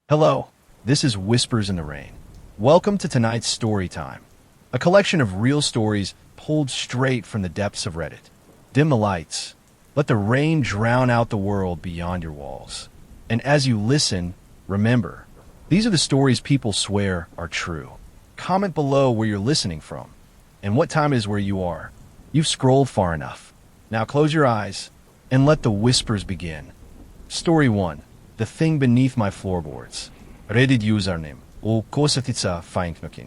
Hello, this is Whispers in the Rain. Welcome to tonight's story time, a collection of real stories pulled straight from the depths of Reddit. Dim the lights. Let the rain drown out the world beyond your walls. And as you listen, remember, these are the stories people swear are true. Comment below where you're listening from and what time it is where you are. You've scrolled far enough. Now close your eyes and let the whispers begin. Story 1. The Thing Beneath My Floorboards. Reddit username. Kosatica Feinknooking.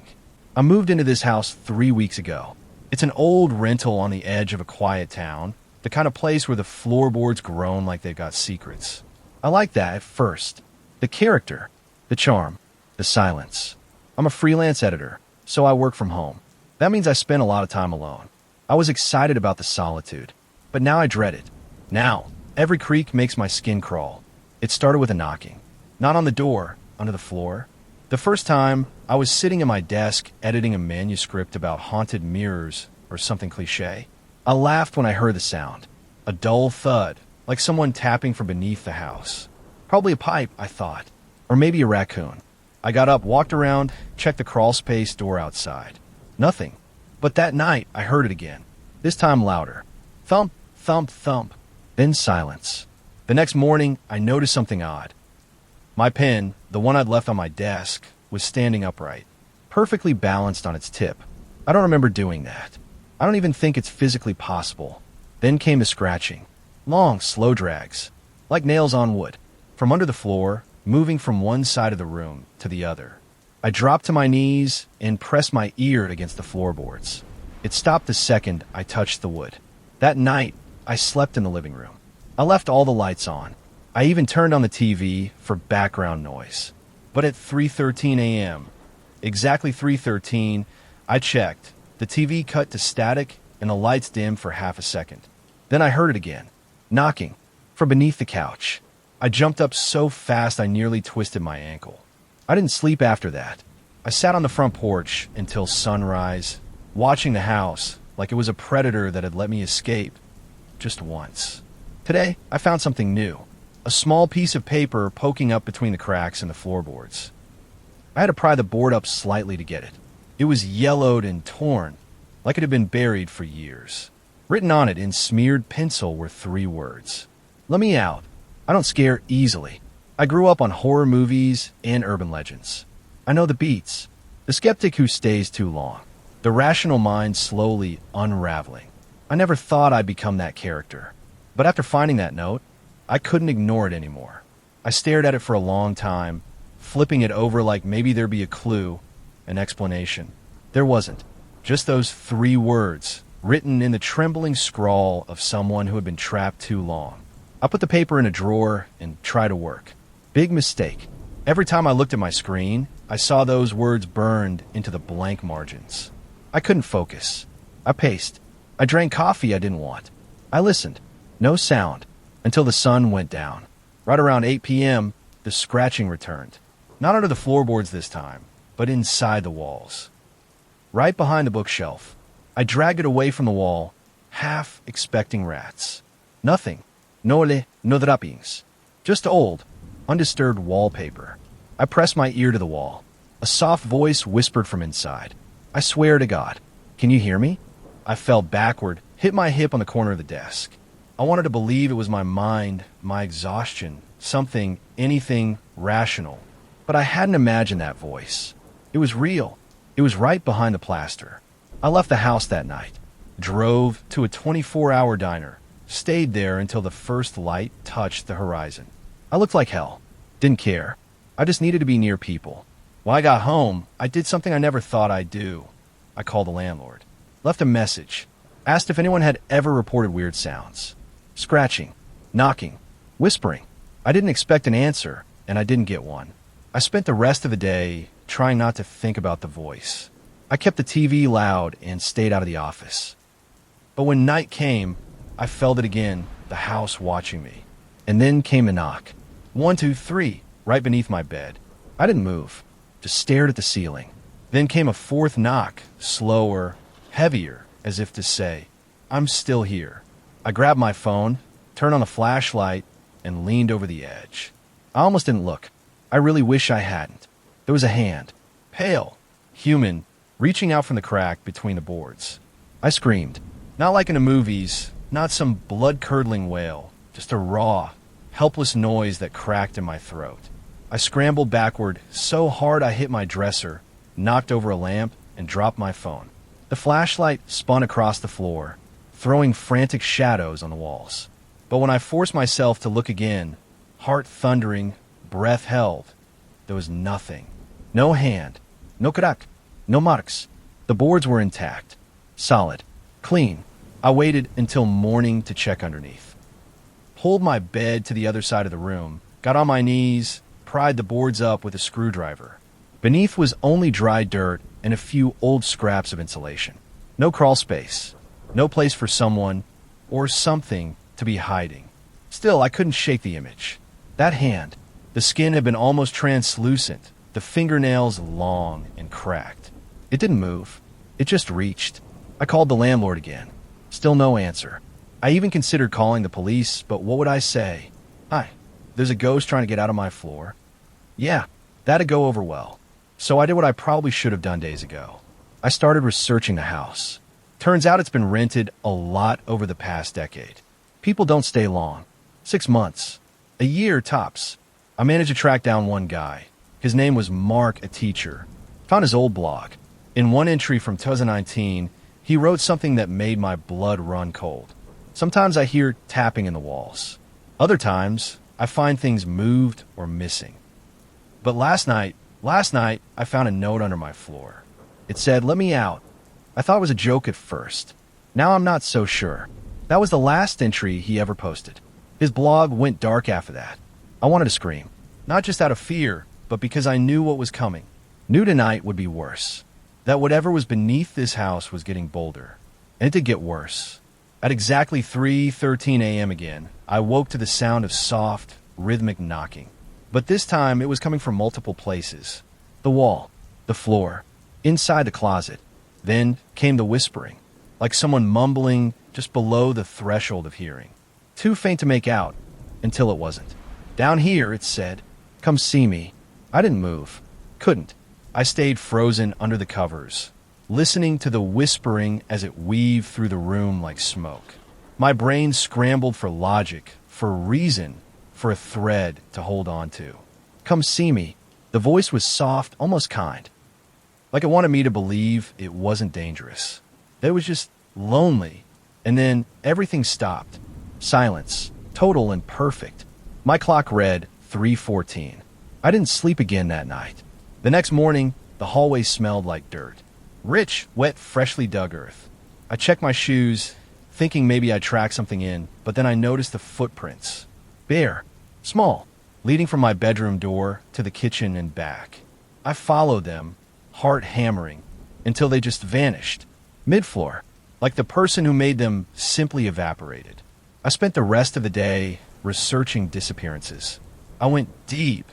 I moved into this house 3 weeks ago. It's an old rental on the edge of a quiet town, the kind of place where the floorboards groan like they've got secrets. I like that at first. The character, the charm, the silence. I'm a freelance editor, so I work from home. That means I spend a lot of time alone. I was excited about the solitude, but now I dread it. Now, every creak makes my skin crawl. It started with a knocking. Not on the door, under the floor. The first time, I was sitting at my desk editing a manuscript about haunted mirrors or something cliche. I laughed when I heard the sound. A dull thud, like someone tapping from beneath the house. Probably a pipe, I thought. Or maybe a raccoon. I got up, walked around, checked the crawl space door outside. Nothing. But that night, I heard it again. This time louder. Thump, thump, thump. Then silence. The next morning, I noticed something odd. My pen, the one I'd left on my desk, was standing upright, perfectly balanced on its tip. I don't remember doing that. I don't even think it's physically possible. Then came the scratching. Long, slow drags, like nails on wood, from under the floor, moving from one side of the room to the other. I dropped to my knees and pressed my ear against the floorboards. It stopped the second I touched the wood. That night, I slept in the living room. I left all the lights on. I even turned on the TV for background noise. But at 3:13 a.m., exactly 3:13, I checked. The TV cut to static and the lights dimmed for half a second. Then I heard it again, knocking, from beneath the couch. I jumped up so fast I nearly twisted my ankle. I didn't sleep after that. I sat on the front porch until sunrise, watching the house like it was a predator that had let me escape just once. Today, I found something new. A small piece of paper poking up between the cracks in the floorboards. I had to pry the board up slightly to get it. It was yellowed and torn, like it had been buried for years. Written on it in smeared pencil were 3 words. Let me out. I don't scare easily. I grew up on horror movies and urban legends. I know the beats. The skeptic who stays too long. The rational mind slowly unraveling. I never thought I'd become that character. But after finding that note, I couldn't ignore it anymore. I stared at it for a long time, flipping it over like maybe there'd be a clue, an explanation. There wasn't. Just those 3 words, written in the trembling scrawl of someone who had been trapped too long. I put the paper in a drawer and tried to work. Big mistake. Every time I looked at my screen, I saw those words burned into the blank margins. I couldn't focus. I paced. I drank coffee I didn't want. I listened. No sound, until the sun went down. Right around 8 p.m., the scratching returned. Not under the floorboards this time, but inside the walls. Right behind the bookshelf. I dragged it away from the wall, half expecting rats. Nothing. No droppings. Just old, undisturbed wallpaper. I pressed my ear to the wall. A soft voice whispered from inside. I swear to God. Can you hear me? I fell backward, hit my hip on the corner of the desk. I wanted to believe it was my mind, my exhaustion, something, anything rational. But I hadn't imagined that voice. It was real. It was right behind the plaster. I left the house that night, drove to a 24-hour diner, stayed there until the first light touched the horizon. I looked like hell. Didn't care. I just needed to be near people. When I got home, I did something I never thought I'd do. I called the landlord. Left a message. Asked if anyone had ever reported weird sounds. Scratching, knocking, whispering. I didn't expect an answer, and I didn't get one. I spent the rest of the day trying not to think about the voice. I kept the TV loud and stayed out of the office. But when night came, I felt it again, the house watching me. And then came a knock. 1, 2, 3, right beneath my bed. I didn't move, just stared at the ceiling. Then came a 4th knock, slower, heavier, as if to say, I'm still here. I grabbed my phone, turned on the flashlight, and leaned over the edge. I almost didn't look. I really wish I hadn't. There was a hand, pale, human, reaching out from the crack between the boards. I screamed. Not like in the movies, not some blood-curdling wail, just a raw, helpless noise that cracked in my throat. I scrambled backward so hard I hit my dresser, knocked over a lamp, and dropped my phone. The flashlight spun across the floor, throwing frantic shadows on the walls. But when I forced myself to look again, heart thundering, breath held, there was nothing. No hand, no crack, no marks. The boards were intact, solid, clean. I waited until morning to check underneath. Pulled my bed to the other side of the room, got on my knees, pried the boards up with a screwdriver. Beneath was only dry dirt and a few old scraps of insulation. No crawl space, no place for someone or something to be hiding. Still, I couldn't shake the image. That hand, the skin had been almost translucent, the fingernails long and cracked. It didn't move. It just reached. I called the landlord again. Still no answer. I even considered calling the police, but what would I say? Hi, there's a ghost trying to get out of my floor. Yeah, that'd go over well. So I did what I probably should have done days ago. I started researching the house. Turns out it's been rented a lot over the past decade. People don't stay long. 6 months. A year tops. I managed to track down one guy. His name was Mark, a teacher. Found his old blog. In one entry from 2019, he wrote something that made my blood run cold. Sometimes I hear tapping in the walls. Other times, I find things moved or missing. But last night, I found a note under my floor. It said, "Let me out." I thought it was a joke at first. Now I'm not so sure. That was the last entry he ever posted. His blog went dark after that. I wanted to scream. Not just out of fear, but because I knew what was coming. Knew tonight would be worse. That whatever was beneath this house was getting bolder. And it did get worse. At exactly 3:13 a.m. again, I woke to the sound of soft, rhythmic knocking. But this time it was coming from multiple places. The wall, the floor, inside the closet. Then came the whispering, like someone mumbling just below the threshold of hearing. Too faint to make out, until it wasn't. "Down here," it said. "Come see me." I didn't move. Couldn't. I stayed frozen under the covers, listening to the whispering as it weaved through the room like smoke. My brain scrambled for logic, for reason, for a thread to hold on to. "Come see me." The voice was soft, almost kind. Like it wanted me to believe it wasn't dangerous. It was just lonely. And then everything stopped. Silence, total and perfect. My clock read 3:14. I didn't sleep again that night. The next morning, the hallway smelled like dirt. Rich, wet, freshly dug earth. I checked my shoes, thinking maybe I'd track something in, but then I noticed the footprints. Bare, small, leading from my bedroom door to the kitchen and back. I followed them, heart hammering, until they just vanished. Mid-floor, like the person who made them simply evaporated. I spent the rest of the day researching disappearances. I went deep.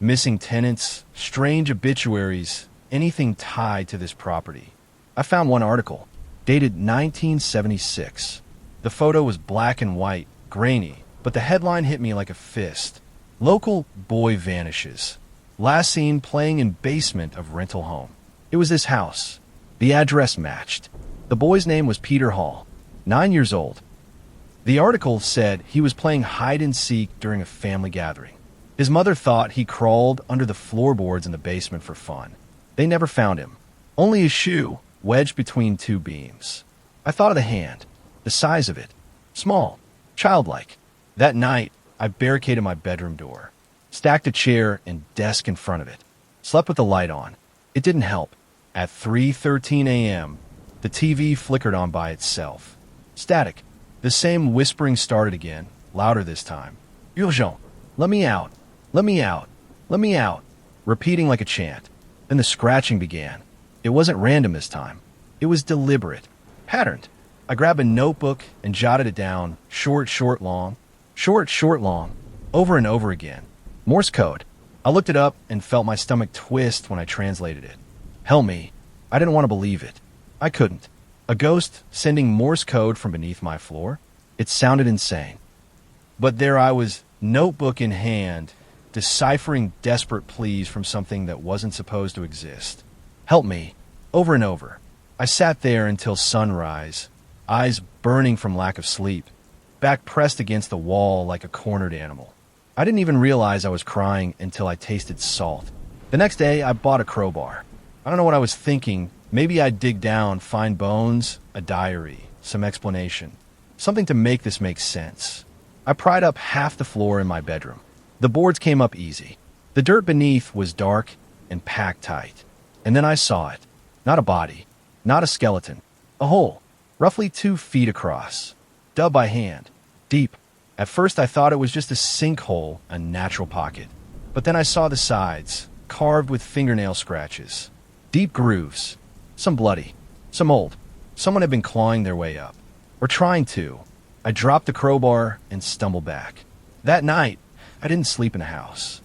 Missing tenants, strange obituaries, anything tied to this property. I found one article, dated 1976. The photo was black and white, grainy, but the headline hit me like a fist. Local boy vanishes. Last seen playing in basement of rental home. It was this house. The address matched. The boy's name was Peter Hall, 9 years old. The article said he was playing hide and seek during a family gathering. His mother thought he crawled under the floorboards in the basement for fun. They never found him. Only his shoe, wedged between two beams. I thought of the hand, the size of it. Small, childlike. That night, I barricaded my bedroom door, stacked a chair and desk in front of it, slept with the light on. It didn't help. At 3:13 a.m., the TV flickered on by itself. Static. The same whispering started again, louder this time. "Urgent. Let me out. Let me out. Let me out." Repeating like a chant. Then the scratching began. It wasn't random this time. It was deliberate. Patterned. I grabbed a notebook and jotted it down. Short, short, long. Short, short, long. Over and over again. Morse code. I looked it up and felt my stomach twist when I translated it. Hell me. I didn't want to believe it. I couldn't. A ghost sending Morse code from beneath my floor? It sounded insane. But there I was, notebook in hand, deciphering desperate pleas from something that wasn't supposed to exist. Help me, over and over. I sat there until sunrise, eyes burning from lack of sleep, back pressed against the wall like a cornered animal. I didn't even realize I was crying until I tasted salt. The next day, I bought a crowbar. I don't know what I was thinking. Maybe I'd dig down, find bones, a diary, some explanation. Something to make this make sense. I pried up half the floor in my bedroom. The boards came up easy. The dirt beneath was dark and packed tight. And then I saw it. Not a body, not a skeleton. A hole, roughly 2 feet across. Dug by hand. Deep. At first I thought it was just a sinkhole, a natural pocket. But then I saw the sides, carved with fingernail scratches. Deep grooves. Some bloody. Some old. Someone had been clawing their way up. Or trying to. I dropped the crowbar and stumbled back. That night, I didn't sleep in the house.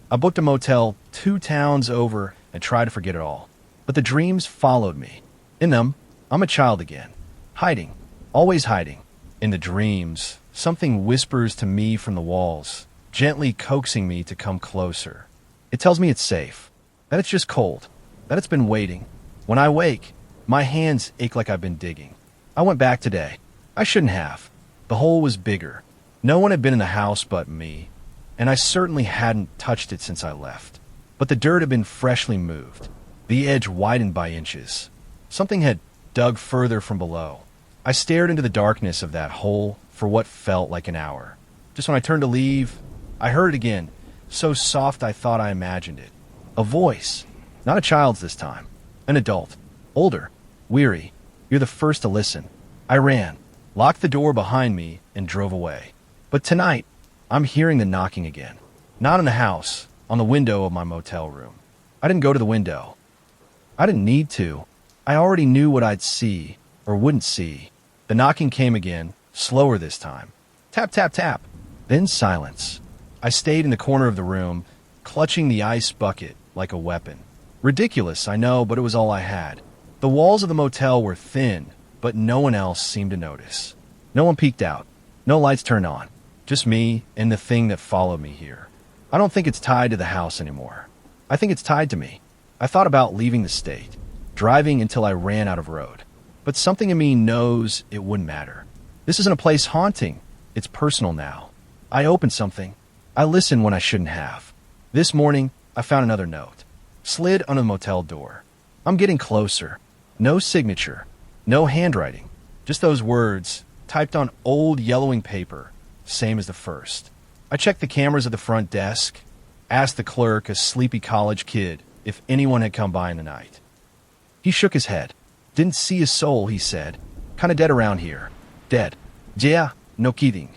I booked a motel 2 towns over and tried to forget it all. But the dreams followed me. In them, I'm a child again. Hiding. Always hiding. In the dreams, something whispers to me from the walls, gently coaxing me to come closer. It tells me it's safe, that it's just cold, that it's been waiting. When I wake, my hands ache like I've been digging. I went back today. I shouldn't have. The hole was bigger. No one had been in the house but me, and I certainly hadn't touched it since I left. But the dirt had been freshly moved, the edge widened by inches. Something had dug further from below. I stared into the darkness of that hole for what felt like an hour. Just when I turned to leave, I heard it again, so soft I thought I imagined it. A voice, not a child's this time, an adult, older, weary. You're the first to listen. I ran, locked the door behind me, and drove away. But tonight, I'm hearing the knocking again. Not in the house, on the window of my motel room. I didn't go to the window. I didn't need to. I already knew what I'd see, or wouldn't see. The knocking came again, slower this time. Tap, tap, tap. Then silence. I stayed in the corner of the room, clutching the ice bucket like a weapon. Ridiculous, I know, but it was all I had. The walls of the motel were thin, but no one else seemed to notice. No one peeked out. No lights turned on. Just me and the thing that followed me here. I don't think it's tied to the house anymore. I think it's tied to me. I thought about leaving the state, driving until I ran out of road. But something in me knows it wouldn't matter. This isn't a place haunting. It's personal now. I opened something. I listened when I shouldn't have. This morning, I found another note. Slid on a motel door. I'm getting closer. No signature. No handwriting. Just those words, typed on old yellowing paper, same as the first. I checked the cameras at the front desk, asked the clerk, a sleepy college kid, if anyone had come by in the night. He shook his head. Didn't see a soul, he said. Kinda dead around here. Dead. Yeah, no kidding.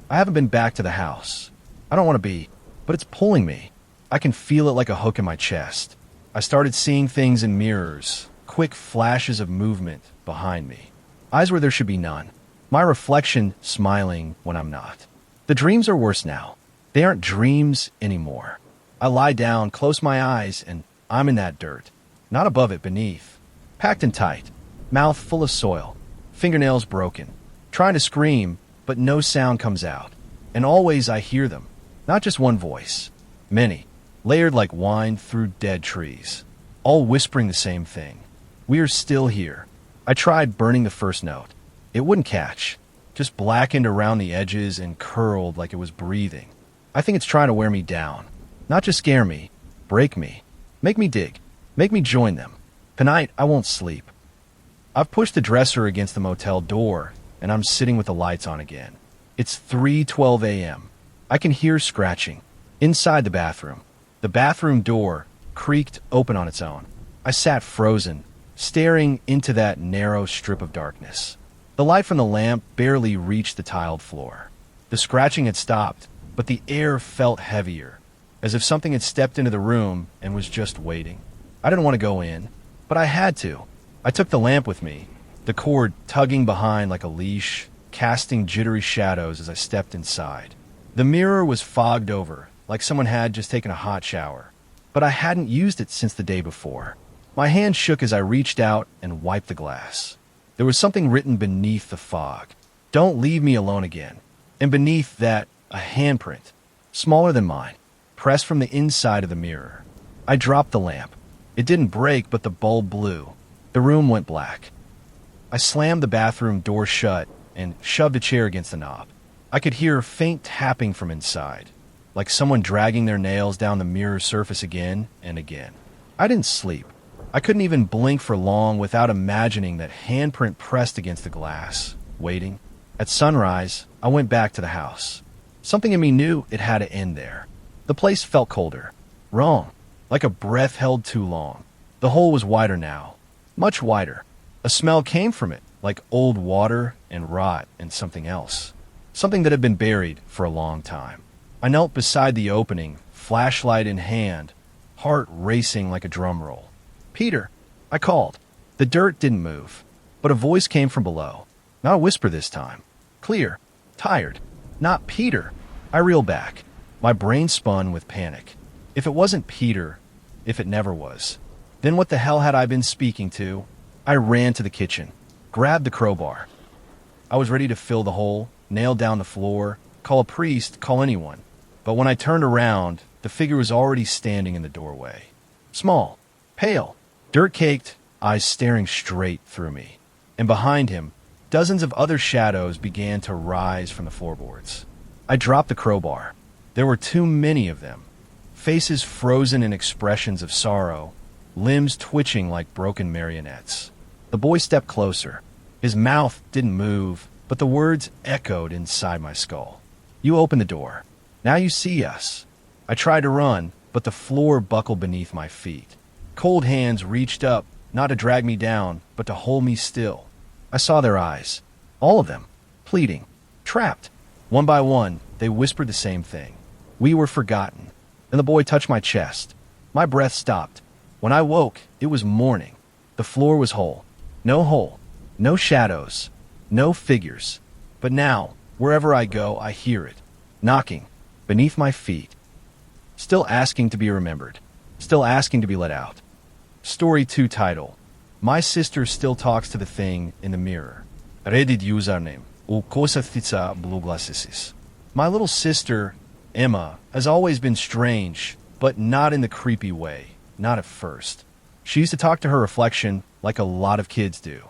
I haven't been back to the house. I don't want to be, but it's pulling me. I can feel it like a hook in my chest. I started seeing things in mirrors, quick flashes of movement behind me. Eyes where there should be none. My reflection smiling when I'm not. The dreams are worse now. They aren't dreams anymore. I lie down, close my eyes, and I'm in that dirt. Not above it, beneath. Packed and tight. Mouth full of soil. Fingernails broken. Trying to scream, but no sound comes out. And always I hear them. Not just one voice. Many. Layered like wine through dead trees. All whispering the same thing. We are still here. I tried burning the first note. It wouldn't catch. Just blackened around the edges and curled like it was breathing. I think it's trying to wear me down. Not just scare me. Break me. Make me dig. Make me join them. Tonight, I won't sleep. I've pushed the dresser against the motel door, and I'm sitting with the lights on again. It's 3:12 a.m. I can hear scratching. Inside the bathroom. The bathroom door creaked open on its own. I sat frozen, staring into that narrow strip of darkness. The light from the lamp barely reached the tiled floor. The scratching had stopped, but the air felt heavier, as if something had stepped into the room and was just waiting. I didn't want to go in, but I had to. I took the lamp with me, the cord tugging behind like a leash, casting jittery shadows as I stepped inside. The mirror was fogged over, like someone had just taken a hot shower, but I hadn't used it since the day before. My hand shook as I reached out and wiped the glass. There was something written beneath the fog. Don't leave me alone again. And beneath that, a handprint, smaller than mine, pressed from the inside of the mirror. I dropped the lamp. It didn't break, but the bulb blew. The room went black. I slammed the bathroom door shut and shoved a chair against the knob. I could hear faint tapping from inside, like someone dragging their nails down the mirror surface again and again. I didn't sleep. I couldn't even blink for long without imagining that handprint pressed against the glass, waiting. At sunrise, I went back to the house. Something in me knew it had to end there. The place felt colder. Wrong. Like a breath held too long. The hole was wider now. Much wider. A smell came from it, like old water and rot and something else. Something that had been buried for a long time. I knelt beside the opening, flashlight in hand, heart racing like a drum roll. "Peter," I called. The dirt didn't move, but a voice came from below. Not a whisper this time. Clear. Tired. Not Peter. I reeled back. My brain spun with panic. If it wasn't Peter, if it never was, then what the hell had I been speaking to? I ran to the kitchen, grabbed the crowbar. I was ready to fill the hole, nail down the floor, call a priest, call anyone. But when I turned around, the figure was already standing in the doorway. Small, pale, dirt-caked, eyes staring straight through me. And behind him, dozens of other shadows began to rise from the floorboards. I dropped the crowbar. There were too many of them. Faces frozen in expressions of sorrow, limbs twitching like broken marionettes. The boy stepped closer. His mouth didn't move, but the words echoed inside my skull. "You open the door. Now you see us." I tried to run, but the floor buckled beneath my feet. Cold hands reached up, not to drag me down, but to hold me still. I saw their eyes. All of them. Pleading. Trapped. One by one, they whispered the same thing. We were forgotten. Then the boy touched my chest. My breath stopped. When I woke, it was morning. The floor was whole. No hole. No shadows. No figures. But now, wherever I go, I hear it. Knocking. Beneath my feet. Still asking to be remembered. Still asking to be let out. Story 2 title. My sister still talks to the thing in the mirror. Reddit username. My little sister, Emma, has always been strange, but not in the creepy way. Not at first. She used to talk to her reflection like a lot of kids do.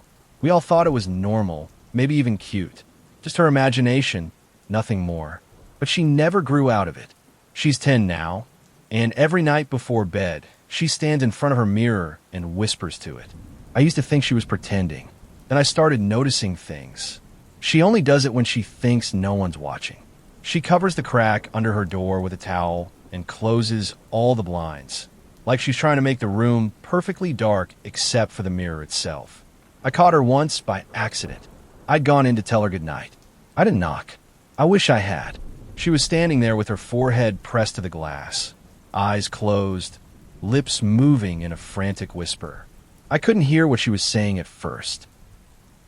We all thought it was normal, maybe even cute. Just her imagination, nothing more. But she never grew out of it. She's 10 now, and every night before bed, she stands in front of her mirror and whispers to it. I used to think she was pretending. Then I started noticing things. She only does it when she thinks no one's watching. She covers the crack under her door with a towel and closes all the blinds, like she's trying to make the room perfectly dark except for the mirror itself. I caught her once by accident. I'd gone in to tell her goodnight. I didn't knock. I wish I had. She was standing there with her forehead pressed to the glass, eyes closed, lips moving in a frantic whisper. I couldn't hear what she was saying at first.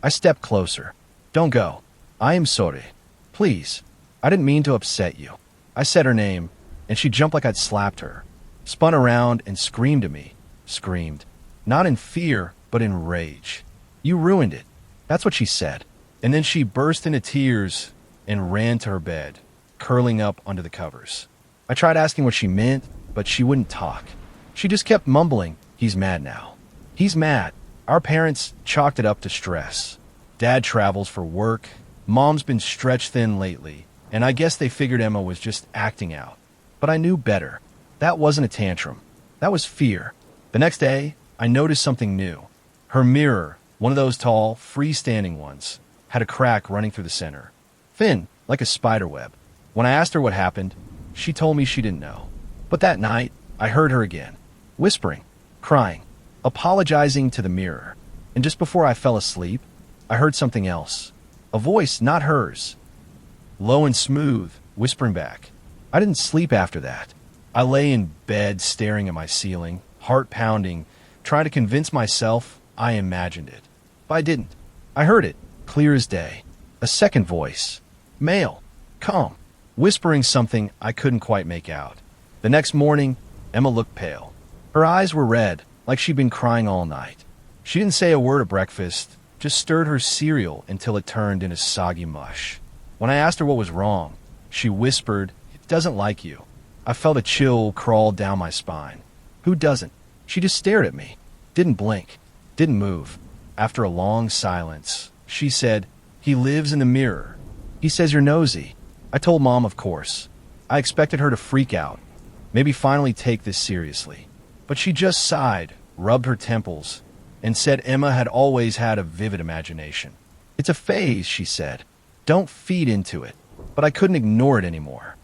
I stepped closer. "Don't go. I am sorry. Please. I didn't mean to upset you." I said her name, and she jumped like I'd slapped her, spun around and screamed at me. Screamed. Not in fear, but in rage. "You ruined it." That's what she said. And then she burst into tears and ran to her bed, curling up under the covers. I tried asking what she meant, but she wouldn't talk. She just kept mumbling, "He's mad now. He's mad." Our parents chalked it up to stress. Dad travels for work. Mom's been stretched thin lately, and I guess they figured Emma was just acting out. But I knew better. That wasn't a tantrum. That was fear. The next day, I noticed something new. Her mirror, one of those tall, freestanding ones, had a crack running through the center. Thin, like a spider web. When I asked her what happened, she told me she didn't know. But that night, I heard her again, whispering, crying, apologizing to the mirror. And just before I fell asleep, I heard something else. A voice, not hers. Low and smooth, whispering back. I didn't sleep after that. I lay in bed staring at my ceiling, heart pounding, trying to convince myself I imagined it. But I didn't. I heard it, clear as day. A second voice. Male. Calm. Whispering something I couldn't quite make out. The next morning, Emma looked pale. Her eyes were red, like she'd been crying all night. She didn't say a word at breakfast, just stirred her cereal until it turned into soggy mush. When I asked her what was wrong, she whispered, "It doesn't like you." I felt a chill crawl down my spine. Who doesn't? She just stared at me. Didn't blink. Didn't move. After a long silence, she said, "He lives in the mirror. He says you're nosy." I told Mom, of course. I expected her to freak out, maybe finally take this seriously. But she just sighed, rubbed her temples, and said Emma had always had a vivid imagination. "It's a phase," she said. "Don't feed into it." But I couldn't ignore it anymore.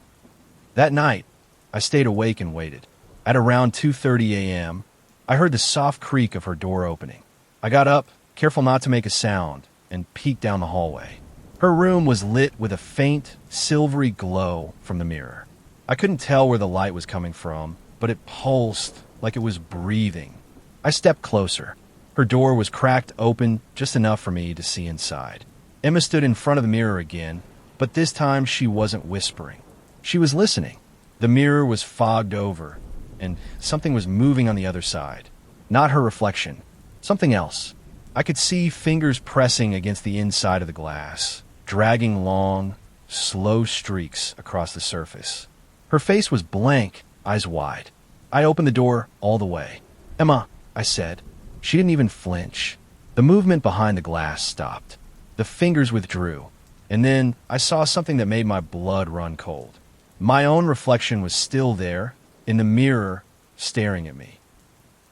That night, I stayed awake and waited. At around 2:30 a.m., I heard the soft creak of her door opening. I got up, careful not to make a sound, and peeked down the hallway. Her room was lit with a faint, silvery glow from the mirror. I couldn't tell where the light was coming from, but it pulsed like it was breathing. I stepped closer. Her door was cracked open just enough for me to see inside. Emma stood in front of the mirror again, but this time she wasn't whispering. She was listening. The mirror was fogged over, and something was moving on the other side. Not her reflection. Something else. I could see fingers pressing against the inside of the glass, dragging long, slow streaks across the surface. Her face was blank, eyes wide. I opened the door all the way. "Emma," I said. She didn't even flinch. The movement behind the glass stopped. The fingers withdrew, and then I saw something that made my blood run cold. My own reflection was still there, in the mirror, staring at me.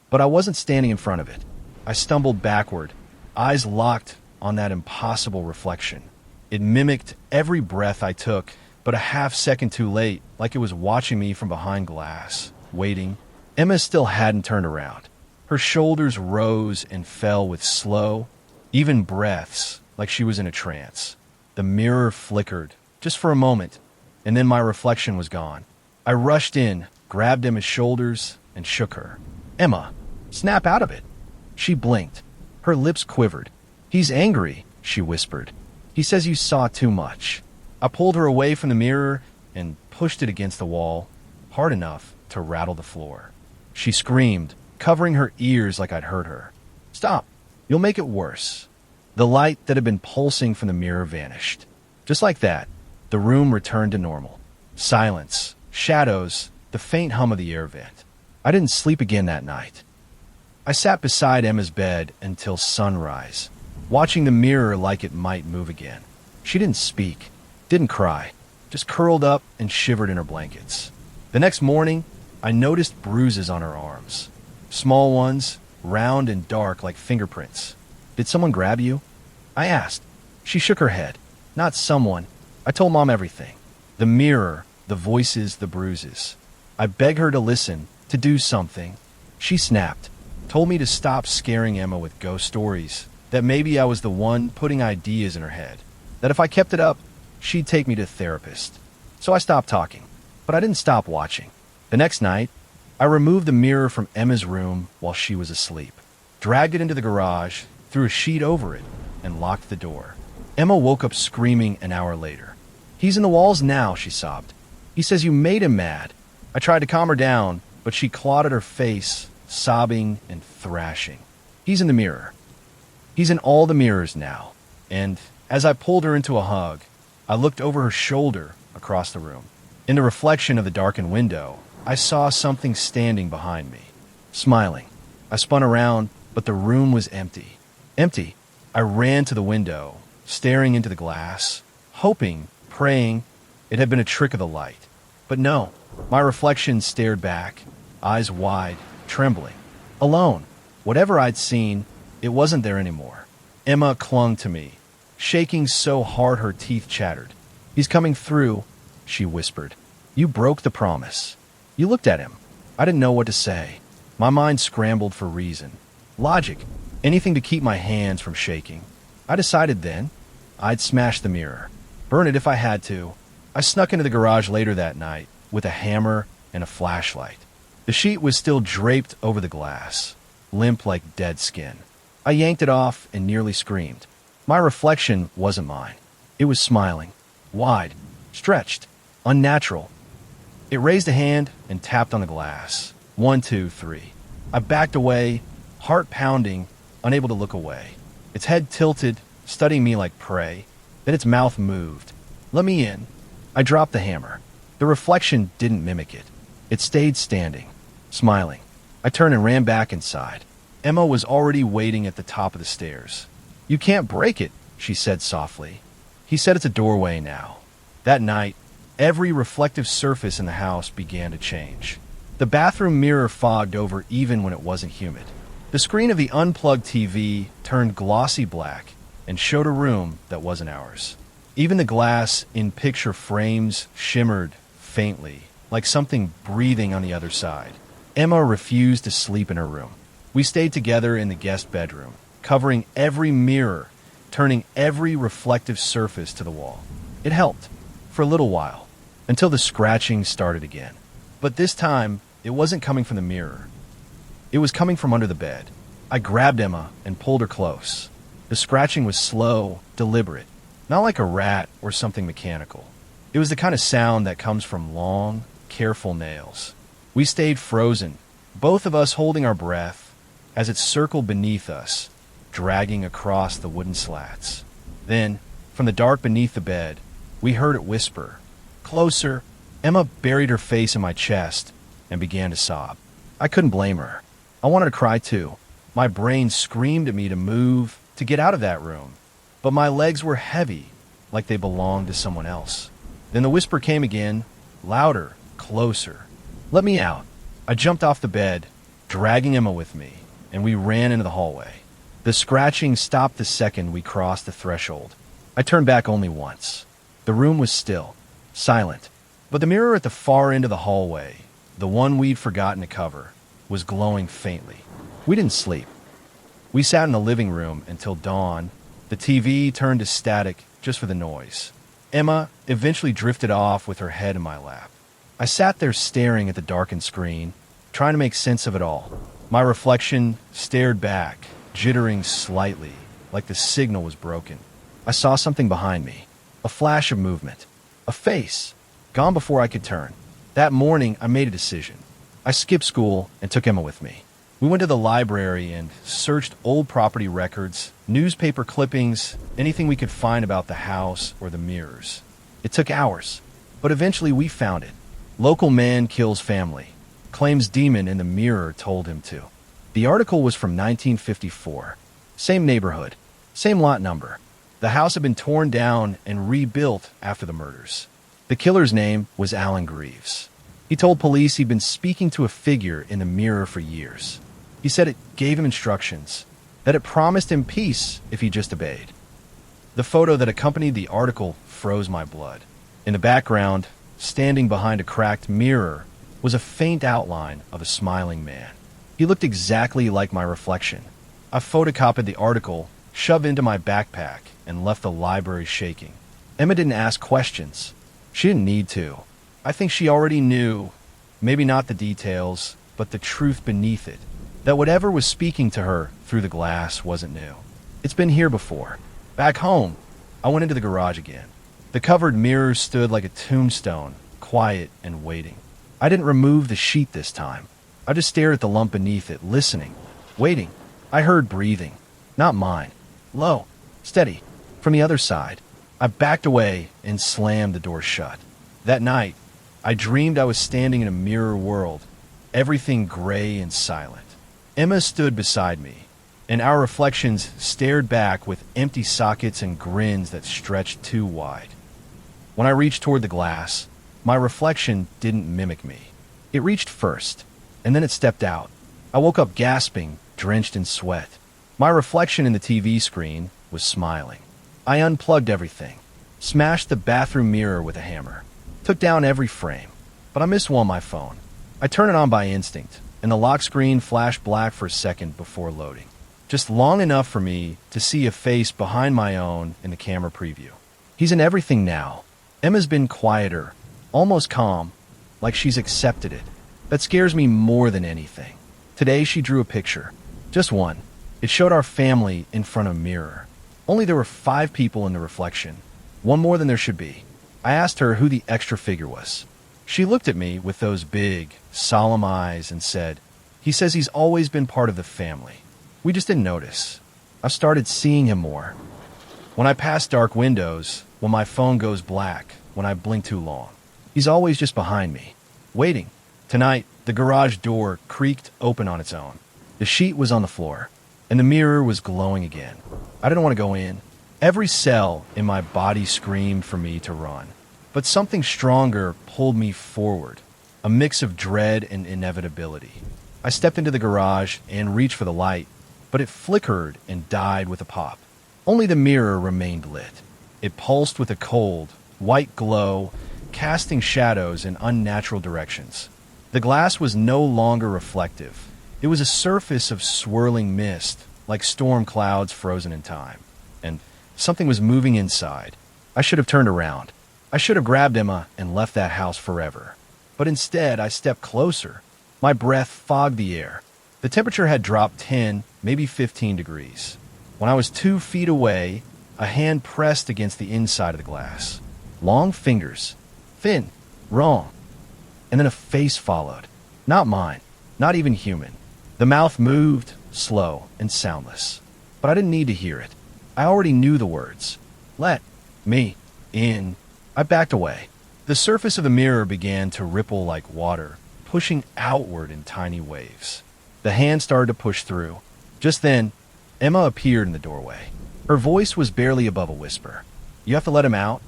But I wasn't standing in front of it. I stumbled backward, eyes locked on that impossible reflection. It mimicked every breath I took, but a half second too late, like it was watching me from behind glass, waiting. Emma still hadn't turned around. Her shoulders rose and fell with slow, even breaths, like she was in a trance. The mirror flickered, just for a moment, and then my reflection was gone. I rushed in, grabbed Emma's shoulders, and shook her. "Emma, snap out of it." She blinked. Her lips quivered. "He's angry," she whispered. "He says you saw too much." I pulled her away from the mirror and pushed it against the wall, hard enough to rattle the floor. She screamed, covering her ears like I'd hurt her. "Stop. You'll make it worse." The light that had been pulsing from the mirror vanished. Just like that, the room returned to normal. Silence, shadows, the faint hum of the air vent. I didn't sleep again that night. I sat beside Emma's bed until sunrise, watching the mirror like it might move again. She didn't speak, didn't cry, just curled up and shivered in her blankets. The next morning, I noticed bruises on her arms. Small ones, round and dark like fingerprints. "Did someone grab you?" I asked. She shook her head. "Not someone." I told Mom everything. The mirror, the voices, the bruises. I begged her to listen, to do something. She snapped, told me to stop scaring Emma with ghost stories, that maybe I was the one putting ideas in her head, that if I kept it up, she'd take me to a therapist. So I stopped talking, but I didn't stop watching. The next night, I removed the mirror from Emma's room while she was asleep, dragged it into the garage, threw a sheet over it, and locked the door. Emma woke up screaming an hour later. "He's in the walls now," she sobbed. "He says you made him mad." I tried to calm her down, but she clawed at her face, sobbing and thrashing. "He's in the mirror. He's in all the mirrors now." And as I pulled her into a hug, I looked over her shoulder across the room. In the reflection of the darkened window, I saw something standing behind me, smiling. I spun around, but the room was empty. Empty. I ran to the window, staring into the glass, hoping, praying, it had been a trick of the light. But no, my reflection stared back, eyes wide, trembling. Alone. Whatever I'd seen, it wasn't there anymore. Emma clung to me, shaking so hard her teeth chattered. "He's coming through," she whispered. "You broke the promise." You looked at him. I didn't know what to say. My mind scrambled for reason. Logic. Anything to keep my hands from shaking. I decided then I'd smash the mirror. Burn it if I had to. I snuck into the garage later that night with a hammer and a flashlight. The sheet was still draped over the glass, limp like dead skin. I yanked it off and nearly screamed. My reflection wasn't mine. It was smiling, wide, stretched, unnatural. It raised a hand and tapped on the glass. 1, 2, 3. I backed away, heart pounding, unable to look away. Its head tilted, studying me like prey. Then its mouth moved. "Let me in." I dropped the hammer. The reflection didn't mimic it. It stayed standing, smiling. I turned and ran back inside. Emma was already waiting at the top of the stairs. "You can't break it," she said softly. He said it's a doorway now. That night, every reflective surface in the house began to change. The bathroom mirror fogged over even when it wasn't humid. The screen of the unplugged TV turned glossy black and showed a room that wasn't ours. Even the glass in picture frames shimmered faintly, like something breathing on the other side. Emma refused to sleep in her room. We stayed together in the guest bedroom, covering every mirror, turning every reflective surface to the wall. It helped, for a little while, until the scratching started again. But this time, it wasn't coming from the mirror. It was coming from under the bed. I grabbed Emma and pulled her close. The scratching was slow, deliberate, not like a rat or something mechanical. It was the kind of sound that comes from long, careful nails. We stayed frozen, both of us holding our breath, as it circled beneath us, dragging across the wooden slats. Then, from the dark beneath the bed, we heard it whisper. Closer. Emma buried her face in my chest and began to sob. I couldn't blame her. I wanted to cry too. My brain screamed at me to move, to get out of that room. But my legs were heavy, like they belonged to someone else. Then the whisper came again, louder, closer. "Let me out." I jumped off the bed, dragging Emma with me, and we ran into the hallway. The scratching stopped the second we crossed the threshold. I turned back only once. The room was still, silent, but the mirror at the far end of the hallway, the one we'd forgotten to cover, was glowing faintly. We didn't sleep. We sat in the living room until dawn. The TV turned to static just for the noise. Emma eventually drifted off with her head in my lap. I sat there staring at the darkened screen, trying to make sense of it all. My reflection stared back, jittering slightly, like the signal was broken. I saw something behind me, a flash of movement, a face, gone before I could turn. That morning, I made a decision. I skipped school and took Emma with me. We went to the library and searched old property records, newspaper clippings, anything we could find about the house or the mirrors. It took hours, but eventually we found it. Local man kills family. Claims demon in the mirror told him to. The article was from 1954. Same neighborhood, same lot number. The house had been torn down and rebuilt after the murders. The killer's name was Alan Greaves. He told police he'd been speaking to a figure in the mirror for years. He said it gave him instructions, that it promised him peace if he just obeyed. The photo that accompanied the article froze my blood. In the background, standing behind a cracked mirror, was a faint outline of a smiling man. He looked exactly like my reflection. I photocopied the article, shoved it into my backpack, and left the library shaking. Emma didn't ask questions. She didn't need to. I think she already knew, maybe not the details, but the truth beneath it, that whatever was speaking to her through the glass wasn't new. It's been here before. Back home, I went into the garage again. The covered mirror stood like a tombstone, quiet and waiting. I didn't remove the sheet this time. I just stared at the lump beneath it, listening, waiting. I heard breathing, not mine, low, steady, from the other side. I backed away and slammed the door shut. That night, I dreamed I was standing in a mirror world, everything gray and silent. Emma stood beside me, and our reflections stared back with empty sockets and grins that stretched too wide. When I reached toward the glass, my reflection didn't mimic me. It reached first, and then it stepped out. I woke up gasping, drenched in sweat. My reflection in the TV screen was smiling. I unplugged everything, smashed the bathroom mirror with a hammer, took down every frame, but I missed one on my phone. I turned it on by instinct, and the lock screen flashed black for a second before loading. Just long enough for me to see a face behind my own in the camera preview. He's in everything now. Emma's been quieter, almost calm, like she's accepted it. That scares me more than anything. Today she drew a picture. Just one. It showed our family in front of a mirror. Only there were 5 people in the reflection. One more than there should be. I asked her who the extra figure was. She looked at me with those big, solemn eyes and said, "He says he's always been part of the family. We just didn't notice. I've started seeing him more. When I pass dark windows, when my phone goes black, when I blink too long. He's always just behind me, waiting, Tonight, the garage door creaked open on its own. The sheet was on the floor, and the mirror was glowing again. I didn't want to go in. Every cell in my body screamed for me to run. But something stronger pulled me forward, a mix of dread and inevitability. I stepped into the garage and reached for the light, but it flickered and died with a pop. Only the mirror remained lit. It pulsed with a cold, white glow, casting shadows in unnatural directions. The glass was no longer reflective. It was a surface of swirling mist, like storm clouds frozen in time. And something was moving inside. I should have turned around. I should have grabbed Emma and left that house forever. But instead, I stepped closer. My breath fogged the air. The temperature had dropped 10, maybe 15 degrees. When I was 2 feet away, a hand pressed against the inside of the glass. Long fingers. Thin. Wrong. And then a face followed. Not mine. Not even human. The mouth moved, slow and soundless. But I didn't need to hear it. I already knew the words. Let me in. I backed away. The surface of the mirror began to ripple like water, pushing outward in tiny waves. The hand started to push through. Just then, Emma appeared in the doorway. Her voice was barely above a whisper. You have to let him out,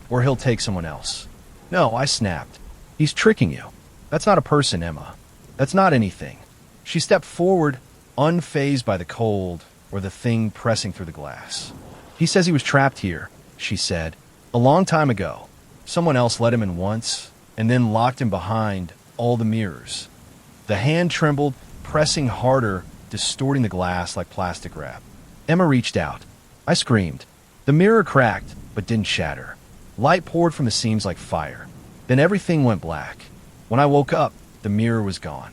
or he'll take someone else. No, I snapped. He's tricking you. That's not a person, Emma. That's not anything. She stepped forward, unfazed by the cold or the thing pressing through the glass. He says he was trapped here, she said. A long time ago. Someone else let him in once, and then locked him behind all the mirrors. The hand trembled, pressing harder, distorting the glass like plastic wrap. Emma reached out. I screamed. The mirror cracked, but didn't shatter. Light poured from the seams like fire. Then everything went black. When I woke up, the mirror was gone.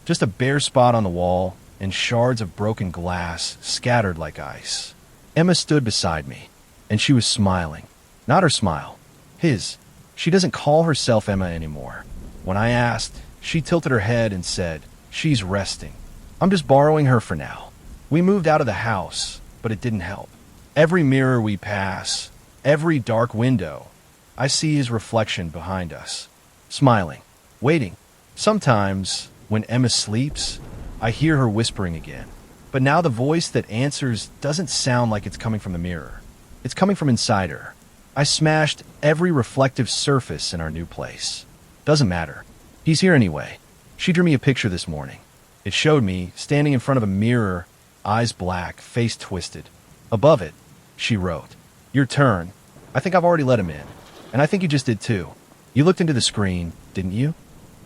Just a bare spot on the wall, and shards of broken glass scattered like ice. Emma stood beside me, and she was smiling. Not her smile. His. She doesn't call herself Emma anymore. When I asked, she tilted her head and said, she's resting. I'm just borrowing her for now. We moved out of the house, but it didn't help. Every mirror we pass, every dark window, I see his reflection behind us, smiling, waiting. Sometimes, when Emma sleeps, I hear her whispering again. But now the voice that answers doesn't sound like it's coming from the mirror. It's coming from inside her. I smashed every reflective surface in our new place. Doesn't matter. He's here anyway. She drew me a picture this morning. It showed me standing in front of a mirror, eyes black, face twisted. Above it, she wrote, "Your turn. I think I've already let him in. And I think you just did too. You looked into the screen, didn't you?"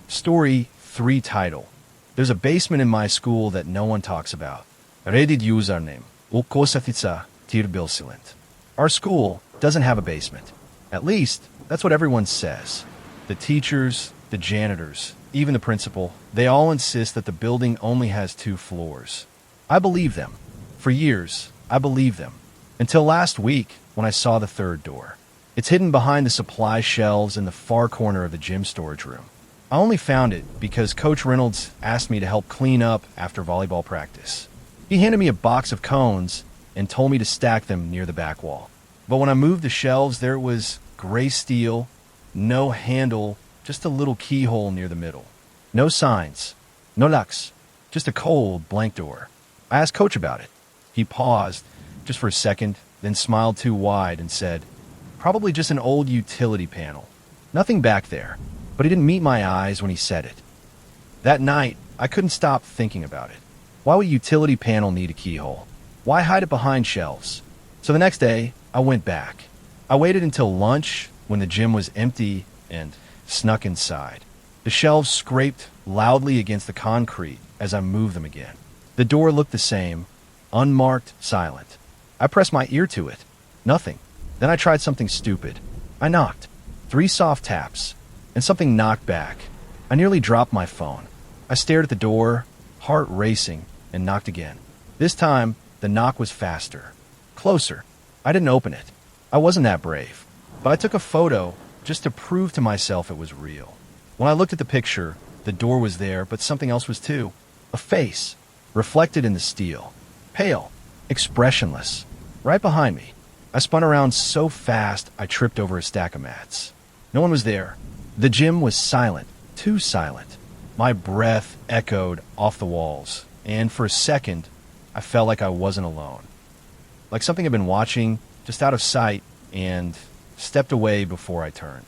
Story 3 title. There's a basement in my school that no one talks about. Reddit username. Ulkosatica tirbilsilent. Our school doesn't have a basement. At least, that's what everyone says. The teachers, the janitors, even the principal, they all insist that the building only has 2 floors. I believe them. For years, I believed them. Until last week, when I saw the 3rd door. It's hidden behind the supply shelves in the far corner of the gym storage room. I only found it because Coach Reynolds asked me to help clean up after volleyball practice. He handed me a box of cones and told me to stack them near the back wall. But when I moved the shelves, there was gray steel, no handle, just a little keyhole near the middle. No signs, no locks, just a cold, blank door. I asked Coach about it. He paused, just for a second, then smiled too wide and said, "Probably just an old utility panel. Nothing back there." But he didn't meet my eyes when he said it. That night, I couldn't stop thinking about it. Why would a utility panel need a keyhole? Why hide it behind shelves? So the next day, I went back. I waited until lunch when the gym was empty and snuck inside. The shelves scraped loudly against the concrete as I moved them again. The door looked the same, unmarked, silent. I pressed my ear to it. Nothing. Then I tried something stupid. I knocked. 3 soft taps, and something knocked back. I nearly dropped my phone. I stared at the door, heart racing, and knocked again. This time, the knock was faster. Closer. I didn't open it. I wasn't that brave. But I took a photo just to prove to myself it was real. When I looked at the picture, the door was there, but something else was too. A face, reflected in the steel. Pale, expressionless, right behind me. I spun around so fast I tripped over a stack of mats. No one was there. The gym was silent, too silent. My breath echoed off the walls, and for a second, I felt like I wasn't alone. Like something had been watching, just out of sight, and stepped away before I turned.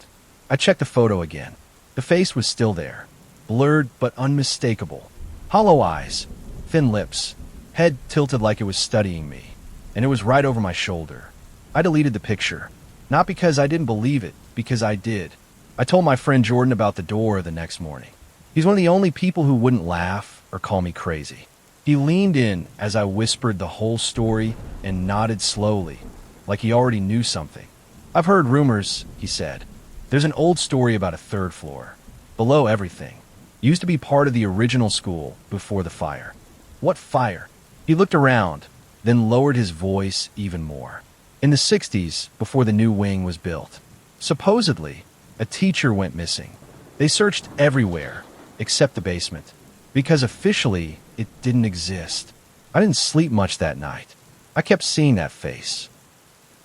I checked the photo again. The face was still there, blurred but unmistakable. Hollow eyes, thin lips, head tilted like it was studying me, and it was right over my shoulder. I deleted the picture, not because I didn't believe it, because I did. I told my friend Jordan about the door the next morning. He's one of the only people who wouldn't laugh or call me crazy. He leaned in as I whispered the whole story and nodded slowly, like he already knew something. I've heard rumors, he said. There's an old story about a third floor, below everything. Used to be part of the original school before the fire. What fire? He looked around, then lowered his voice even more. In the 60s, before the new wing was built, supposedly, a teacher went missing. They searched everywhere, except the basement, because officially, it didn't exist. I didn't sleep much that night. I kept seeing that face,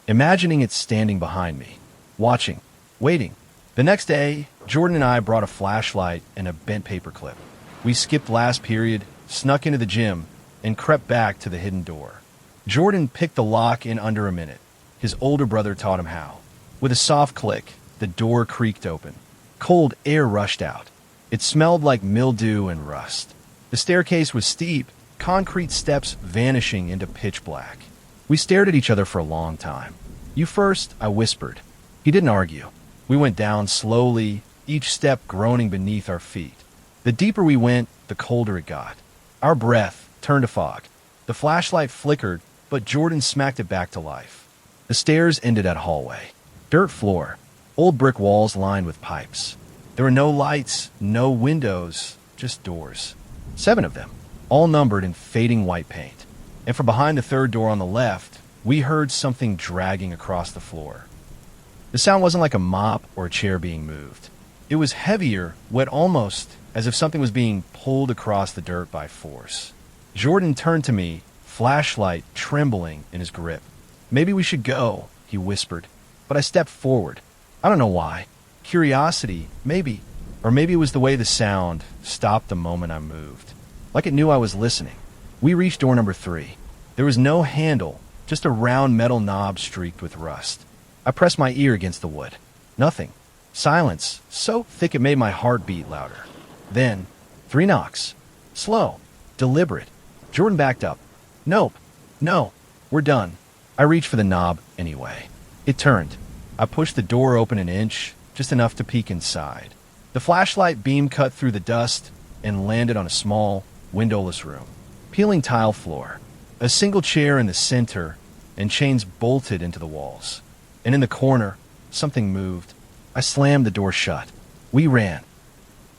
imagining it standing behind me, watching, waiting. The next day, Jordan and I brought a flashlight and a bent paper clip. We skipped last period, snuck into the gym, and crept back to the hidden door. Jordan picked the lock in under a minute. His older brother taught him how. With a soft click, the door creaked open. Cold air rushed out. It smelled like mildew and rust. The staircase was steep, concrete steps vanishing into pitch black. We stared at each other for a long time. "You first," I whispered. He didn't argue. We went down slowly, each step groaning beneath our feet. The deeper we went, the colder it got. Our breath turned to fog. The flashlight flickered, but Jordan smacked it back to life. The stairs ended at a hallway. Dirt floor, old brick walls lined with pipes. There were no lights, no windows, just doors. 7 of them, all numbered in fading white paint. And from behind the third door on the left, we heard something dragging across the floor. The sound wasn't like a mop or a chair being moved. It was heavier, wet almost as if something was being pulled across the dirt by force. Jordan turned to me, flashlight trembling in his grip. "Maybe we should go," he whispered. But I stepped forward. I don't know why. Curiosity, maybe. Or maybe it was the way the sound stopped the moment I moved. Like it knew I was listening. We reached door number 3. There was no handle, just a round metal knob streaked with rust. I pressed my ear against the wood. Nothing. Silence, so thick it made my heart beat louder. Then, 3 knocks. Slow. Deliberate. Jordan backed up. "Nope. No. We're done." I reached for the knob anyway. It turned. I pushed the door open an inch, just enough to peek inside. The flashlight beam cut through the dust and landed on a small, windowless room. Peeling tile floor. A single chair in the center, and chains bolted into the walls. And in the corner, something moved. I slammed the door shut. We ran.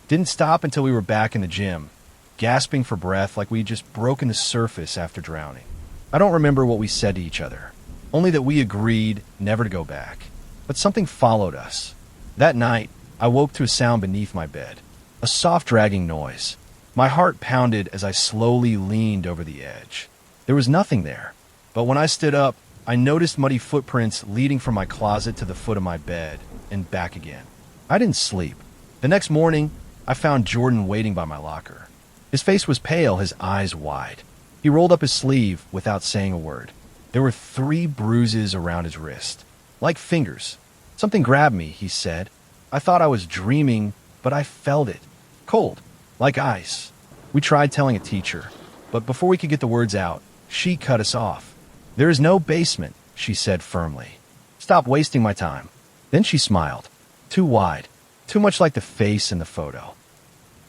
Didn't stop until we were back in the gym, gasping for breath like we'd just broken the surface after drowning. I don't remember what we said to each other, only that we agreed never to go back. But something followed us. That night, I woke to a sound beneath my bed, a soft dragging noise. My heart pounded as I slowly leaned over the edge. There was nothing there, but when I stood up, I noticed muddy footprints leading from my closet to the foot of my bed and back again. I didn't sleep. The next morning, I found Jordan waiting by my locker. His face was pale, his eyes wide. He rolled up his sleeve without saying a word. There were 3 bruises around his wrist, like fingers. "Something grabbed me," he said. I thought I was dreaming, but I felt it. Cold, like ice. We tried telling a teacher, but before we could get the words out, she cut us off. "There is no basement," she said firmly. "Stop wasting my time." Then she smiled. Too wide. Too much like the face in the photo.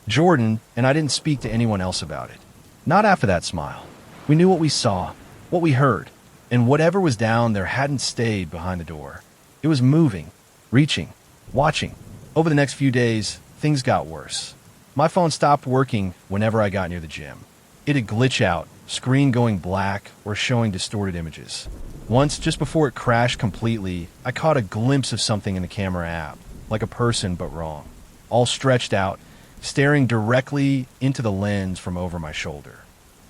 Jordan and I didn't speak to anyone else about it. Not after that smile. We knew what we saw, what we heard, and whatever was down there hadn't stayed behind the door. It was moving, reaching, watching. Over the next few days, things got worse. My phone stopped working whenever I got near the gym. It'd glitch out, screen going black or showing distorted images. Once, just before it crashed completely, I caught a glimpse of something in the camera app, like a person but wrong, all stretched out, staring directly into the lens from over my shoulder.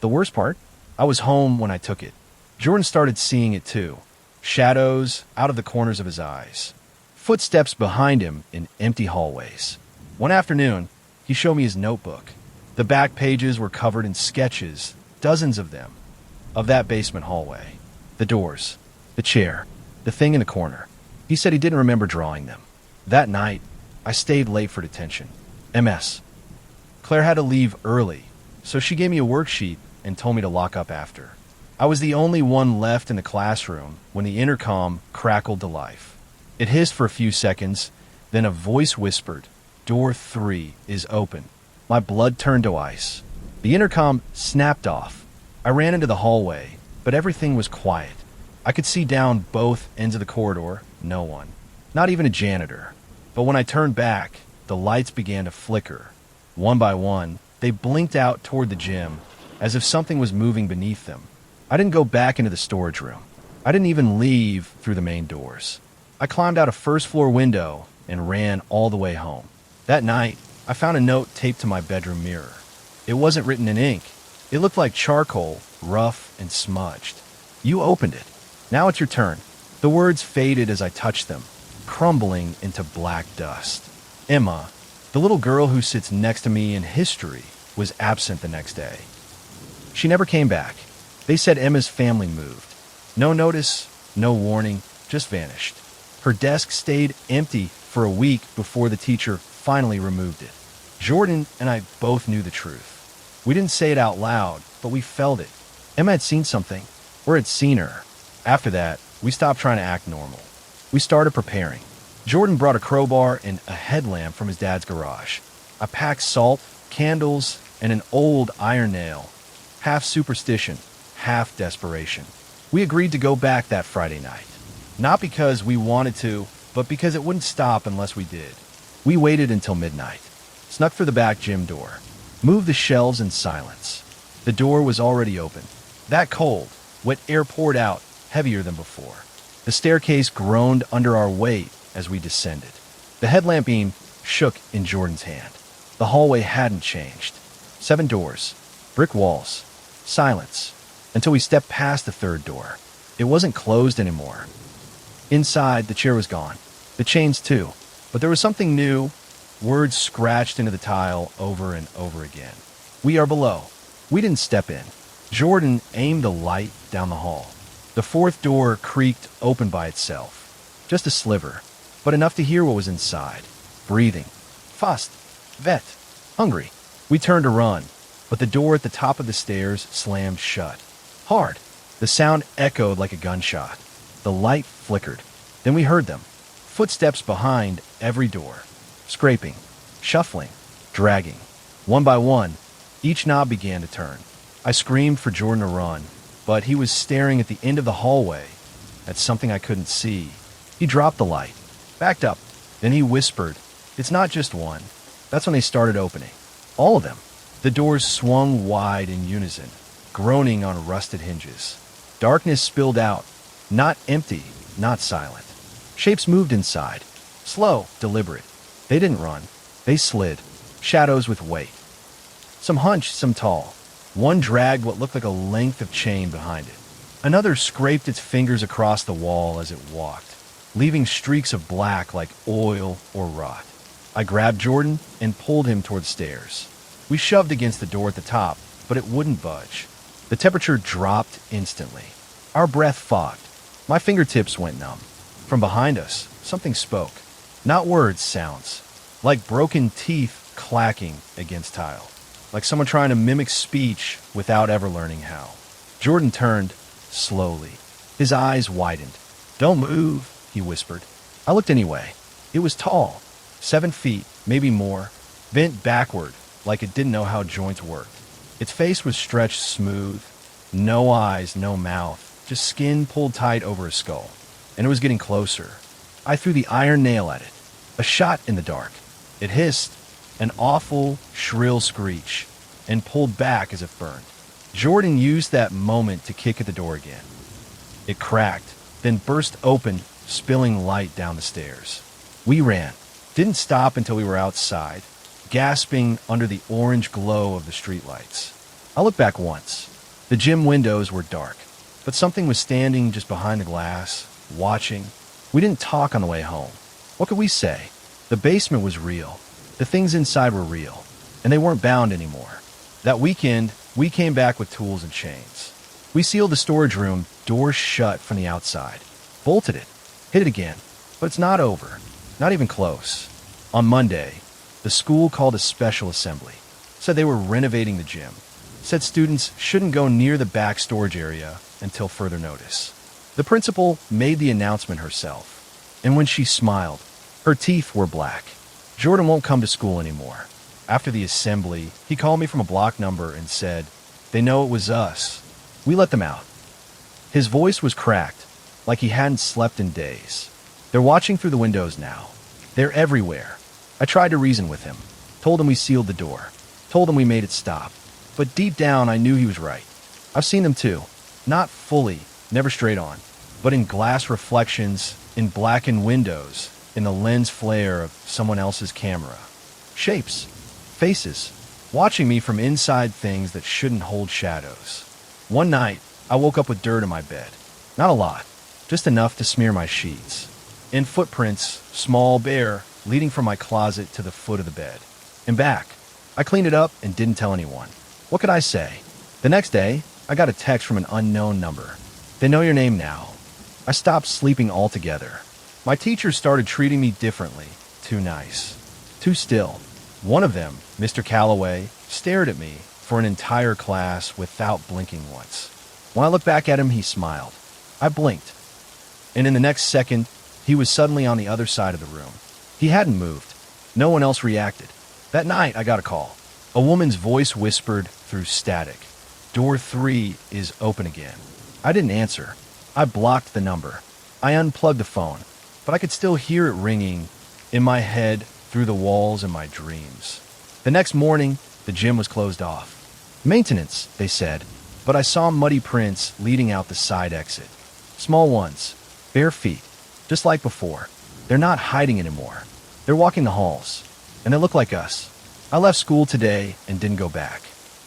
The worst part? I was home when I took it. Jordan started seeing it too. Shadows out of the corners of his eyes. Footsteps behind him in empty hallways. One afternoon, He showed me his notebook. The back pages were covered in sketches, dozens of them, of that basement hallway. The doors, the chair, the thing in the corner. He said he didn't remember drawing them. That night, I stayed late for detention. MS. Claire had to leave early, so she gave me a worksheet and told me to lock up after. I was the only one left in the classroom when the intercom crackled to life. It hissed for a few seconds, then a voice whispered, "Door 3 is open." My blood turned to ice. The intercom snapped off. I ran into the hallway, but everything was quiet. I could see down both ends of the corridor, no one. Not even a janitor. But when I turned back, the lights began to flicker. One by one, they blinked out toward the gym, as if something was moving beneath them. I didn't go back into the storage room. I didn't even leave through the main doors. I climbed out a first-floor window and ran all the way home. That night, I found a note taped to my bedroom mirror. It wasn't written in ink. It looked like charcoal, rough and smudged. "You opened it. Now it's your turn." The words faded as I touched them, crumbling into black dust. Emma, the little girl who sits next to me in history, was absent the next day. She never came back. They said Emma's family moved. No notice, no warning, just vanished. Her desk stayed empty for a week before the teacher finally removed it. Jordan and I both knew the truth. We didn't say it out loud, but we felt it. Emma had seen something, or had seen her. After that, we stopped trying to act normal. We started preparing. Jordan brought a crowbar and a headlamp from his dad's garage. I packed salt, candles, and an old iron nail. Half superstition, half desperation. We agreed to go back that Friday night. Not because we wanted to, but because it wouldn't stop unless we did. We waited until midnight, snuck through the back gym door, moved the shelves in silence. The door was already open. That cold, wet air poured out, heavier than before. The staircase groaned under our weight as we descended. The headlamp beam shook in Jordan's hand. The hallway hadn't changed. 7 doors, brick walls, silence, until we stepped past the third door. It wasn't closed anymore. Inside, the chair was gone. The chains too. But there was something new, words scratched into the tile over and over again. "We are below." We didn't step in. Jordan aimed the light down the hall. The fourth door creaked open by itself. Just a sliver, but enough to hear what was inside. Breathing. Fast. Vet. Hungry. We turned to run, but the door at the top of the stairs slammed shut. Hard. The sound echoed like a gunshot. The light flickered. Then we heard them. Footsteps behind every door. Scraping. Shuffling. Dragging. One by one, each knob began to turn. I screamed for Jordan to run, but he was staring at the end of the hallway, at something I couldn't see. He dropped the light, backed up, then he whispered, "It's not just one." That's when they started opening. All of them. The doors swung wide in unison, groaning on rusted hinges. Darkness spilled out, not empty, not silent. Shapes moved inside, slow, deliberate. They didn't run. They slid, shadows with weight. Some hunched, some tall. One dragged what looked like a length of chain behind it. Another scraped its fingers across the wall as it walked, leaving streaks of black like oil or rot. I grabbed Jordan and pulled him toward the stairs. We shoved against the door at the top, but it wouldn't budge. The temperature dropped instantly. Our breath fogged. My fingertips went numb. From behind us, something spoke. Not words, sounds. Like broken teeth clacking against tile. Like someone trying to mimic speech without ever learning how. Jordan turned, slowly. His eyes widened. "Don't move," he whispered. I looked anyway. It was tall, 7 feet, maybe more, bent backward like it didn't know how joints worked. Its face was stretched smooth, no eyes, no mouth, just skin pulled tight over his skull. And it was getting closer. I threw the iron nail at it. A shot in the dark. It hissed, an awful, shrill screech, and pulled back as if burned. Jordan used that moment to kick at the door again. It cracked, then burst open, spilling light down the stairs. We ran. Didn't stop until we were outside, gasping under the orange glow of the streetlights. I looked back once. The gym windows were dark, but something was standing just behind the glass, watching. We didn't talk on the way home. What could we say? The basement was real. The things inside were real. and they weren't bound anymore. That weekend, we came back with tools and chains. We sealed the storage room, doors shut from the outside, bolted it, hit it again, but it's not over, not even close. On Monday, the school called a special assembly, said they were renovating the gym, said students shouldn't go near the back storage area until further notice. The principal made the announcement herself, and when she smiled, her teeth were black. Jordan won't come to school anymore. After the assembly, he called me from a block number and said, "They know it was us. We let them out." His voice was cracked, like he hadn't slept in days. "They're watching through the windows now. They're everywhere." I tried to reason with him, told him we sealed the door, told him we made it stop. But deep down, I knew he was right. I've seen them too. Not fully, never straight on, but in glass reflections, in blackened windows, in the lens flare of someone else's camera. Shapes, faces, watching me from inside things that shouldn't hold shadows. One night, I woke up with dirt in my bed. Not a lot, just enough to smear my sheets. And footprints, small, bare, leading from my closet to the foot of the bed. And back. I cleaned it up and didn't tell anyone. What could I say? The next day, I got a text from an unknown number. "They know your name now." I stopped sleeping altogether. My teachers started treating me differently. Too nice. Too still. One of them, Mr. Calloway, stared at me for an entire class without blinking once. When I looked back at him, he smiled. I blinked. And in the next second, he was suddenly on the other side of the room. He hadn't moved. No one else reacted. That night, I got a call. A woman's voice whispered through static, "Door 3 is open again." I didn't answer. I blocked the number. I unplugged the phone, but I could still hear it ringing in my head, through the walls in my dreams. The next morning, the gym was closed off. Maintenance, they said, but I saw muddy prints leading out the side exit. Small ones, bare feet, just like before. They're not hiding anymore. They're walking the halls, and they look like us. I left school today and didn't go back.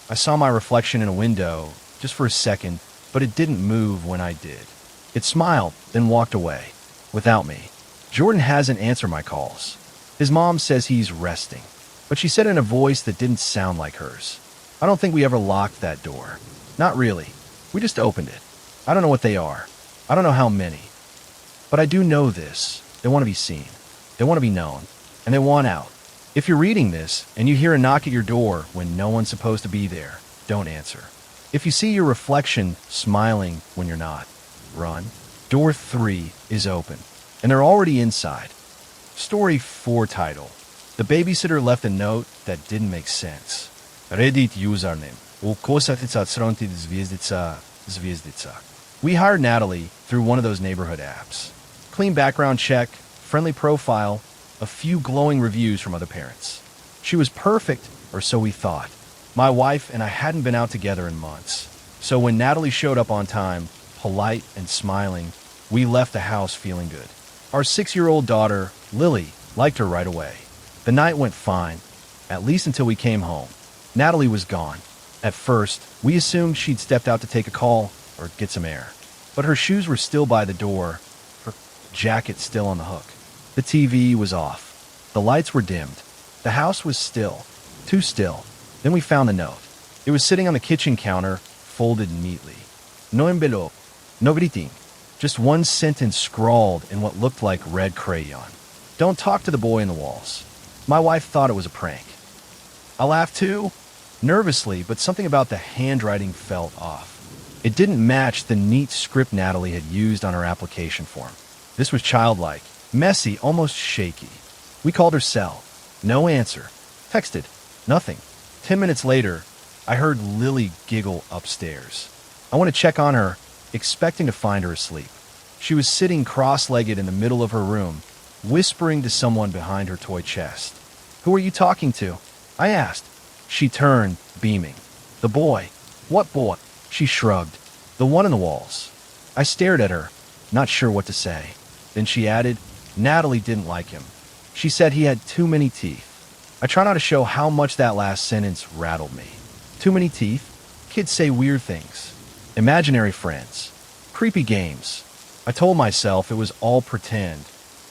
I saw my reflection in a window, just for a second, but it didn't move when I did. It smiled, then walked away, without me. Jordan hasn't answered my calls. His mom says he's resting, but she said in a voice that didn't sound like hers. I don't think we ever locked that door. Not really. We just opened it. I don't know what they are. I don't know how many. But I do know this. They want to be seen. They want to be known. And they want out. If you're reading this and you hear a knock at your door when no one's supposed to be there, don't answer. If you see your reflection smiling when you're not, run. Door 3 is open, and they're already inside. Story 4 title. The babysitter left a note that didn't make sense. Reddit username. We hired Natalie through one of those neighborhood apps. Clean background check, friendly profile, a few glowing reviews from other parents. She was perfect, or so we thought. My wife and I hadn't been out together in months. So when Natalie showed up on time, polite and smiling, we left the house feeling good. Our 6-year-old daughter, Lily, liked her right away. The night went fine, at least until we came home. Natalie was gone. At first, we assumed she'd stepped out to take a call or get some air. But her shoes were still by the door, her jacket still on the hook. The TV was off. The lights were dimmed. The house was still. Too still. Then we found the note. It was sitting on the kitchen counter, folded neatly. No envelope. No greeting. Just one sentence scrawled in what looked like red crayon. Don't talk to the boy in the walls. My wife thought it was a prank. I laughed too, nervously, but something about the handwriting felt off. It didn't match the neat script Natalie had used on her application form. This was childlike, messy, almost shaky. We called her cell. No answer. Texted. Nothing. 10 minutes later, I heard Lily giggle upstairs. I went to check on her, expecting to find her asleep. She was sitting cross-legged in the middle of her room, whispering to someone behind her toy chest. "Who are you talking to?" I asked. She turned, beaming. "The boy." "What boy?" She shrugged. "The one in the walls." I stared at her, not sure what to say. Then she added, Natalie didn't like him. She said he had too many teeth. I try not to show how much that last sentence rattled me. Too many teeth? Kids say weird things. Imaginary friends. Creepy games. I told myself it was all pretend.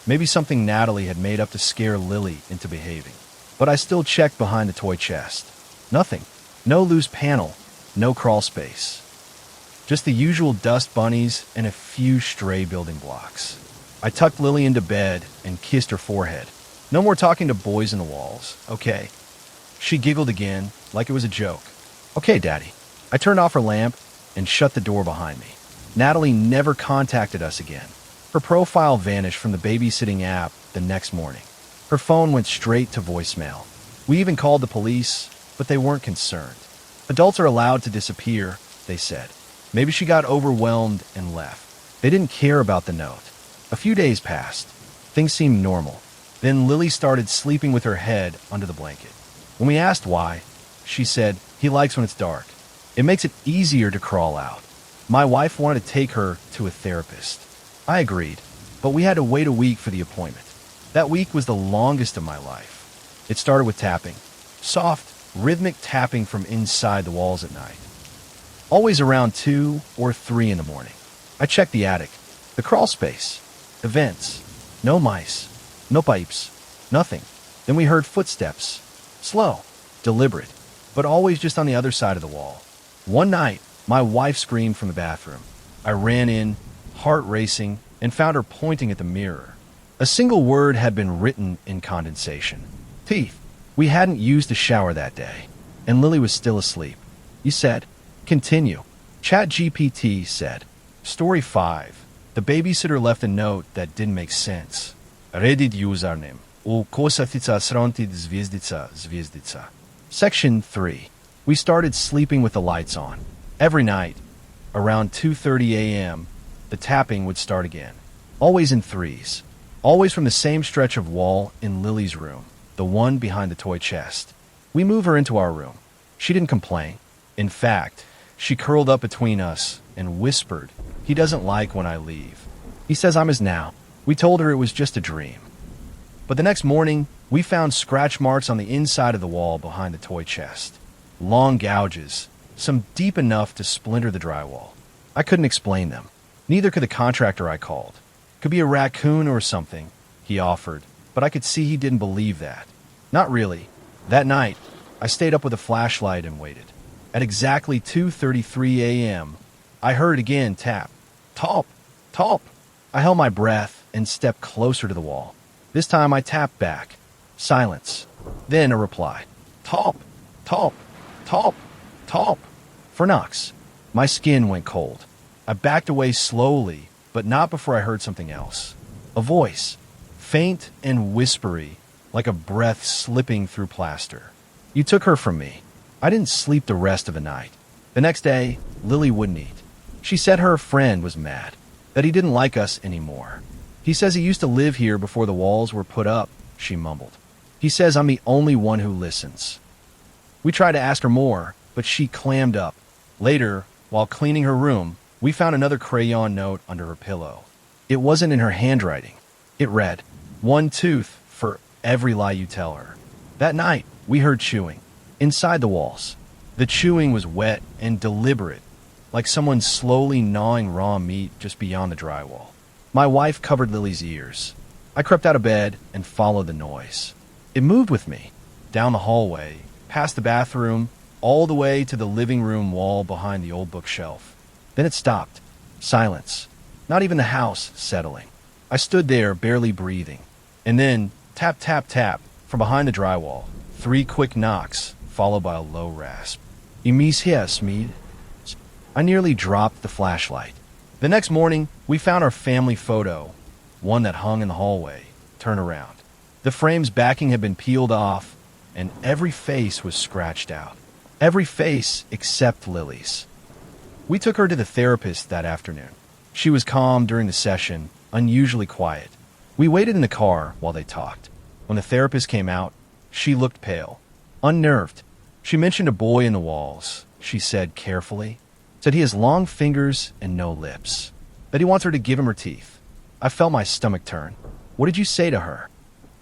Maybe something Natalie had made up to scare Lily into behaving. but I still checked behind the toy chest. Nothing. No loose panel. No crawl space. Just the usual dust bunnies and a few stray building blocks. I tucked Lily into bed and kissed her forehead. No more talking to boys in the walls, okay? She giggled again, like it was a joke. Okay, Daddy. I turned off her lamp and shut the door behind me. Natalie never contacted us again. Her profile vanished from the babysitting app the next morning. Her phone went straight to voicemail. We even called the police, but they weren't concerned. Adults are allowed to disappear, they said. Maybe she got overwhelmed and left. They didn't care about the note. A few days passed. Things seemed normal. Then Lily started sleeping with her head under the blanket. When we asked why, she said, "He likes when it's dark. It makes it easier to crawl out." My wife wanted to take her to a therapist. I agreed, but we had to wait a week for the appointment. That week was the longest of my life. It started with tapping. Soft, rhythmic tapping from inside the walls at night. Always around 2 or 3 in the morning. I checked the attic, the crawl space, the vents. No mice, no pipes, nothing. Then we heard footsteps. Slow, deliberate, but always just on the other side of the wall. One night, my wife screamed from the bathroom. I ran in, heart racing, and found her pointing at the mirror. A single word had been written in condensation. Teeth. We hadn't used a shower that day, and Lily was still asleep. You said, "Continue." ChatGPT said, Story 5. The babysitter left a note that didn't make sense. Reddit username. Kosatica srontid zvezdica. Section 3. We started sleeping with the lights on. Every night, around 2:30 a.m., the tapping would start again. Always in threes. Always from the same stretch of wall in Lily's room, the one behind the toy chest. We move her into our room. She didn't complain. In fact, she curled up between us and whispered, "He doesn't like when I leave. He says I'm his now." We told her it was just a dream. But the next morning, we found scratch marks on the inside of the wall behind the toy chest. Long gouges, some deep enough to splinter the drywall. I couldn't explain them. Neither could the contractor I called. Could be a raccoon or something, he offered, but I could see he didn't believe that. Not really. That night, I stayed up with a flashlight and waited. At exactly 2:33 a.m., I heard it again tap. Top, top. I held my breath and stepped closer to the wall. This time I tapped back. Silence. Then a reply. Top, top, top, top. For knocks. My skin went cold. I backed away slowly, but not before I heard something else. A voice. Faint and whispery, like a breath slipping through plaster. You took her from me. I didn't sleep the rest of the night. The next day, Lily wouldn't eat. She said her friend was mad, that he didn't like us anymore. He says he used to live here before the walls were put up, she mumbled. He says I'm the only one who listens. We tried to ask her more, but she clammed up. Later, while cleaning her room, we found another crayon note under her pillow. It wasn't in her handwriting. It read, "One tooth for every lie you tell her." That night, we heard chewing. Inside the walls. The chewing was wet and deliberate, like someone slowly gnawing raw meat just beyond the drywall. My wife covered Lily's ears. I crept out of bed and followed the noise. It moved with me, down the hallway, past the bathroom, all the way to the living room wall behind the old bookshelf. Then it stopped. Silence. Not even the house settling. I stood there, barely breathing. And then, tap, tap, tap, from behind the drywall. 3 quick knocks, followed by a low rasp. "Imis here, Smeed." I nearly dropped the flashlight. The next morning, we found our family photo, one that hung in the hallway, turned around. The frame's backing had been peeled off, and every face was scratched out. Every face except Lily's. We took her to the therapist that afternoon. She was calm during the session, unusually quiet. We waited in the car while they talked. When the therapist came out, she looked pale, unnerved. She mentioned a boy in the walls, she said carefully. Said he has long fingers and no lips. That he wants her to give him her teeth. I felt my stomach turn. "What did you say to her?"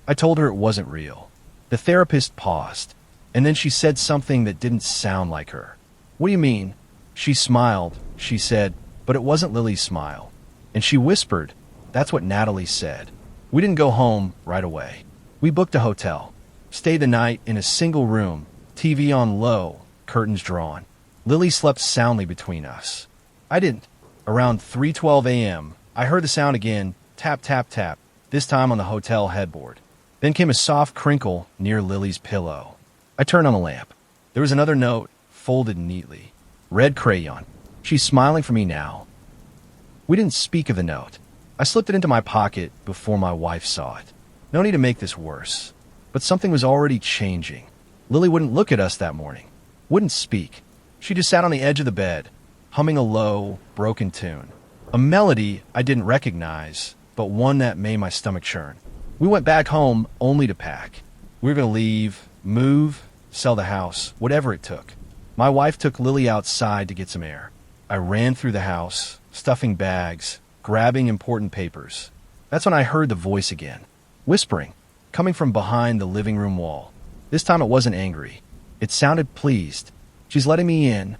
I told her it wasn't real. The therapist paused, and then she said something that didn't sound like her. "What do you mean?" She smiled, she said, but it wasn't Lily's smile. And she whispered, "That's what Natalie said." We didn't go home right away. We booked a hotel. Stayed the night in a single room, TV on low, curtains drawn. Lily slept soundly between us. I didn't. Around 3:12 a.m., I heard the sound again, tap, tap, tap, this time on the hotel headboard. Then came a soft crinkle near Lily's pillow. I turned on the lamp. There was another note, folded neatly. Red crayon. She's smiling for me now. We didn't speak of the note. I slipped it into my pocket before my wife saw it. No need to make this worse. But something was already changing. Lily wouldn't look at us that morning. Wouldn't speak. She just sat on the edge of the bed, humming a low, broken tune. A melody I didn't recognize, but one that made my stomach churn. We went back home only to pack. We were going to leave, move, sell the house, whatever it took. My wife took Lily outside to get some air. I ran through the house, stuffing bags, grabbing important papers. That's when I heard the voice again, whispering, coming from behind the living room wall. This time it wasn't angry. It sounded pleased. She's letting me in.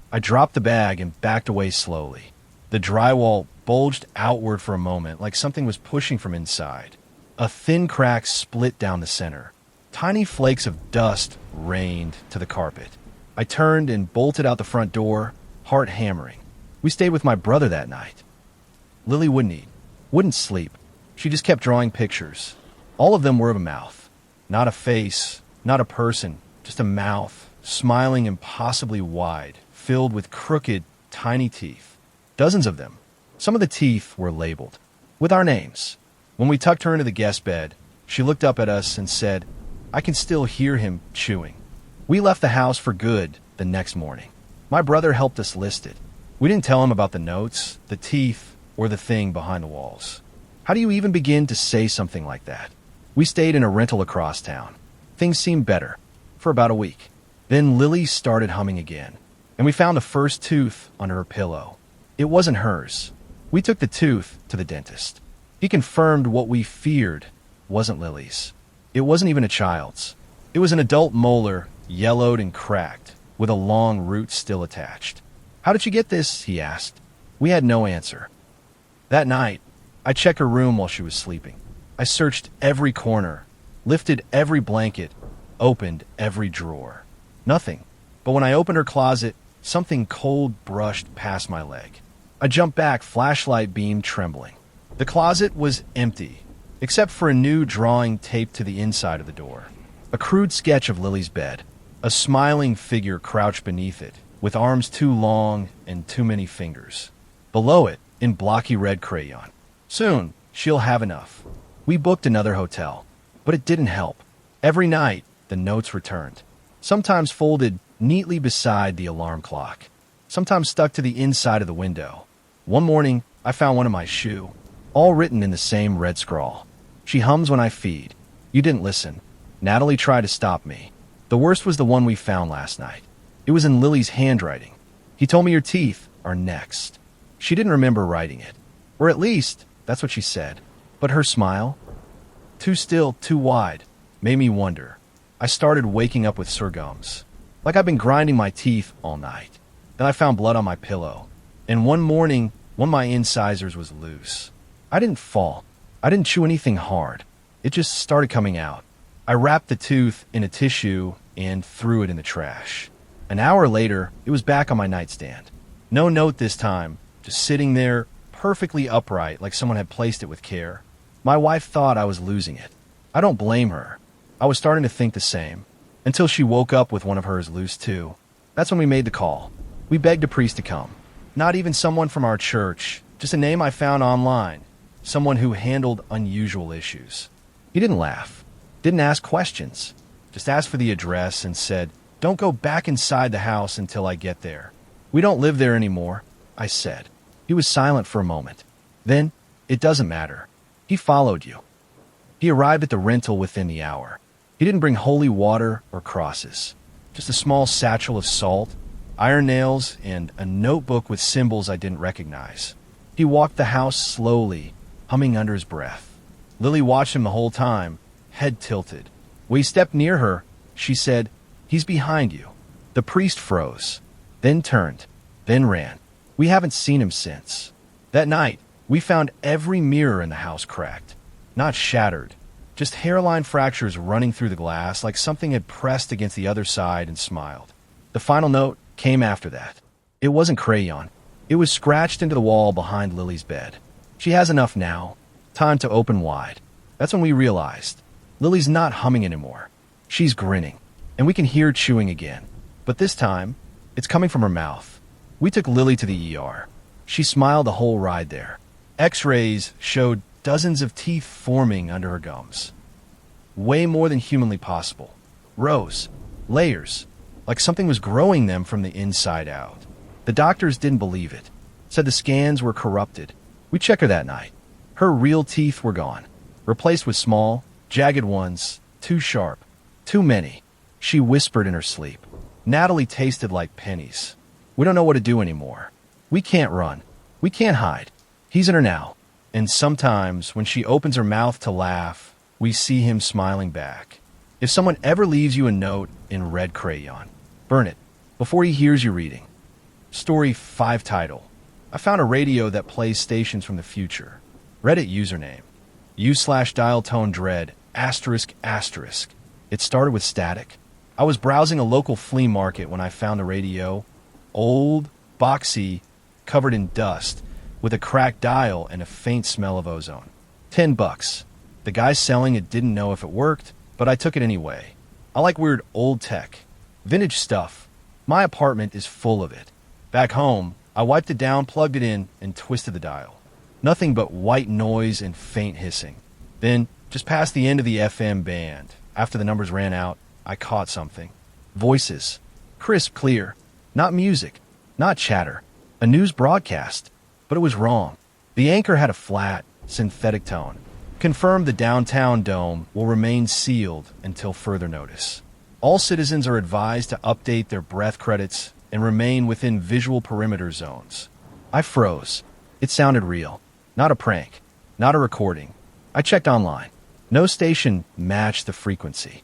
I dropped the bag and backed away slowly. The drywall bulged outward for a moment, like something was pushing from inside. A thin crack split down the center. Tiny flakes of dust rained to the carpet. I turned and bolted out the front door, heart hammering. We stayed with my brother that night. Lily wouldn't eat, wouldn't sleep. She just kept drawing pictures. All of them were of a mouth. Not a face, not a person, just a mouth, smiling impossibly wide, filled with crooked, tiny teeth. Dozens of them. Some of the teeth were labeled with our names. When we tucked her into the guest bed, she looked up at us and said, "I can still hear him chewing." We left the house for good the next morning. My brother helped us list it. We didn't tell him about the notes, the teeth, or the thing behind the walls. How do you even begin to say something like that? We stayed in a rental across town. Things seemed better for about a week. Then Lily started humming again, and we found the first tooth under her pillow. It wasn't hers. We took the tooth to the dentist. He confirmed what we feared wasn't Lily's. It wasn't even a child's. It was an adult molar, yellowed and cracked, with a long root still attached. "How did you get this?" he asked. We had no answer. That night, I checked her room while she was sleeping. I searched every corner, lifted every blanket, opened every drawer. Nothing. But when I opened her closet, something cold brushed past my leg. I jumped back, flashlight beam trembling. The closet was empty, except for a new drawing taped to the inside of the door. A crude sketch of Lily's bed. A smiling figure crouched beneath it, with arms too long and too many fingers. Below it, in blocky red crayon, "Soon, she'll have enough." We booked another hotel, but it didn't help. Every night, the notes returned, sometimes folded neatly beside the alarm clock, sometimes stuck to the inside of the window. One morning, I found one in my shoe, all written in the same red scrawl. "She hums when I feed. You didn't listen. Natalie tried to stop me." The worst was the one we found last night. It was in Lily's handwriting. "He told me your teeth are next." She didn't remember writing it. Or at least, that's what she said. But her smile, too still, too wide, made me wonder. I started waking up with sore gums, like I'd been grinding my teeth all night. Then I found blood on my pillow. And one morning, one of my incisors was loose. I didn't fall. I didn't chew anything hard. It just started coming out. I wrapped the tooth in a tissue and threw it in the trash. An hour later, it was back on my nightstand. No note this time, just sitting there, perfectly upright, like someone had placed it with care. My wife thought I was losing it. I don't blame her. I was starting to think the same, until she woke up with one of hers loose too. That's when we made the call. We begged a priest to come. Not even someone from our church, just a name I found online, someone who handled unusual issues. He didn't laugh, didn't ask questions, just asked for the address and said, "Don't go back inside the house until I get there." "We don't live there anymore," I said. He was silent for a moment. Then, "It doesn't matter. He followed you." He arrived at the rental within the hour. He didn't bring holy water or crosses, just a small satchel of salt, iron nails, and a notebook with symbols I didn't recognize. He walked the house slowly, humming under his breath. Lily watched him the whole time, head tilted. When he stepped near her, she said, "He's behind you." The priest froze, then turned, then ran. We haven't seen him since. That night, we found every mirror in the house cracked. Not shattered, just hairline fractures running through the glass like something had pressed against the other side and smiled. The final note came after that. It wasn't crayon. It was scratched into the wall behind Lily's bed. She has enough now. Time to open wide. That's when we realized. Lily's not humming anymore. She's grinning, and we can hear chewing again. But this time, it's coming from her mouth. We took Lily to the ER. She smiled the whole ride there. X-rays showed dozens of teeth forming under her gums. Way more than humanly possible. Rows. Layers. Like something was growing them from the inside out. The doctors didn't believe it. Said the scans were corrupted. We checked her that night. Her real teeth were gone. Replaced with small, jagged ones. Too sharp. Too many. She whispered in her sleep. Natalie tasted like pennies. We don't know what to do anymore. We can't run. We can't hide. He's in her now. And sometimes, when she opens her mouth to laugh, we see him smiling back. If someone ever leaves you a note in red crayon, burn it before he hears you reading. Story 5 title. I found a radio that plays stations from the future. Reddit username. U/dial tone dread ***. It started with static. I was browsing a local flea market when I found the radio. Old, boxy, covered in dust, with a cracked dial and a faint smell of ozone. $10. The guy selling it didn't know if it worked, but I took it anyway. I like weird old tech. Vintage stuff. My apartment is full of it. Back home, I wiped it down, plugged it in, and twisted the dial. Nothing but white noise and faint hissing. Then, just past the end of the FM band, after the numbers ran out, I caught something. Voices. Crisp, clear. Not music. Not chatter. A news broadcast. But it was wrong. The anchor had a flat, synthetic tone. Confirmed the downtown dome will remain sealed until further notice. All citizens are advised to update their breath credits and remain within visual perimeter zones. I froze. It sounded real. Not a prank. Not a recording. I checked online. No station matched the frequency.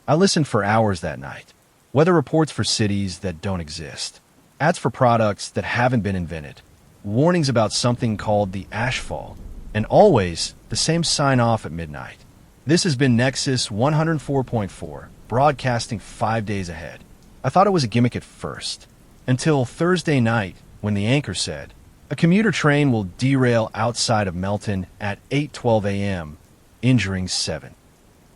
I listened for hours that night. Weather reports for cities that don't exist. Ads for products that haven't been invented. Warnings about something called the ashfall. And always the same sign-off at midnight. This has been Nexus 104.4, broadcasting 5 days ahead. I thought it was a gimmick at first. Until Thursday night, when the anchor said, a commuter train will derail outside of Melton at 8:12 a.m., injuring 7.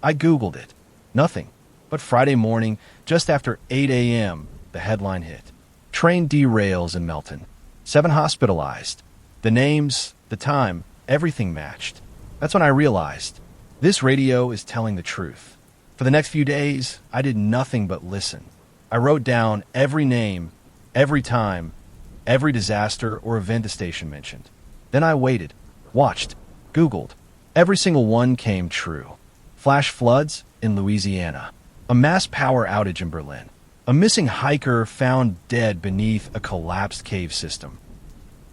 I Googled it. Nothing. But Friday morning, just after 8 a.m., the headline hit. Train derails in Melton. 7 hospitalized. The names, the time, everything matched. That's when I realized, this radio is telling the truth. For the next few days, I did nothing but listen. I wrote down every name, every time, every disaster or event the station mentioned. Then I waited, watched, Googled. Every single one came true. Flash floods in Louisiana. A mass power outage in Berlin. A missing hiker found dead beneath a collapsed cave system.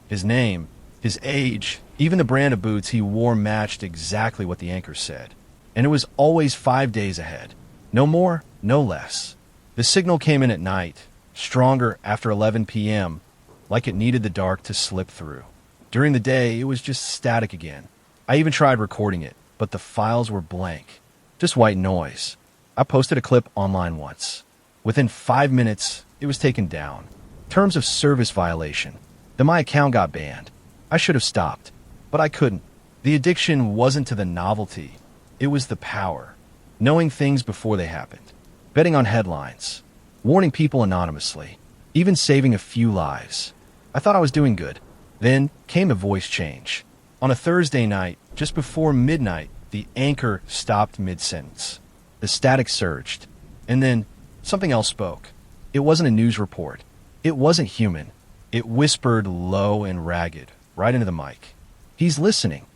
His name, his age, even the brand of boots he wore matched exactly what the anchor said. And it was always 5 days ahead. No more, no less. The signal came in at night, stronger after 11 p.m., like it needed the dark to slip through. During the day, it was just static again. I even tried recording it, but the files were blank. Just white noise. I posted a clip online once. Within 5 minutes, it was taken down. Terms of service violation. Then my account got banned. I should have stopped, but I couldn't. The addiction wasn't to the novelty. It was the power. Knowing things before they happened. Betting on headlines. Warning people anonymously. Even saving a few lives. I thought I was doing good. Then came a voice change. On a Thursday night, just before midnight, the anchor stopped mid-sentence. The static surged. And then something else spoke. It wasn't a news report. It wasn't human. It whispered low and ragged, right into the mic. He's listening.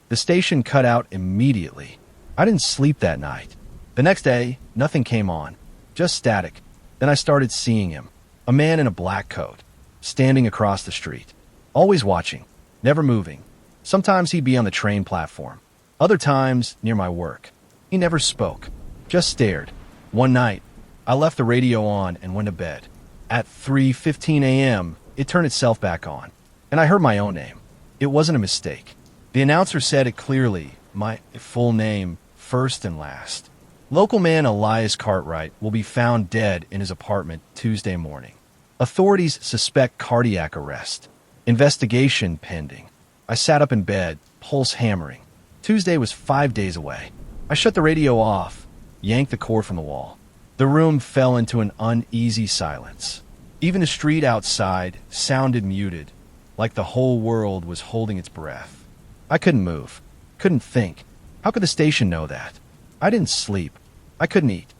The station cut out immediately. I didn't sleep that night. The next day, nothing came on. Just static. Then I started seeing him. A man in a black coat, standing across the street. Always watching. Never moving. Sometimes he'd be on the train platform. Other times, near my work. He never spoke. Just stared. One night, I left the radio on and went to bed. At 3:15 a.m., it turned itself back on. And I heard my own name. It wasn't a mistake. The announcer said it clearly. My full name, first and last. Local man Elias Cartwright will be found dead in his apartment Tuesday morning. Authorities suspect cardiac arrest. Investigation pending. I sat up in bed, pulse hammering. Tuesday was 5 days away. I shut the radio off, yanked the cord from the wall. The room fell into an uneasy silence. Even the street outside sounded muted, like the whole world was holding its breath. I couldn't move, couldn't think. How could the station know that? I didn't sleep. I couldn't eat.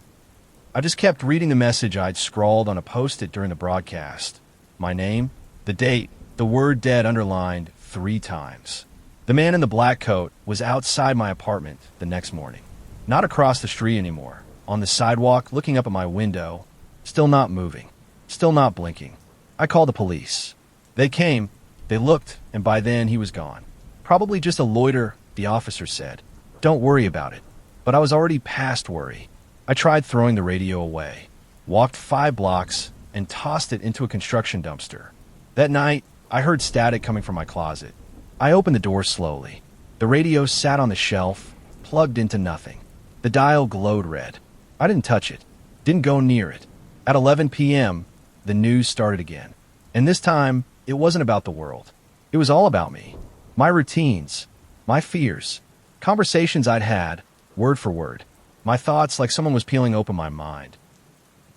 I just kept reading the message I'd scrawled on a post-it during the broadcast. My name, the date, the word dead underlined 3 times. The man in the black coat was outside my apartment the next morning. Not across the street anymore. On the sidewalk, looking up at my window. Still not moving. Still not blinking. I called the police. They came. They looked, and by then he was gone. Probably just a loiter, the officer said. Don't worry about it. But I was already past worry. I tried throwing the radio away. Walked 5 blocks and tossed it into a construction dumpster. That night, I heard static coming from my closet. I opened the door slowly. The radio sat on the shelf, plugged into nothing. The dial glowed red. I didn't touch it, didn't go near it. At 11 p.m., the news started again. And this time, it wasn't about the world. It was all about me. My routines, my fears, conversations I'd had, word for word. My thoughts like someone was peeling open my mind.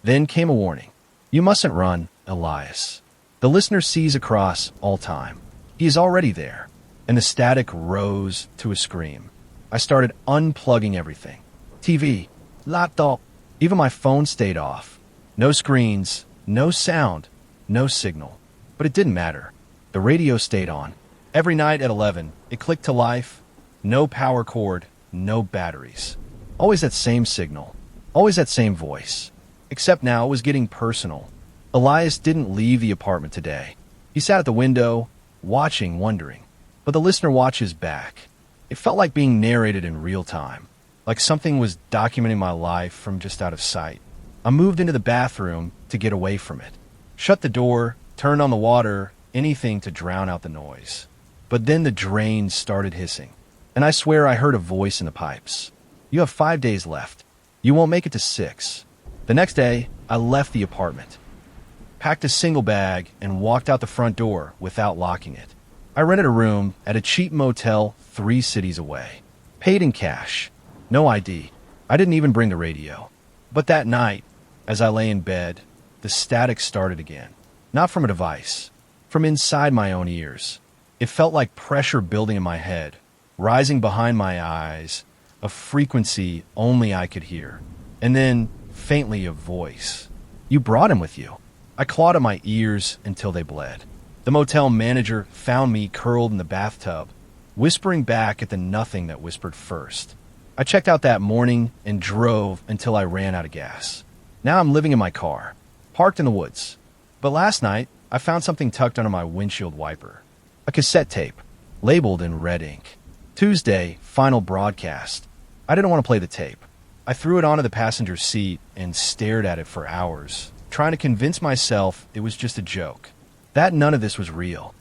Then came a warning. You mustn't run, Elias. The listener sees across all time. He is already there. And the static rose to a scream. I started unplugging everything. TV, laptop, even my phone stayed off. No screens, no sound, no signal. But it didn't matter. The radio stayed on. Every night at 11, it clicked to life. No power cord, no batteries. Always that same signal. Always that same voice. Except now it was getting personal. Elias didn't leave the apartment today. He sat at the window, watching, wondering. But the listener watches back. It felt like being narrated in real time. Like something was documenting my life from just out of sight. I moved into the bathroom to get away from it. Shut the door, turned on the water, anything to drown out the noise. But then the drain started hissing. And I swear I heard a voice in the pipes. You have 5 days left. You won't make it to 6. The next day, I left the apartment. Packed a single bag and walked out the front door without locking it. I rented a room at a cheap motel 3 cities away. Paid in cash. No ID. I didn't even bring the radio. But that night, as I lay in bed, the static started again. Not from a device. From inside my own ears. It felt like pressure building in my head, rising behind my eyes, a frequency only I could hear. And then, faintly, a voice. You brought him with you. I clawed at my ears until they bled. The motel manager found me curled in the bathtub, whispering back at the nothing that whispered first. I checked out that morning and drove until I ran out of gas. Now I'm living in my car, parked in the woods. But last night, I found something tucked under my windshield wiper. A cassette tape, labeled in red ink. Tuesday, final broadcast. I didn't want to play the tape. I threw it onto the passenger seat and stared at it for hours, trying to convince myself it was just a joke. That none of this was real.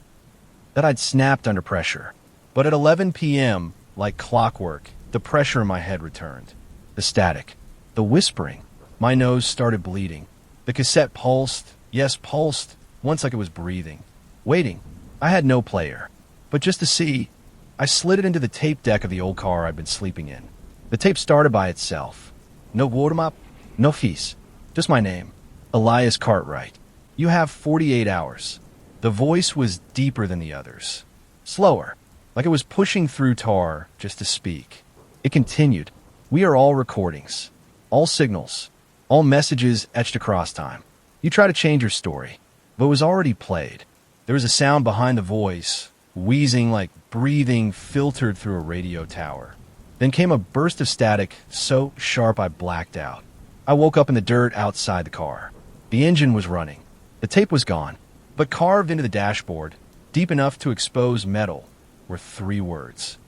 That I'd snapped under pressure. But at 11 p.m., like clockwork, the pressure in my head returned. The static. The whispering. My nose started bleeding. The cassette pulsed. Yes, pulsed. Once like it was breathing. Waiting. I had no player. But just to see, I slid it into the tape deck of the old car I'd been sleeping in. The tape started by itself. No warm-up, no fees. Just my name. Elias Cartwright. You have 48 hours. The voice was deeper than the others. Slower, like it was pushing through tar just to speak. It continued. We are all recordings, all signals, all messages etched across time. You try to change your story, but it was already played. There was a sound behind the voice, wheezing like breathing filtered through a radio tower. Then came a burst of static so sharp I blacked out. I woke up in the dirt outside the car. The engine was running. The tape was gone, but carved into the dashboard, deep enough to expose metal, were 3 words.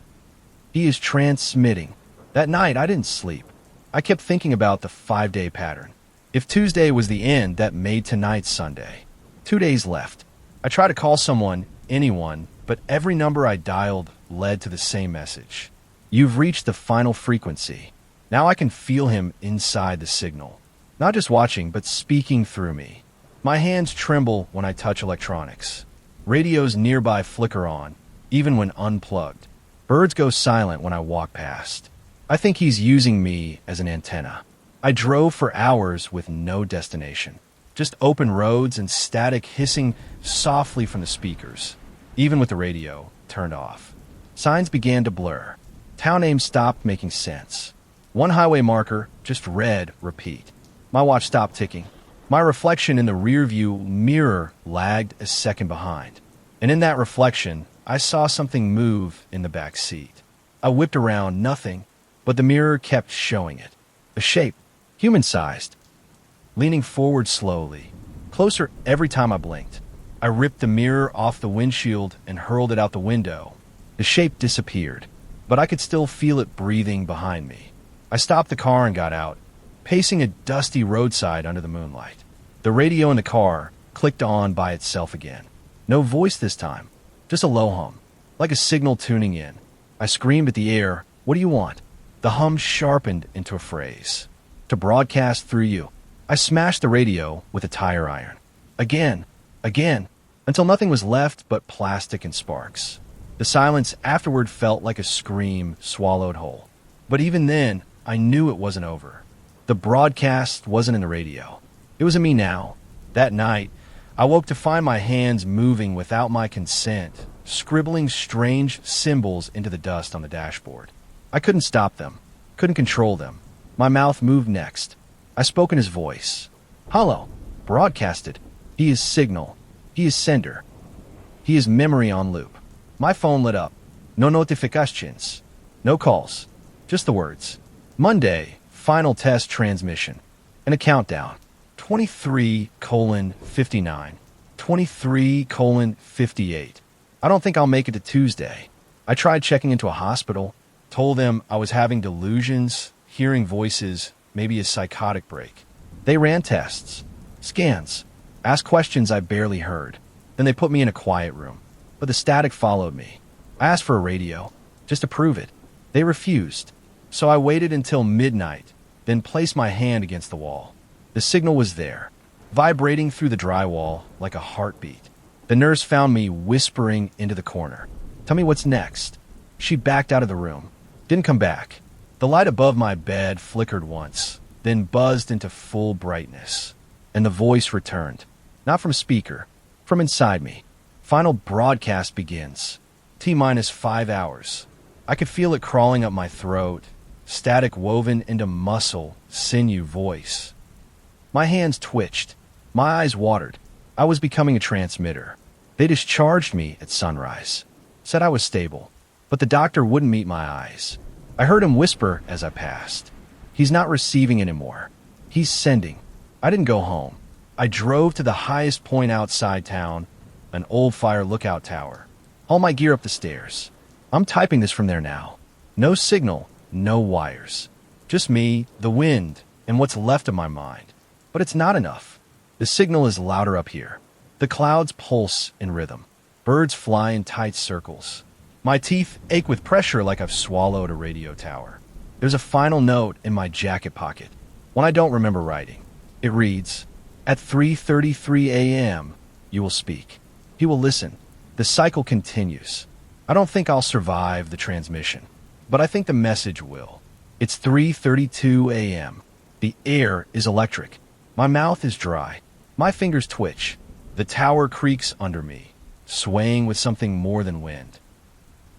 He is transmitting. That night, I didn't sleep. I kept thinking about the 5-day pattern. If Tuesday was the end, that made tonight Sunday. 2 days left. I tried to call someone, anyone, but every number I dialed led to the same message. You've reached the final frequency. Now I can feel him inside the signal. Not just watching, but speaking through me. My hands tremble when I touch electronics. Radios nearby flicker on, even when unplugged. Birds go silent when I walk past. I think he's using me as an antenna. I drove for hours with no destination. Just open roads and static hissing softly from the speakers, even with the radio turned off. Signs began to blur. Town names stopped making sense. One highway marker just read repeat. My watch stopped ticking. My reflection in the rearview mirror lagged a second behind. And in that reflection, I saw something move in the back seat. I whipped around, nothing, but the mirror kept showing it. A shape, human-sized, leaning forward slowly, closer every time I blinked. I ripped the mirror off the windshield and hurled it out the window. The shape disappeared, but I could still feel it breathing behind me. I stopped the car and got out, pacing a dusty roadside under the moonlight. The radio in the car clicked on by itself again. No voice this time, just a low hum, like a signal tuning in. I screamed at the air, "What do you want?" The hum sharpened into a phrase. "To broadcast through you." I smashed the radio with a tire iron. Again, until nothing was left but plastic and sparks. The silence afterward felt like a scream swallowed whole. But even then, I knew it wasn't over. The broadcast wasn't in the radio. It was in me now. That night, I woke to find my hands moving without my consent, scribbling strange symbols into the dust on the dashboard. I couldn't stop them, couldn't control them. My mouth moved next. I spoke in his voice. "Hello," broadcasted. He is signal. He is sender. He is memory on loop. My phone lit up. No notifications. No calls. Just the words. Monday, final test transmission. And a countdown. 23:59. 23:58. I don't think I'll make it to Tuesday. I tried checking into a hospital. Told them I was having delusions, hearing voices, maybe a psychotic break. They ran tests, scans, asked questions I barely heard. Then they put me in a quiet room. But the static followed me. I asked for a radio, just to prove it. They refused. So I waited until midnight, then placed my hand against the wall. The signal was there, vibrating through the drywall like a heartbeat. The nurse found me whispering into the corner. "Tell me what's next." She backed out of the room. Didn't come back. The light above my bed flickered once, then buzzed into full brightness. And the voice returned. Not from speaker, from inside me. Final broadcast begins. T-minus 5 hours. I could feel it crawling up my throat, static woven into muscle, sinew, voice. My hands twitched. My eyes watered. I was becoming a transmitter. They discharged me at sunrise. Said I was stable. But the doctor wouldn't meet my eyes. I heard him whisper as I passed. He's not receiving anymore. He's sending. I didn't go home. I drove to the highest point outside town, an old fire lookout tower. Haul my gear up the stairs. I'm typing this from there now. No signal, no wires. Just me, the wind, and what's left of my mind. But it's not enough. The signal is louder up here. The clouds pulse in rhythm. Birds fly in tight circles. My teeth ache with pressure like I've swallowed a radio tower. There's a final note in my jacket pocket, one I don't remember writing. It reads, "At 3:33 a.m., you will speak." He will listen. The cycle continues. I don't think I'll survive the transmission, but I think the message will. It's 3:32 a.m. The air is electric. My mouth is dry. My fingers twitch. The tower creaks under me, swaying with something more than wind.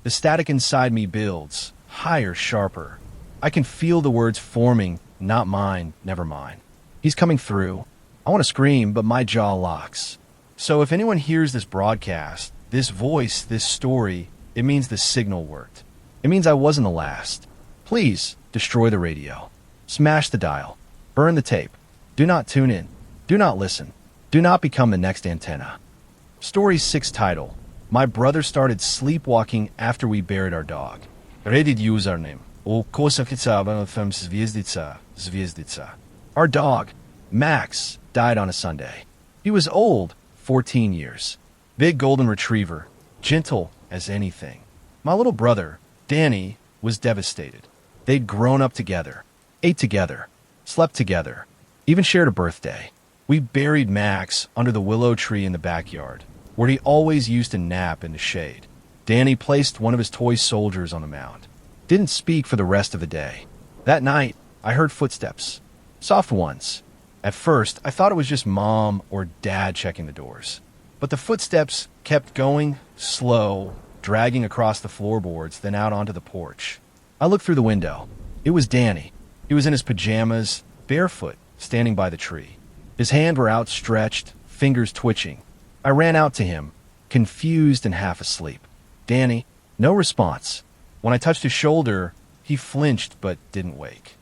The static inside me builds, higher, sharper. I can feel the words forming, not mine, never mine. He's coming through. I want to scream, but my jaw locks. So if anyone hears this broadcast, this voice, this story, it means the signal worked. It means I wasn't the last. Please, destroy the radio. Smash the dial. Burn the tape. Do not tune in. Do not listen. Do not become the next antenna. Story 6 title. My brother started sleepwalking after we buried our dog. Reddit username. Our dog, Max, died on a Sunday. He was old, 14 years. Big golden retriever, gentle as anything. My little brother, Danny, was devastated. They'd grown up together, ate together, slept together, even shared a birthday. We buried Max under the willow tree in the backyard, where he always used to nap in the shade. Danny placed one of his toy soldiers on the mound. Didn't speak for the rest of the day. That night, I heard footsteps. Soft ones. At first, I thought it was just Mom or Dad checking the doors. But the footsteps kept going, slow, dragging across the floorboards, then out onto the porch. I looked through the window. It was Danny. He was in his pajamas, barefoot, standing by the tree. His hands were outstretched, fingers twitching. I ran out to him, confused and half asleep. Danny, no response. When I touched his shoulder, he flinched but didn't wake.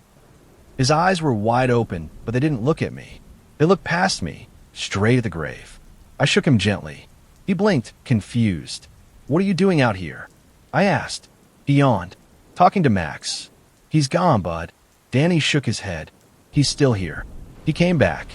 His eyes were wide open, but they didn't look at me. They looked past me, straight at the grave. I shook him gently. He blinked, confused. "What are you doing out here?" I asked. He yawned. "Talking to Max." "He's gone, bud." Danny shook his head. "He's still here. He came back."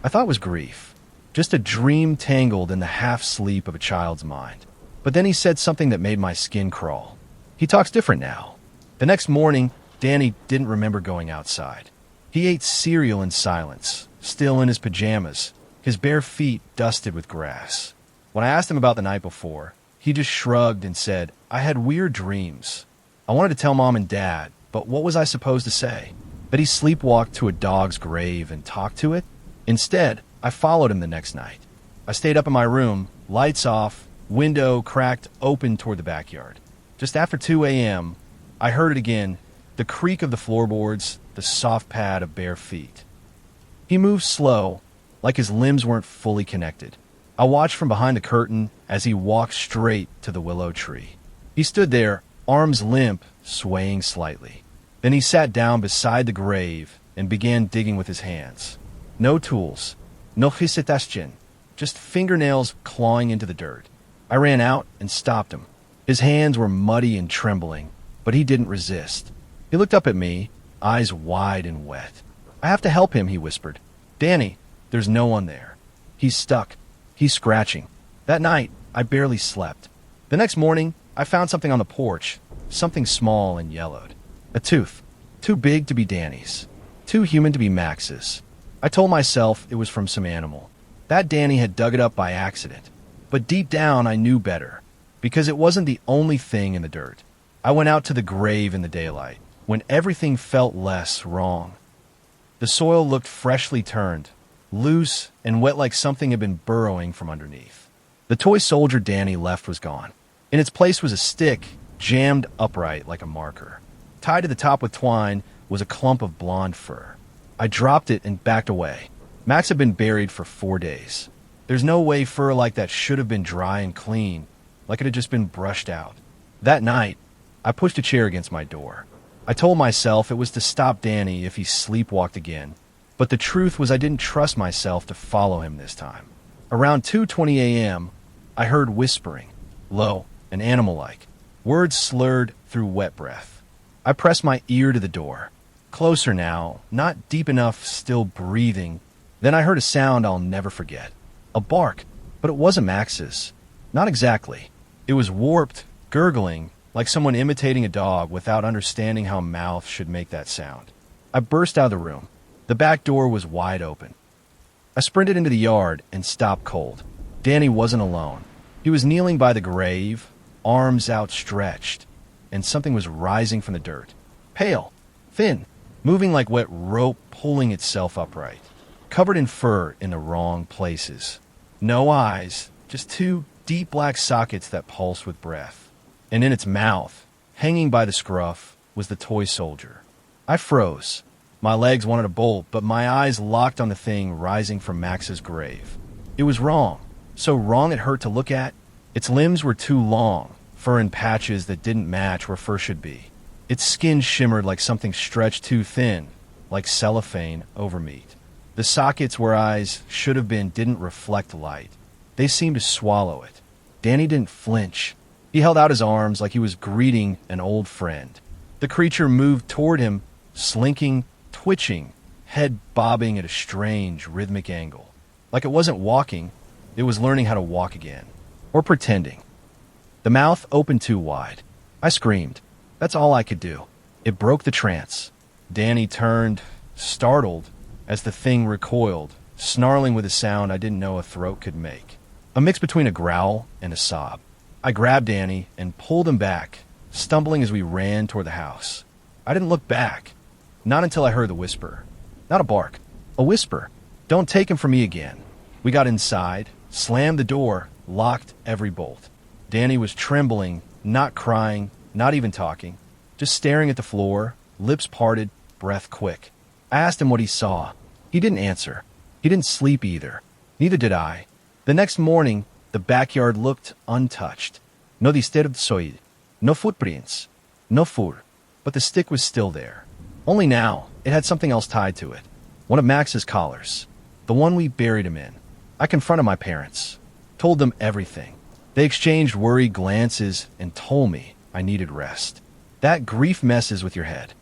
I thought it was grief. Just a dream tangled in the half-sleep of a child's mind. But then he said something that made my skin crawl. He talks different now. The next morning, Danny didn't remember going outside. He ate cereal in silence, still in his pajamas, his bare feet dusted with grass. When I asked him about the night before, he just shrugged and said, "I had weird dreams." I wanted to tell Mom and Dad, but what was I supposed to say? That he sleepwalked to a dog's grave and talked to it? Instead, I followed him the next night. I stayed up in my room, lights off, window cracked open toward the backyard. Just after 2 a.m., I heard it again, the creak of the floorboards, the soft pad of bare feet. He moved slow, like his limbs weren't fully connected. I watched from behind the curtain as he walked straight to the willow tree. He stood there, arms limp, swaying slightly. Then he sat down beside the grave and began digging with his hands. No tools, no hesitation, just fingernails clawing into the dirt. I ran out and stopped him. His hands were muddy and trembling, but he didn't resist. He looked up at me, eyes wide and wet. "I have to help him," he whispered. "Danny, there's no one there. He's stuck. He's scratching." That night, I barely slept. The next morning, I found something on the porch, something small and yellowed. A tooth. Too big to be Danny's. Too human to be Max's. I told myself it was from some animal. That Danny had dug it up by accident. But deep down, I knew better, because it wasn't the only thing in the dirt. I went out to the grave in the daylight, when everything felt less wrong. The soil looked freshly turned, loose and wet like something had been burrowing from underneath. The toy soldier Danny left was gone. In its place was a stick, jammed upright like a marker. Tied to the top with twine was a clump of blonde fur. I dropped it and backed away. Max had been buried for 4 days. There's no way fur like that should have been dry and clean, like it had just been brushed out. That night, I pushed a chair against my door. I told myself it was to stop Danny if he sleepwalked again, but the truth was I didn't trust myself to follow him this time. Around 2:20 a.m., I heard whispering, low and animal-like, words slurred through wet breath. I pressed my ear to the door. Closer now, not deep enough, still breathing. Then I heard a sound I'll never forget. A bark, but it wasn't Max's. Not exactly. It was warped, gurgling, like someone imitating a dog without understanding how a mouth should make that sound. I burst out of the room. The back door was wide open. I sprinted into the yard and stopped cold. Danny wasn't alone. He was kneeling by the grave, arms outstretched, and something was rising from the dirt. Pale, thin, moving like wet rope pulling itself upright. Covered in fur in the wrong places. No eyes, just 2 deep black sockets that pulsed with breath. And in its mouth, hanging by the scruff, was the toy soldier. I froze. My legs wanted to bolt, but my eyes locked on the thing rising from Max's grave. It was wrong. So wrong it hurt to look at. Its limbs were too long, fur in patches that didn't match where fur should be. Its skin shimmered like something stretched too thin, like cellophane over meat. The sockets where eyes should have been didn't reflect light. They seemed to swallow it. Danny didn't flinch. He held out his arms like he was greeting an old friend. The creature moved toward him, slinking, twitching, head bobbing at a strange, rhythmic angle. Like it wasn't walking, it was learning how to walk again. Or pretending. The mouth opened too wide. I screamed. That's all I could do. It broke the trance. Danny turned, startled, as the thing recoiled, snarling with a sound I didn't know a throat could make. A mix between a growl and a sob. I grabbed Danny and pulled him back, stumbling as we ran toward the house. I didn't look back. Not until I heard the whisper. Not a bark. A whisper. Don't take him from me again. We got inside, slammed the door, locked every bolt. Danny was trembling, not crying, not even talking, just staring at the floor, lips parted, breath quick. I asked him what he saw. He didn't answer. He didn't sleep either. Neither did I. The next morning, the backyard looked untouched. No disturbed, no footprints, no fur. But the stick was still there. Only now, it had something else tied to it. One of Max's collars. The one we buried him in. I confronted my parents. Told them everything. They exchanged worried glances and told me I needed rest. That grief messes with your head.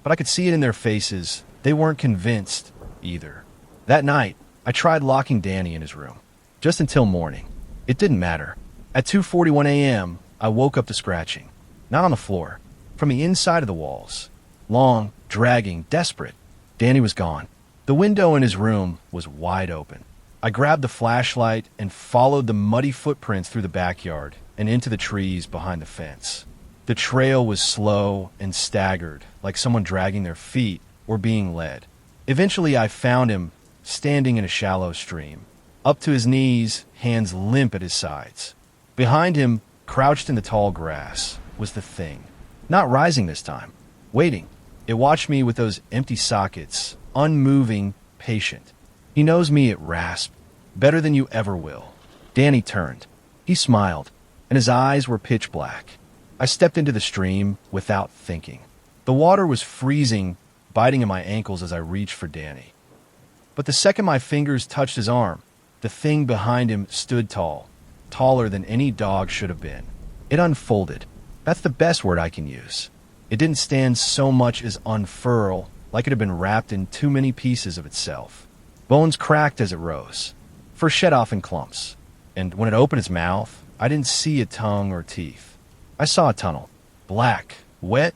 But I could see it in their faces. They weren't convinced either. That night, I tried locking Danny in his room. Just until morning. It didn't matter. At 2:41 a.m., I woke up to scratching. Not on the floor. From the inside of the walls. Long, dragging, desperate. Danny was gone. The window in his room was wide open. I grabbed the flashlight and followed the muddy footprints through the backyard and into the trees behind the fence. The trail was slow and staggered, like someone dragging their feet or being led. Eventually, I found him standing in a shallow stream, up to his knees, hands limp at his sides. Behind him, crouched in the tall grass, was the thing. Not rising this time. Waiting. It watched me with those empty sockets, unmoving, patient. He knows me, it rasped. Better than you ever will. Danny turned. He smiled, and his eyes were pitch black. I stepped into the stream without thinking. The water was freezing, biting at my ankles as I reached for Danny. But the second my fingers touched his arm, the thing behind him stood tall, taller than any dog should have been. It unfolded. That's the best word I can use. It didn't stand so much as unfurl, like it had been wrapped in too many pieces of itself. Bones cracked as it rose, first shed off in clumps, and when it opened its mouth, I didn't see a tongue or teeth. I saw a tunnel, black, wet,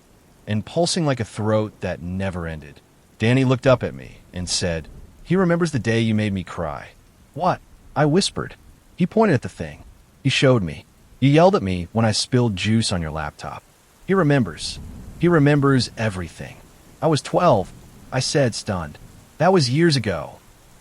and pulsing like a throat that never ended. Danny looked up at me and said, "He remembers the day you made me cry." "What?" I whispered. He pointed at the thing. He showed me. "You yelled at me when I spilled juice on your laptop." He remembers. He remembers everything. "I was 12, I said, stunned. "That was years ago."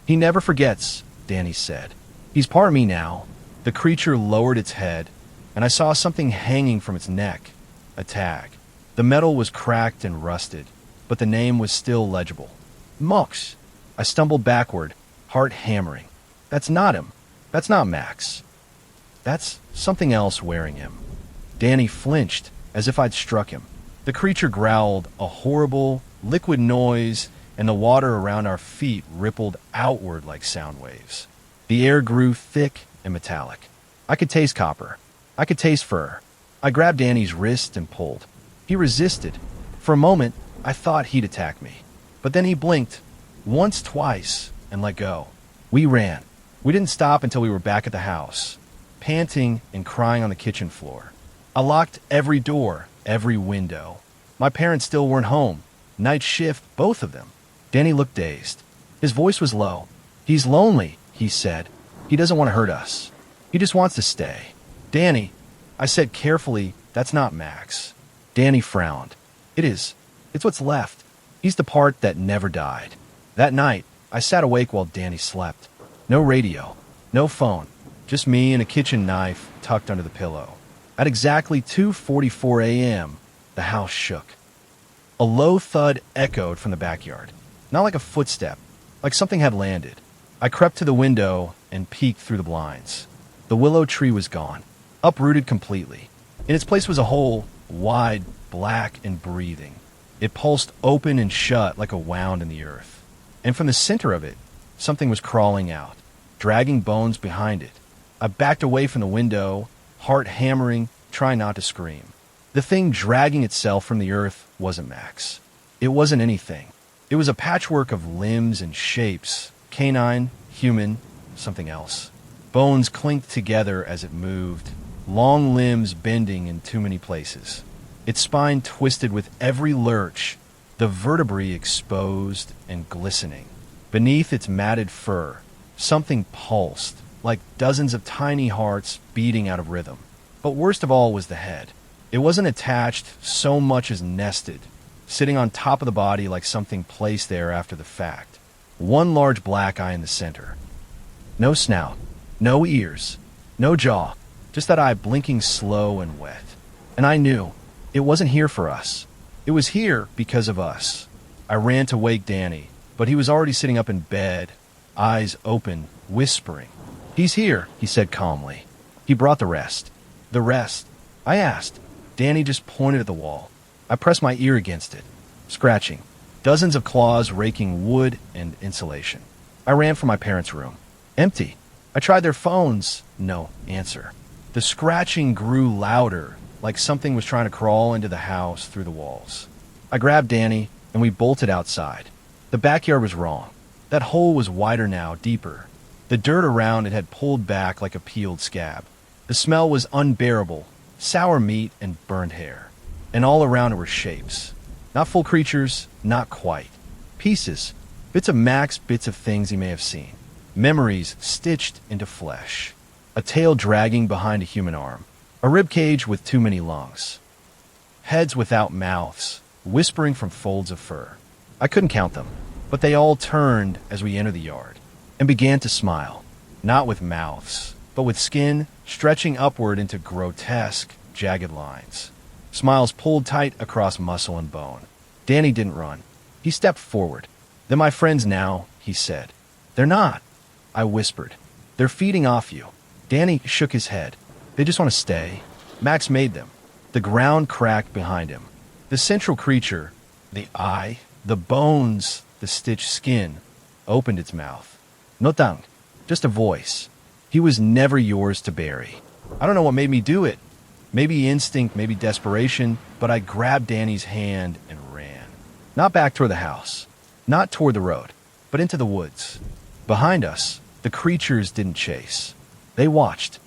"He never forgets," Danny said. "He's part of me now." The creature lowered its head, and I saw something hanging from its neck. A tag. The metal was cracked and rusted, but the name was still legible. Mox. I stumbled backward, heart hammering. That's not him. That's not Max. That's something else wearing him. Danny flinched, as if I'd struck him. The creature growled, a horrible, liquid noise, and the water around our feet rippled outward like sound waves. The air grew thick and metallic. I could taste copper. I could taste fur. I grabbed Danny's wrist and pulled. He resisted. For a moment, I thought he'd attack me. But then he blinked, once, twice, and let go. We ran. We didn't stop until we were back at the house, panting and crying on the kitchen floor. I locked every door, every window. My parents still weren't home. Night shift, both of them. Danny looked dazed. His voice was low. "He's lonely," he said. "He doesn't want to hurt us. He just wants to stay." "Danny," I said carefully, "that's not Max." Danny frowned. "It is. It's what's left. He's the part that never died." That night, I sat awake while Danny slept. No radio, no phone, just me and a kitchen knife tucked under the pillow. At exactly 2:44 a.m., the house shook. A low thud echoed from the backyard. Not like a footstep, like something had landed. I crept to the window and peeked through the blinds. The willow tree was gone, uprooted completely. In its place was a hole, wide, black, and breathing. It pulsed open and shut like a wound in the earth. And from the center of it, something was crawling out, dragging bones behind it. I backed away from the window, heart hammering, trying not to scream. The thing dragging itself from the earth wasn't Max. It wasn't anything. It was a patchwork of limbs and shapes, canine, human, something else. Bones clinked together as it moved, long limbs bending in too many places. its spine twisted with every lurch, the vertebrae exposed and glistening. Beneath its matted fur, something pulsed, like dozens of tiny hearts beating out of rhythm. But worst of all was the head. It wasn't attached so much as nested, sitting on top of the body like something placed there after the fact. One large black eye in the center. No snout, no ears, no jaw, just that eye blinking slow and wet. And I knew it wasn't here for us. It was here because of us. I ran to wake Danny, but he was already sitting up in bed, eyes open, whispering. "He's here," he said calmly. "He brought the rest." "The rest?" I asked. Danny just pointed at the wall. I pressed my ear against it, scratching. Dozens of claws raking wood and insulation. I ran for my parents' room. Empty. I tried their phones. No answer. The scratching grew louder, like something was trying to crawl into the house through the walls. I grabbed Danny, and we bolted outside. The backyard was wrong. That hole was wider now, deeper. The dirt around it had pulled back like a peeled scab. The smell was unbearable, sour meat and burned hair. And all around it were shapes. Not full creatures, not quite. Pieces, bits of Max, bits of things he may have seen. Memories stitched into flesh. A tail dragging behind a human arm. A rib cage with too many lungs. Heads without mouths, whispering from folds of fur. I couldn't count them, but they all turned as we entered the yard and began to smile. Not with mouths, but with skin stretching upward into grotesque, jagged lines. Smiles pulled tight across muscle and bone. Danny didn't run. He stepped forward. "They're my friends now," he said. "They're not," I whispered. "They're feeding off you." Danny shook his head. "They just want to stay. Max made them." The ground cracked behind him. The central creature, the eye, the bones, the stitched skin, opened its mouth. "No tongue, just a voice. He was never yours to bury." I don't know what made me do it. Maybe instinct, maybe desperation, but I grabbed Danny's hand and ran. Not back toward the house, not toward the road, but into the woods. Behind us, the creatures didn't chase. They watched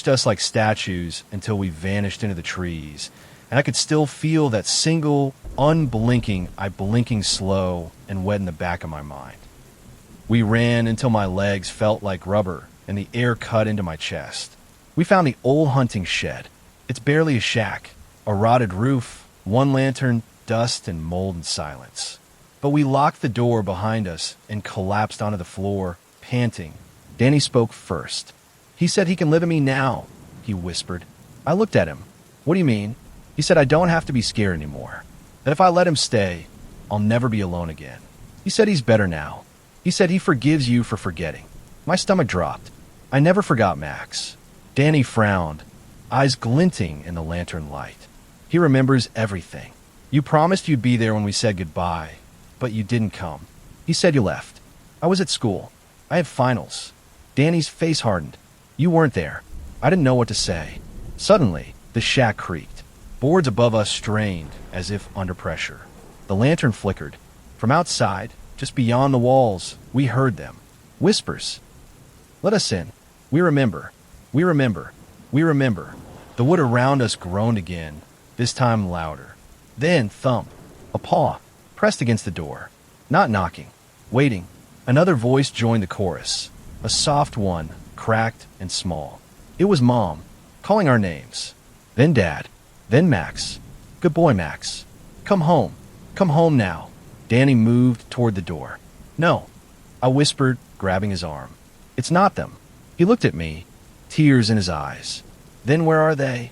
us like statues until we vanished into the trees, and I could still feel that single, unblinking eye blinking slow and wet in the back of my mind. We ran until my legs felt like rubber and the air cut into my chest. We found the old hunting shed. It's barely a shack, a rotted roof, one lantern, dust and mold and silence. But we locked the door behind us and collapsed onto the floor, panting. Danny spoke first. "He said he can live in me now," he whispered. I looked at him. "What do you mean?" He said I don't have to be scared anymore. That if I let him stay, I'll never be alone again. He said he's better now. He said he forgives you for forgetting. My stomach dropped. I never forgot Max. Danny frowned, eyes glinting in the lantern light. He remembers everything. "You promised you'd be there when we said goodbye, but you didn't come." He said you left. "I was at school. I had finals." Danny's face hardened. "You weren't there." I didn't know what to say. Suddenly, the shack creaked. Boards above us strained, as if under pressure. The lantern flickered. From outside, just beyond the walls, we heard them. Whispers. "Let us in. We remember. We remember. We remember." The wood around us groaned again, this time louder. Then thump. A paw, pressed against the door. Not knocking. Waiting. Another voice joined the chorus. A soft one, cracked and small. It was Mom, calling our names. Then Dad. Then Max. "Good boy, Max. Come home. Come home now." Danny moved toward the door. "No," I whispered, grabbing his arm. "It's not them." He looked at me, tears in his eyes. "Then where are they?"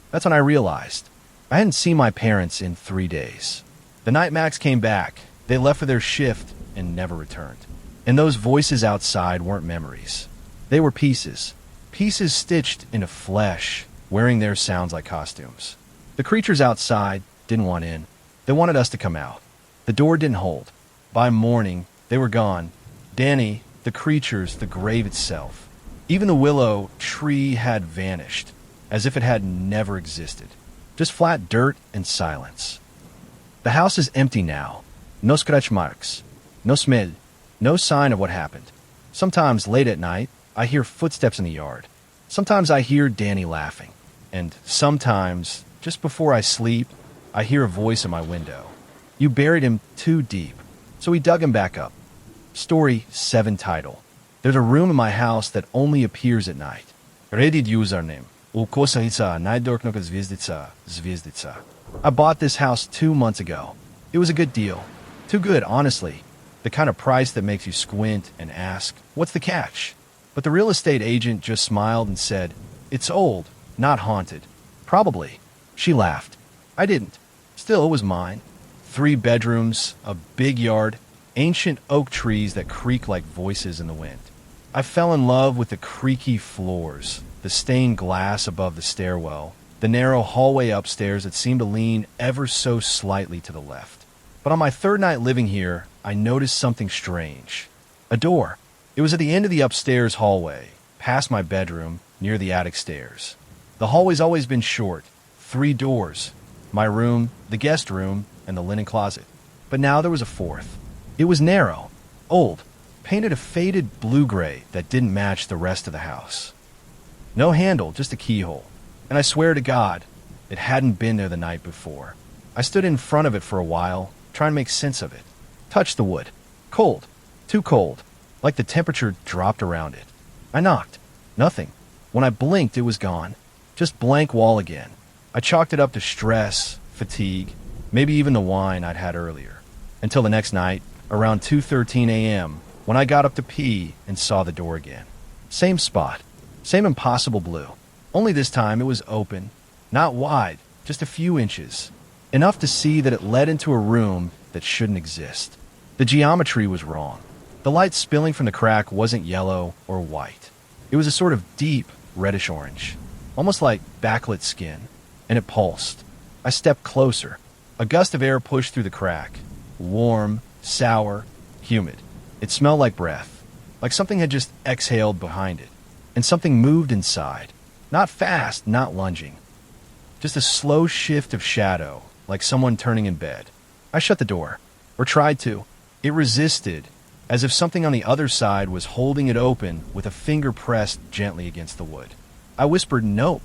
That's when I realized. I hadn't seen my parents in 3 days. The night Max came back, they left for their shift and never returned. And those voices outside weren't memories. They were pieces. Pieces stitched into flesh, wearing their sounds like costumes. The creatures outside didn't want in. They wanted us to come out. The door didn't hold. By morning, they were gone. Danny, the creatures, the grave itself. Even the willow tree had vanished, as if it had never existed. Just flat dirt and silence. The house is empty now. No scratch marks. No smell. No sign of what happened. Sometimes late at night, I hear footsteps in the yard. Sometimes I hear Danny laughing. And sometimes Just before I sleep, I hear a voice at my window. You buried him too deep, so we dug him back up. Story 7 title. There's a room in my house that only appears at night. Reddit username. I bought this house 2 months ago. It was a good deal. Too good, honestly. The kind of price that makes you squint and ask, what's the catch? But the real estate agent just smiled and said, it's old, not haunted. Probably. She laughed. I didn't. Still, it was mine. 3 bedrooms, a big yard, ancient oak trees that creak like voices in the wind. I fell in love with the creaky floors, the stained glass above the stairwell, the narrow hallway upstairs that seemed to lean ever so slightly to the left. But on my 3rd night living here, I noticed something strange. A door. It was at the end of the upstairs hallway, past my bedroom, near the attic stairs. The hallway's always been short. 3 doors. My room, the guest room, and the linen closet. But now there was a 4th. It was narrow, old, painted a faded blue-gray that didn't match the rest of the house. No handle, just a keyhole. And I swear to God, it hadn't been there the night before. I stood in front of it for a while, trying to make sense of it. Touched the wood. Cold. Too cold. Like the temperature dropped around it. I knocked. Nothing. When I blinked, it was gone. Just blank wall again. I chalked it up to stress, fatigue, maybe even the wine I'd had earlier. Until the next night, around 2:13 a.m., when I got up to pee and saw the door again. Same spot. Same impossible blue. Only this time it was open. Not wide, just a few inches. Enough to see that it led into a room that shouldn't exist. The geometry was wrong. The light spilling from the crack wasn't yellow or white. It was a sort of deep reddish-orange, almost like backlit skin, and it pulsed. I stepped closer. A gust of air pushed through the crack. Warm, sour, humid. It smelled like breath, like something had just exhaled behind it. And something moved inside. Not fast, not lunging. Just a slow shift of shadow, like someone turning in bed. I shut the door, or tried to. It resisted, as if something on the other side was holding it open with a finger pressed gently against the wood. I whispered nope,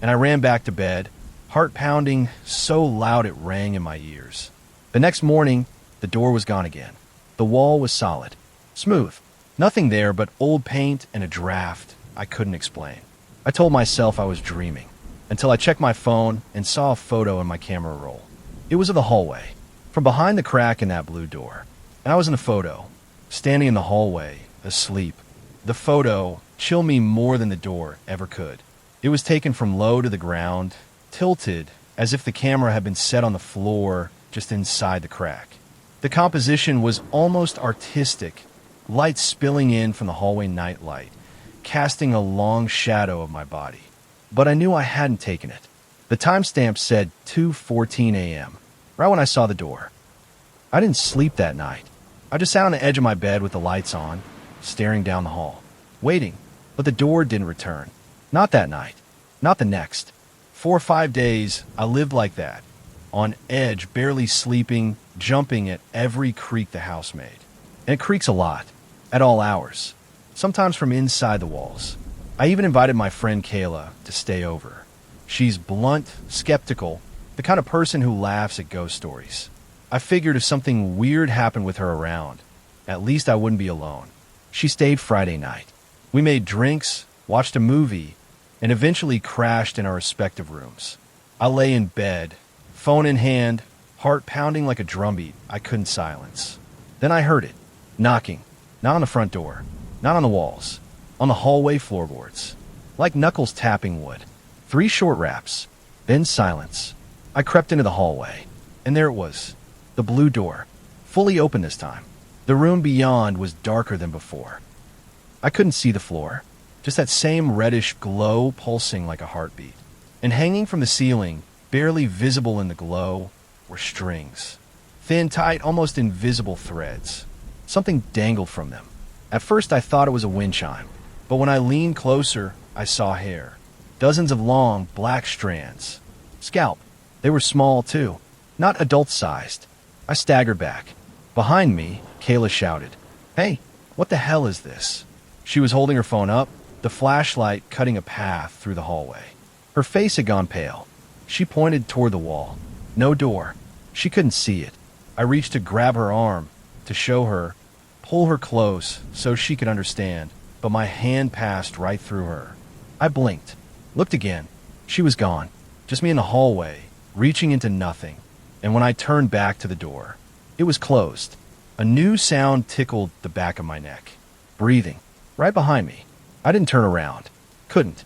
and I ran back to bed, heart pounding so loud it rang in my ears. The next morning, the door was gone again. The wall was solid, smooth. Nothing there but old paint and a draft I couldn't explain. I told myself I was dreaming, until I checked my phone and saw a photo in my camera roll. It was of the hallway, from behind the crack in that blue door. And I was in the photo, standing in the hallway, asleep. The photo chilled me more than the door ever could. It was taken from low to the ground, tilted, as if the camera had been set on the floor just inside the crack. The composition was almost artistic, light spilling in from the hallway night light, casting a long shadow of my body. But I knew I hadn't taken it. The timestamp said 2:14 a.m., right when I saw the door. I didn't sleep that night. I just sat on the edge of my bed with the lights on, staring down the hall, waiting, but the door didn't return. Not that night. Not the next. 4 or 5 days, I lived like that, on edge, barely sleeping, jumping at every creak the house made. And it creaks a lot, at all hours, sometimes from inside the walls. I even invited my friend Kayla to stay over. She's blunt, skeptical, the kind of person who laughs at ghost stories. I figured if something weird happened with her around, at least I wouldn't be alone. She stayed Friday night. We made drinks, watched a movie, and eventually crashed in our respective rooms. I lay in bed, phone in hand, heart pounding like a drumbeat I couldn't silence. Then I heard it, knocking, not on the front door, not on the walls, on the hallway floorboards, like knuckles tapping wood. 3 short raps, then silence. I crept into the hallway, and there it was, the blue door, fully open this time. The room beyond was darker than before. I couldn't see the floor, just that same reddish glow pulsing like a heartbeat. And hanging from the ceiling, barely visible in the glow, were strings. Thin, tight, almost invisible threads. Something dangled from them. At first I thought it was a wind chime, but when I leaned closer, I saw hair. Dozens of long, black strands. Scalp. They were small, too. Not adult-sized. I staggered back. Behind me, Kayla shouted, "Hey, what the hell is this?" She was holding her phone up, the flashlight cutting a path through the hallway. Her face had gone pale. She pointed toward the wall. No door. She couldn't see it. I reached to grab her arm, to show her, pull her close so she could understand, but my hand passed right through her. I blinked, looked again. She was gone. Just me in the hallway, reaching into nothing. And when I turned back to the door, it was closed. A new sound tickled the back of my neck. Breathing. Right behind me. I didn't turn around. Couldn't.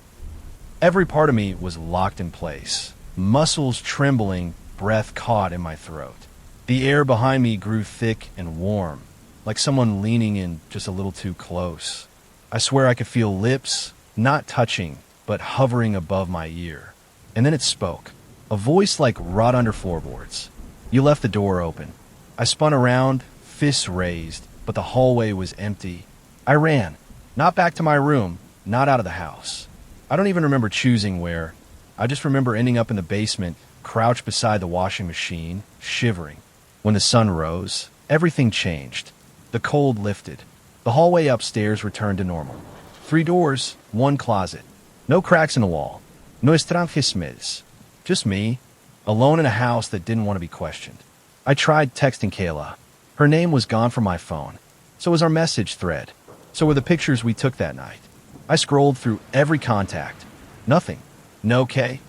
Every part of me was locked in place. Muscles trembling, breath caught in my throat. The air behind me grew thick and warm, like someone leaning in just a little too close. I swear I could feel lips, not touching, but hovering above my ear. And then it spoke. A voice like wrought under floorboards. You left the door open. I spun around, fists raised, but the hallway was empty. I ran. Not back to my room, not out of the house. I don't even remember choosing where. I just remember ending up in the basement, crouched beside the washing machine, shivering. When the sun rose, everything changed. The cold lifted. The hallway upstairs returned to normal. 3 doors, 1 closet. No cracks in the wall. No estrangismes. Just me, alone in a house that didn't want to be questioned. I tried texting Kayla. Her name was gone from my phone. So was our message thread. So were the pictures we took that night. I scrolled through every contact. Nothing. No K.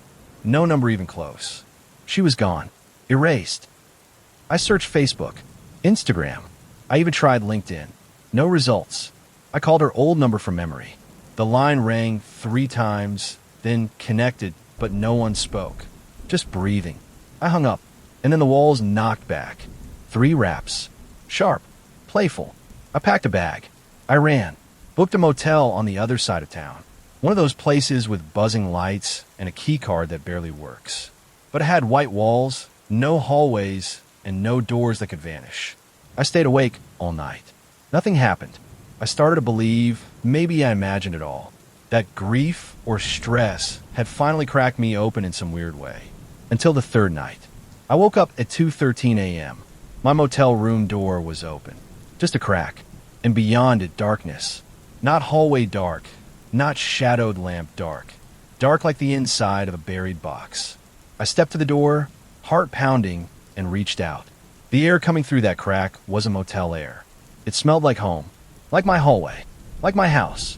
No number even close. She was gone. Erased. I searched Facebook, Instagram. I even tried LinkedIn. No results. I called her old number from memory. The line rang 3 times, then connected, but no one spoke. Just breathing. I hung up, and then the walls knocked back. 3 raps. Sharp. Playful. I packed a bag. I ran. Booked a motel on the other side of town. One of those places with buzzing lights and a key card that barely works. But it had white walls, no hallways, and no doors that could vanish. I stayed awake all night. Nothing happened. I started to believe, maybe I imagined it all, that grief or stress had finally cracked me open in some weird way. Until the 3rd night. I woke up at 2:13 a.m. My motel room door was open. Just a crack. And beyond it, darkness. Not hallway dark. Not shadowed lamp dark. Dark like the inside of a buried box. I stepped to the door, heart pounding, and reached out. The air coming through that crack wasn't motel air. It smelled like home. Like my hallway. Like my house.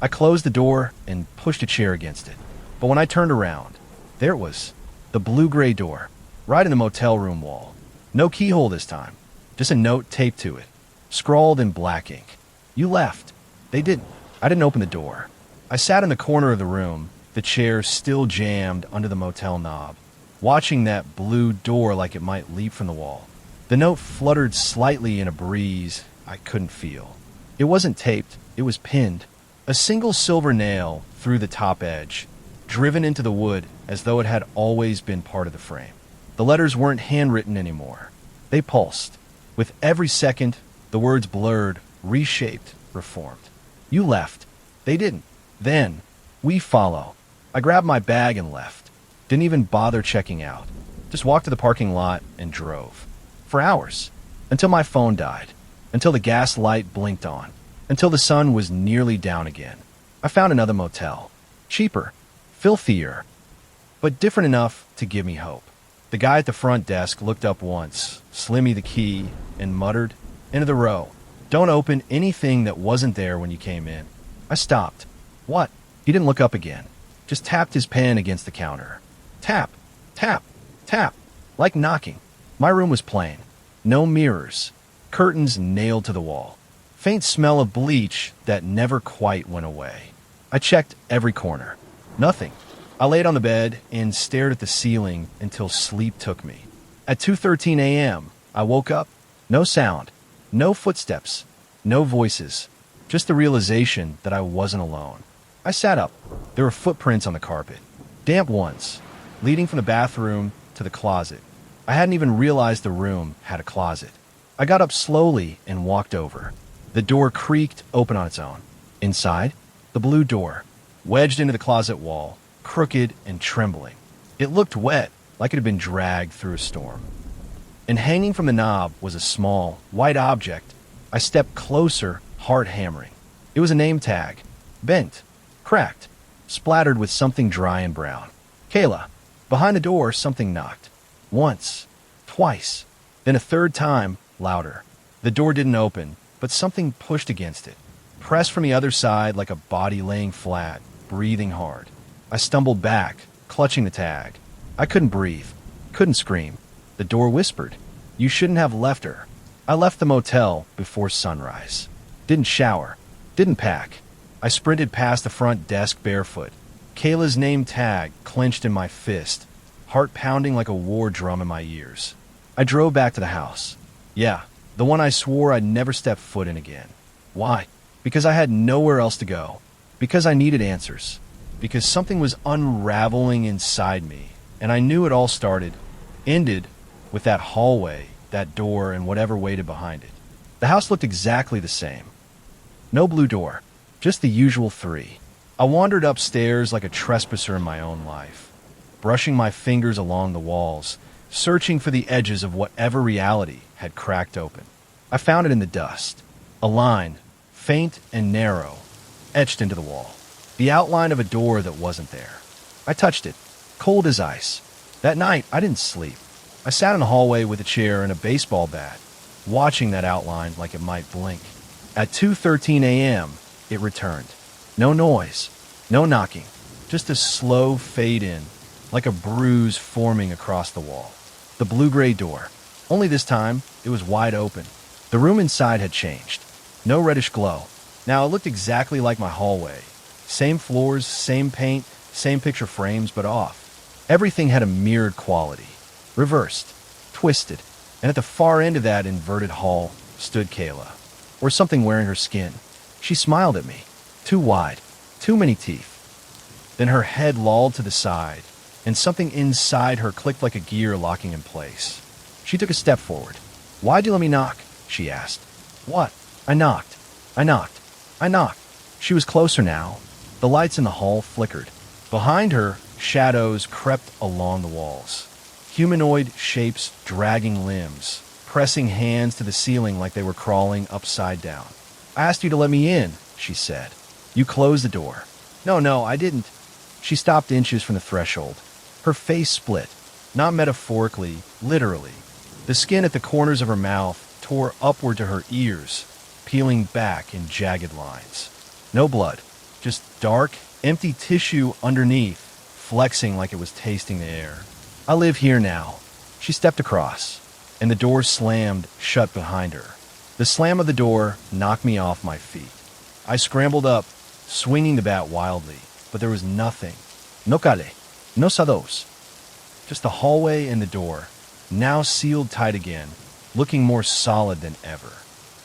I closed the door and pushed a chair against it. But when I turned around, there it was. The blue-gray door. Right in the motel room wall. No keyhole this time. Just a note taped to it. Scrawled in black ink. You left. They didn't. I didn't open the door. I sat in the corner of the room, the chair still jammed under the motel knob, watching that blue door like it might leap from the wall. The note fluttered slightly in a breeze I couldn't feel. It wasn't taped. It was pinned. A single silver nail through the top edge, driven into the wood as though it had always been part of the frame. The letters weren't handwritten anymore. They pulsed. With every second, the words blurred, reshaped, reformed. You left. They didn't. Then, we follow. I grabbed my bag and left. Didn't even bother checking out. Just walked to the parking lot and drove. For hours. Until my phone died. Until the gas light blinked on. Until the sun was nearly down again. I found another motel. Cheaper. Filthier. But different enough to give me hope. The guy at the front desk looked up once, slimmed me the key, and muttered, "Into the row. Don't open anything that wasn't there when you came in." I stopped. What? He didn't look up again. Just tapped his pen against the counter. Tap, tap, tap. Like knocking. My room was plain. No mirrors. Curtains nailed to the wall. Faint smell of bleach that never quite went away. I checked every corner. Nothing. I laid on the bed and stared at the ceiling until sleep took me. At 2:13 a.m., I woke up. No sound. No footsteps. No voices. Just the realization that I wasn't alone. I sat up. There were footprints on the carpet. Damp ones, leading from the bathroom to the closet. I hadn't even realized the room had a closet. I got up slowly and walked over. The door creaked open on its own. Inside, the blue door, wedged into the closet wall, crooked and trembling. It looked wet, like it had been dragged through a storm. And hanging from the knob was a small, white object. I stepped closer, heart hammering. It was a name tag. Bent. Cracked. Splattered with something dry and brown. Kayla. Behind the door, something knocked. Once, twice, then a third time, louder. The door didn't open, but something pushed against it, pressed from the other side like a body laying flat, breathing hard. I stumbled back, clutching the tag. I couldn't breathe, couldn't scream. The door whispered, "You shouldn't have left her." I left the motel before sunrise. Didn't shower, didn't pack. I sprinted past the front desk barefoot, Kayla's name tag clenched in my fist, heart pounding like a war drum in my ears. I drove back to the house. Yeah, the one I swore I'd never step foot in again. Why? Because I had nowhere else to go. Because I needed answers. Because something was unraveling inside me, and I knew it all ended with that hallway, that door, and whatever waited behind it. The house looked exactly the same. No blue door, just the usual three. I wandered upstairs like a trespasser in my own life, brushing my fingers along the walls, searching for the edges of whatever reality had cracked open. I found it in the dust. A line, faint and narrow, etched into the wall. The outline of a door that wasn't there. I touched it, cold as ice. That night, I didn't sleep. I sat in the hallway with a chair and a baseball bat, watching that outline like it might blink. At 2:13 a.m., it returned. No noise, no knocking, just a slow fade in, like a bruise forming across the wall. The blue-gray door. Only this time, it was wide open. The room inside had changed. No reddish glow. Now it looked exactly like my hallway. Same floors, same paint, same picture frames, but off. Everything had a mirrored quality. Reversed, twisted, and at the far end of that inverted hall stood Kayla, or something wearing her skin. She smiled at me. Too wide, too many teeth. Then her head lolled to the side, and something inside her clicked like a gear locking in place. She took a step forward. "Why'd you let me knock?" she asked. "What?" I knocked. I knocked. I knocked. She was closer now. The lights in the hall flickered. Behind her, shadows crept along the walls. Humanoid shapes dragging limbs, pressing hands to the ceiling like they were crawling upside down. "I asked you to let me in," she said. "You closed the door." No, I didn't." She stopped inches from the threshold. Her face split, not metaphorically, literally. The skin at the corners of her mouth tore upward to her ears, peeling back in jagged lines. No blood, just dark, empty tissue underneath, flexing like it was tasting the air. "I live here now." She stepped across, and the door slammed shut behind her. The slam of the door knocked me off my feet. I scrambled up, swinging the bat wildly, but there was nothing. No kale, no sados. Just the hallway and the door, now sealed tight again, looking more solid than ever.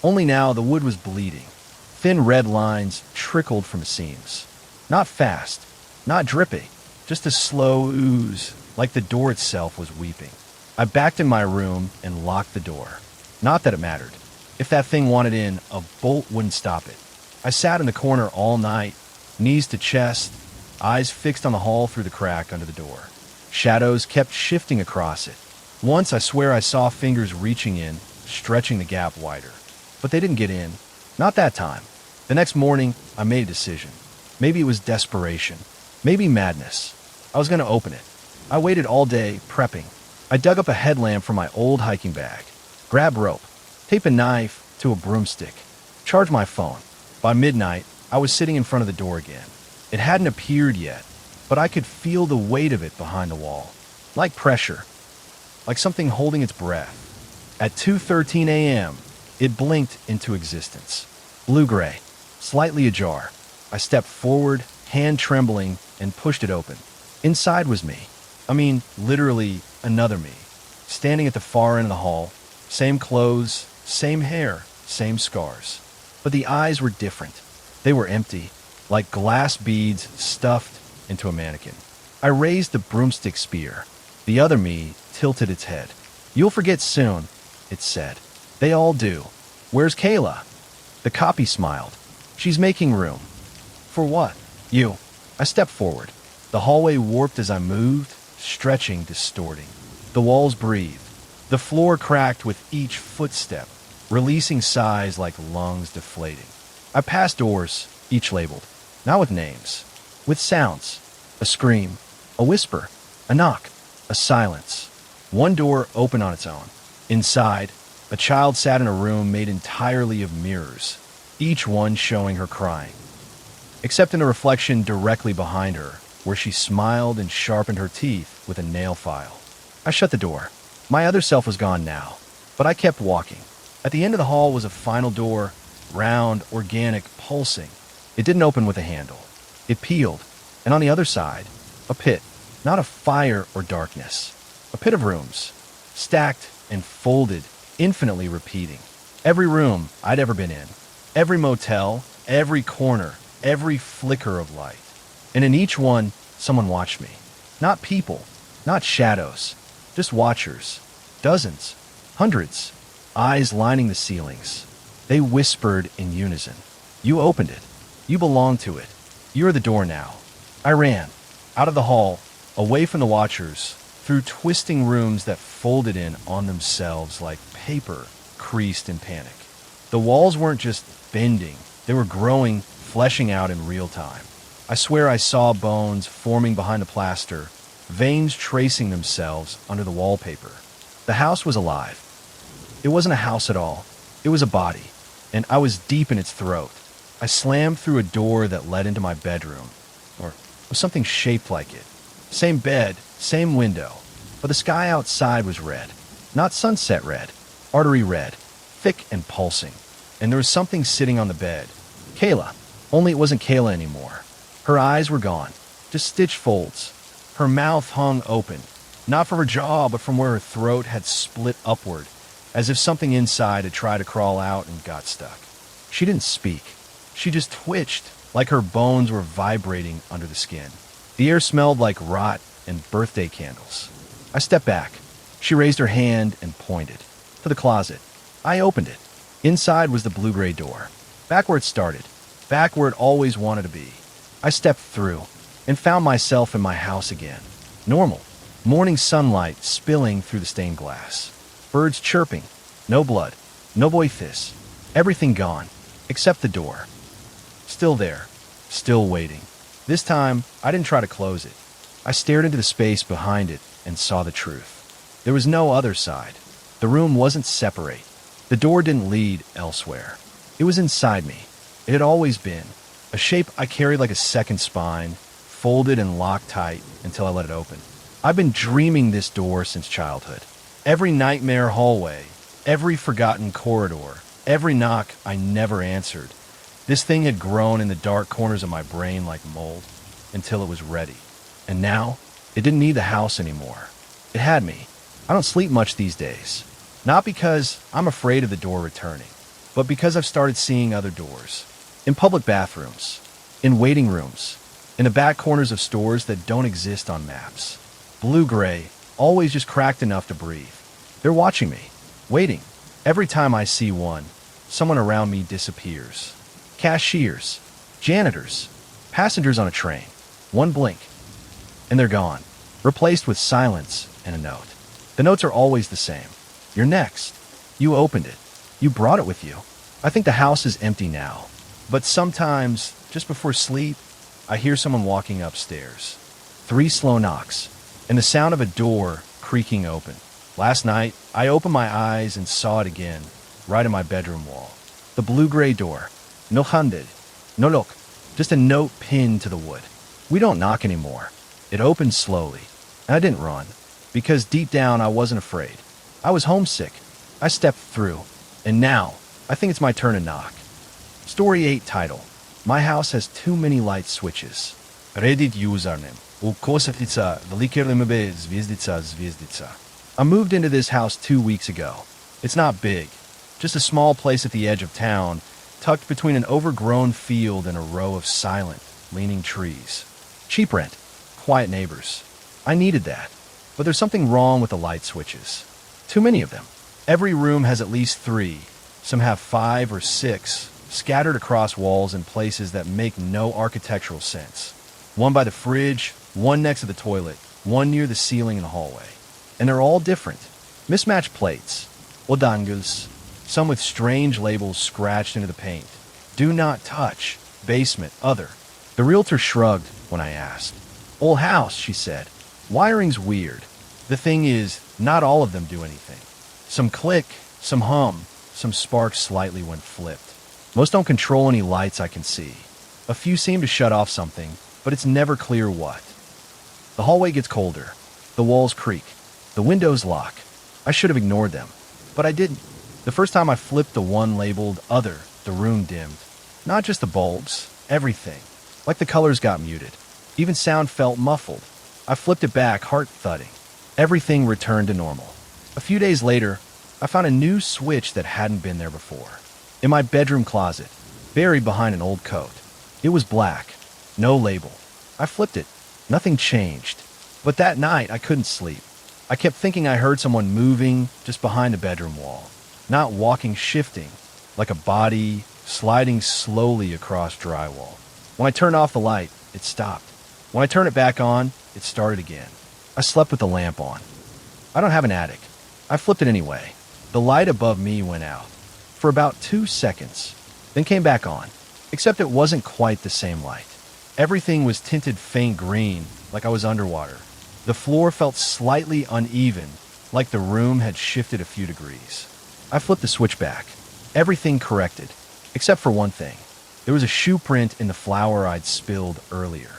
Only now the wood was bleeding. Thin red lines trickled from the seams. Not fast, not dripping, just a slow ooze, like the door itself was weeping. I backed in my room and locked the door. Not that it mattered. If that thing wanted in, a bolt wouldn't stop it. I sat in the corner all night, knees to chest, eyes fixed on the hall through the crack under the door. Shadows kept shifting across it. Once I swear I saw fingers reaching in, stretching the gap wider. But they didn't get in. Not that time. The next morning, I made a decision. Maybe it was desperation. Maybe madness. I was going to open it. I waited all day, prepping. I dug up a headlamp from my old hiking bag, grabbed rope, taped a knife to a broomstick, charged my phone. By midnight, I was sitting in front of the door again. It hadn't appeared yet, but I could feel the weight of it behind the wall. Like pressure. Like something holding its breath. At 2:13 a.m., it blinked into existence. Blue-gray, slightly ajar. I stepped forward, hand trembling, and pushed it open. Inside was me. I mean, literally another me. Standing at the far end of the hall. Same clothes, same hair, same scars. But the eyes were different. They were empty, like glass beads stuffed into a mannequin. I raised the broomstick spear. The other me tilted its head. "You'll forget soon," it said. "They all do. Where's Kayla?" The copy smiled. "She's making room." "For what?" "You." I stepped forward. The hallway warped as I moved, stretching, distorting. The walls breathed. The floor cracked with each footstep, releasing sighs like lungs deflating. I passed doors, each labeled, not with names, with sounds. A scream, a whisper, A knock. A silence. One door open on its own. Inside, a child sat in a room made entirely of mirrors, each one showing her crying, except in a reflection directly behind her, where she smiled and sharpened her teeth with a nail file. I shut the door. My other self was gone now, but I kept walking. At the end of the hall was a final door, round, organic, pulsing. It didn't open with a handle. It peeled, and on the other side, a pit, not of fire or darkness, a pit of rooms, stacked and folded, infinitely repeating. Every room I'd ever been in, every motel, every corner, every flicker of light. And in each one, someone watched me. Not people, not shadows, just watchers. Dozens, hundreds, eyes lining the ceilings. They whispered in unison. You opened it. You belong to it. You're the door now. I ran, out of the hall, away from the watchers, through twisting rooms that folded in on themselves like paper creased in panic. The walls weren't just bending, they were growing, fleshing out in real time. I swear I saw bones forming behind the plaster, veins tracing themselves under the wallpaper. The house was alive. It wasn't a house at all. It was a body, and I was deep in its throat. I slammed through a door that led into my bedroom, or something shaped like it. Same bed, same window, but the sky outside was red. Not sunset red, artery red, thick and pulsing. And there was something sitting on the bed. Kayla, only it wasn't Kayla anymore. Her eyes were gone, just stitched folds. Her mouth hung open, not from her jaw, but from where her throat had split upward, as if something inside had tried to crawl out and got stuck. She didn't speak. She just twitched, like her bones were vibrating under the skin. The air smelled like rot and birthday candles. I stepped back. She raised her hand and pointed. To the closet. I opened it. Inside was the blue-gray door. Back where it started. Back where it always wanted to be. I stepped through and found myself in my house again. Normal. Morning sunlight spilling through the stained glass. Birds chirping. No blood. No voices. Everything gone, except the door. Still there. Still waiting. This time, I didn't try to close it. I stared into the space behind it and saw the truth. There was no other side. The room wasn't separate. The door didn't lead elsewhere. It was inside me. It had always been. A shape I carried like a second spine, folded and locked tight until I let it open. I've been dreaming this door since childhood. Every nightmare hallway, every forgotten corridor, every knock I never answered. This thing had grown in the dark corners of my brain like mold until it was ready. And now, it didn't need the house anymore. It had me. I don't sleep much these days. Not because I'm afraid of the door returning, but because I've started seeing other doors. In public bathrooms, in waiting rooms, in the back corners of stores that don't exist on maps. Blue-gray, always just cracked enough to breathe. They're watching me, waiting. Every time I see one, someone around me disappears. Cashiers, janitors, passengers on a train. One blink, and they're gone, replaced with silence and a note. The notes are always the same. You're next. You opened it. You brought it with you. I think the house is empty now, but sometimes, just before sleep, I hear someone walking upstairs. 3 slow knocks, and the sound of a door creaking open. Last night, I opened my eyes and saw it again, right in my bedroom wall. The blue-gray door. No handed. No look. Just a note pinned to the wood. We don't knock anymore. It opened slowly, and I didn't run, because deep down I wasn't afraid. I was homesick. I stepped through, and now I think it's my turn to knock. Story 8 title. My house has too many light switches. Reddit username. Ukosavtica velikirlimebe zvezdica zvezdica. I moved into this house 2 weeks ago. It's not big, just a small place at the edge of town, tucked between an overgrown field and a row of silent, leaning trees. Cheap rent, quiet neighbors. I needed that, but there's something wrong with the light switches. Too many of them. Every room has at least 3. Some have 5 or 6, scattered across walls in places that make no architectural sense. One by the fridge, one next to the toilet, one near the ceiling in the hallway. And they're all different. Mismatched plates, odangles, some with strange labels scratched into the paint. Do not touch. Basement, other. The realtor shrugged when I asked. Old house, she said. Wiring's weird. The thing is, not all of them do anything. Some click, some hum, some spark slightly when flipped. Most don't control any lights I can see. A few seem to shut off something, but it's never clear what. The hallway gets colder. The walls creak. The windows lock. I should have ignored them, but I didn't. The first time I flipped the one labeled Other, the room dimmed. Not just the bulbs, everything. Like the colors got muted. Even sound felt muffled. I flipped it back, heart thudding. Everything returned to normal. A few days later, I found a new switch that hadn't been there before. In my bedroom closet, buried behind an old coat. It was black. No label. I flipped it. Nothing changed. But that night, I couldn't sleep. I kept thinking I heard someone moving just behind the bedroom wall. Not walking, shifting, like a body sliding slowly across drywall. When I turned off the light, it stopped. When I turned it back on, it started again. I slept with the lamp on. I don't have an attic. I flipped it anyway. The light above me went out for about 2 seconds, then came back on, except it wasn't quite the same light. Everything was tinted faint green, like I was underwater. The floor felt slightly uneven, like the room had shifted a few degrees. I flipped the switch back. Everything corrected, except for one thing. There was a shoe print in the flour I'd spilled earlier.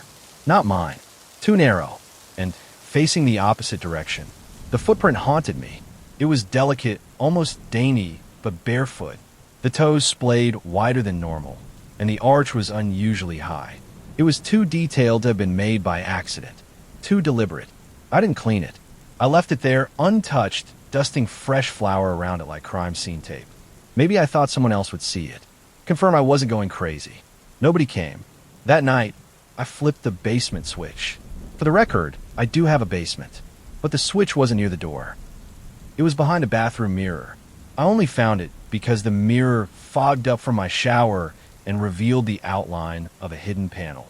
Not mine. Too narrow, and facing the opposite direction. The footprint haunted me. It was delicate, almost dainty, but barefoot. The toes splayed wider than normal, and the arch was unusually high. It was too detailed to have been made by accident. Too deliberate. I didn't clean it. I left it there, untouched, dusting fresh flour around it like crime scene tape. Maybe I thought someone else would see it. Confirm I wasn't going crazy. Nobody came. That night, I flipped the basement switch. For the record, I do have a basement, but the switch wasn't near the door. It was behind a bathroom mirror. I only found it because the mirror fogged up from my shower and revealed the outline of a hidden panel.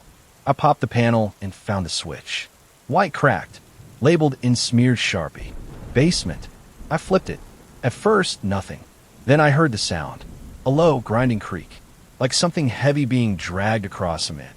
I popped the panel and found the switch. White cracked, labeled in smeared Sharpie. Basement. I flipped it. At first, nothing. Then I heard the sound. A low, grinding creak, like something heavy being dragged across cement.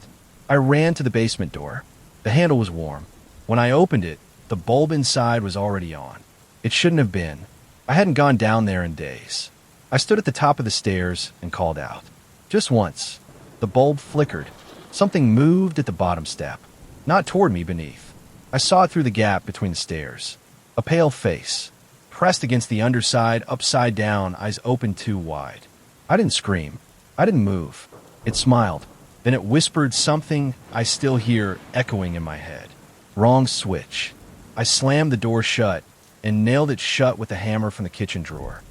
I ran to the basement door. The handle was warm. When I opened it, the bulb inside was already on. It shouldn't have been. I hadn't gone down there in days. I stood at the top of the stairs and called out. Just once. The bulb flickered. Something moved at the bottom step. Not toward me beneath. I saw it through the gap between the stairs. A pale face. Pressed against the underside, upside down, eyes open too wide. I didn't scream. I didn't move. It smiled. Then it whispered something I still hear echoing in my head. Wrong switch. I slammed the door shut and nailed it shut with a hammer from the kitchen drawer.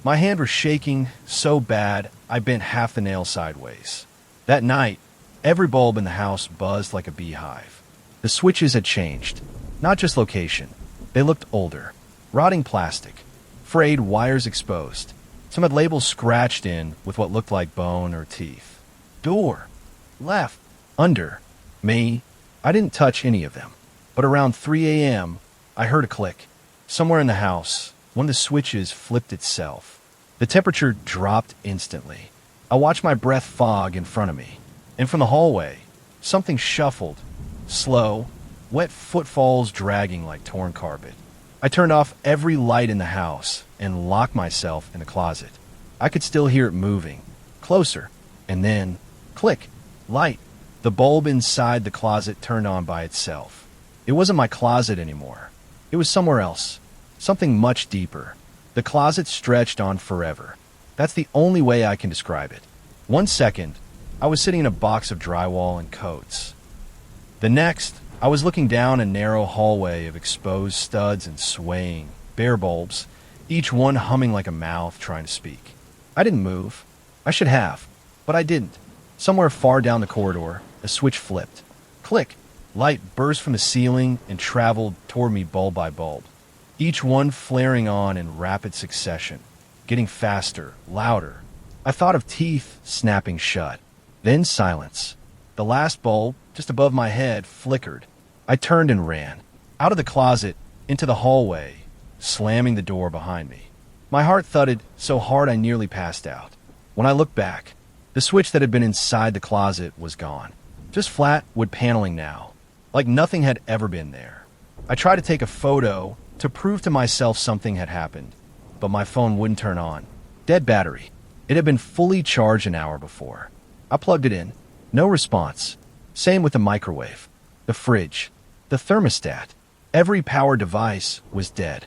My hand was shaking so bad I bent half the nail sideways. That night, every bulb in the house buzzed like a beehive. The switches had changed. Not just location. They looked older. Rotting plastic. Frayed wires exposed. Some had labels scratched in with what looked like bone or teeth. Door. Left. Under. Me. I didn't touch any of them. But around 3 a.m., I heard a click. Somewhere in the house, one of the switches flipped itself. The temperature dropped instantly. I watched my breath fog in front of me. And from the hallway, something shuffled. Slow, wet footfalls dragging like torn carpet. I turned off every light in the house and locked myself in the closet. I could still hear it moving. Closer. And then, click. Light. The bulb inside the closet turned on by itself. It wasn't my closet anymore. It was somewhere else. Something much deeper. The closet stretched on forever. That's the only way I can describe it. 1 second, I was sitting in a box of drywall and coats. The next, I was looking down a narrow hallway of exposed studs and swaying, bare bulbs, each one humming like a mouth trying to speak. I didn't move. I should have, but I didn't. Somewhere far down the corridor, a switch flipped. Click. Light burst from the ceiling and traveled toward me bulb by bulb, each one flaring on in rapid succession, getting faster, louder. I thought of teeth snapping shut. Then silence. The last bulb, just above my head, flickered. I turned and ran, out of the closet, into the hallway, slamming the door behind me. My heart thudded so hard I nearly passed out. When I looked back, the switch that had been inside the closet was gone. Just flat wood paneling now, like nothing had ever been there. I tried to take a photo to prove to myself something had happened, but my phone wouldn't turn on. Dead battery. It had been fully charged an hour before. I plugged it in. No response. Same with the microwave, the fridge, the thermostat. Every power device was dead.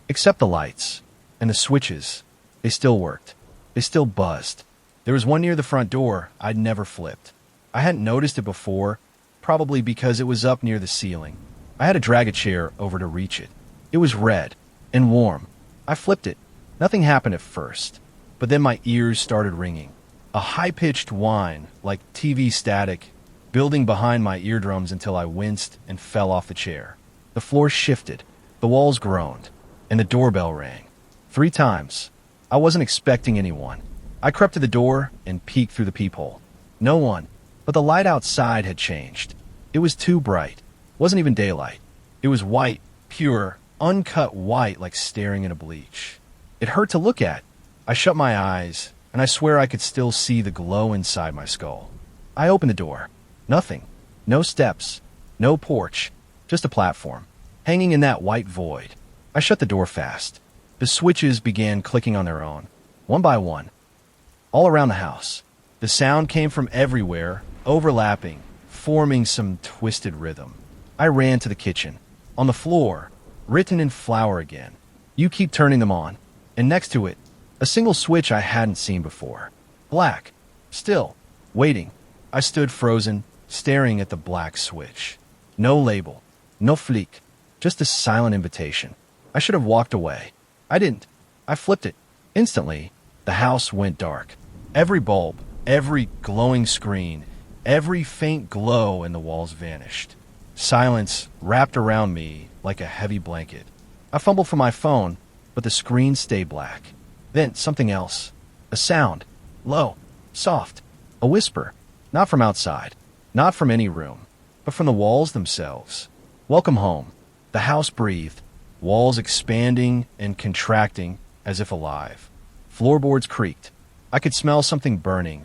Except the lights and the switches. They still worked. They still buzzed. There was one near the front door I'd never flipped. I hadn't noticed it before, probably because it was up near the ceiling. I had to drag a chair over to reach it. It was red and warm. I flipped it. Nothing happened at first, but then my ears started ringing. A high-pitched whine, like TV static, building behind my eardrums until I winced and fell off the chair. The floor shifted, the walls groaned, and the doorbell rang. 3 times. I wasn't expecting anyone. I crept to the door and peeked through the peephole. No one, but the light outside had changed. It was too bright. Wasn't even daylight. It was white, pure, uncut white, like staring in a bleach. It hurt to look at. I shut my eyes, and I swear I could still see the glow inside my skull. I opened the door. Nothing. No steps. No porch. Just a platform, hanging in that white void. I shut the door fast. The switches began clicking on their own, one by one, all around the house. The sound came from everywhere, overlapping, forming some twisted rhythm. I ran to the kitchen. On the floor, written in flour again, "You keep turning them on." And next to it, a single switch I hadn't seen before. Black. Still. Waiting. I stood frozen, staring at the black switch. No label. No flick. Just a silent invitation. I should have walked away. I didn't. I flipped it. Instantly, the house went dark. Every bulb, every glowing screen, every faint glow in the walls vanished. Silence wrapped around me like a heavy blanket. I fumbled for my phone, but the screen stayed black. Then something else. A sound. Low. Soft. A whisper. Not from outside. Not from any room. But from the walls themselves. Welcome home. The house breathed. Walls expanding and contracting as if alive. Floorboards creaked. I could smell something burning.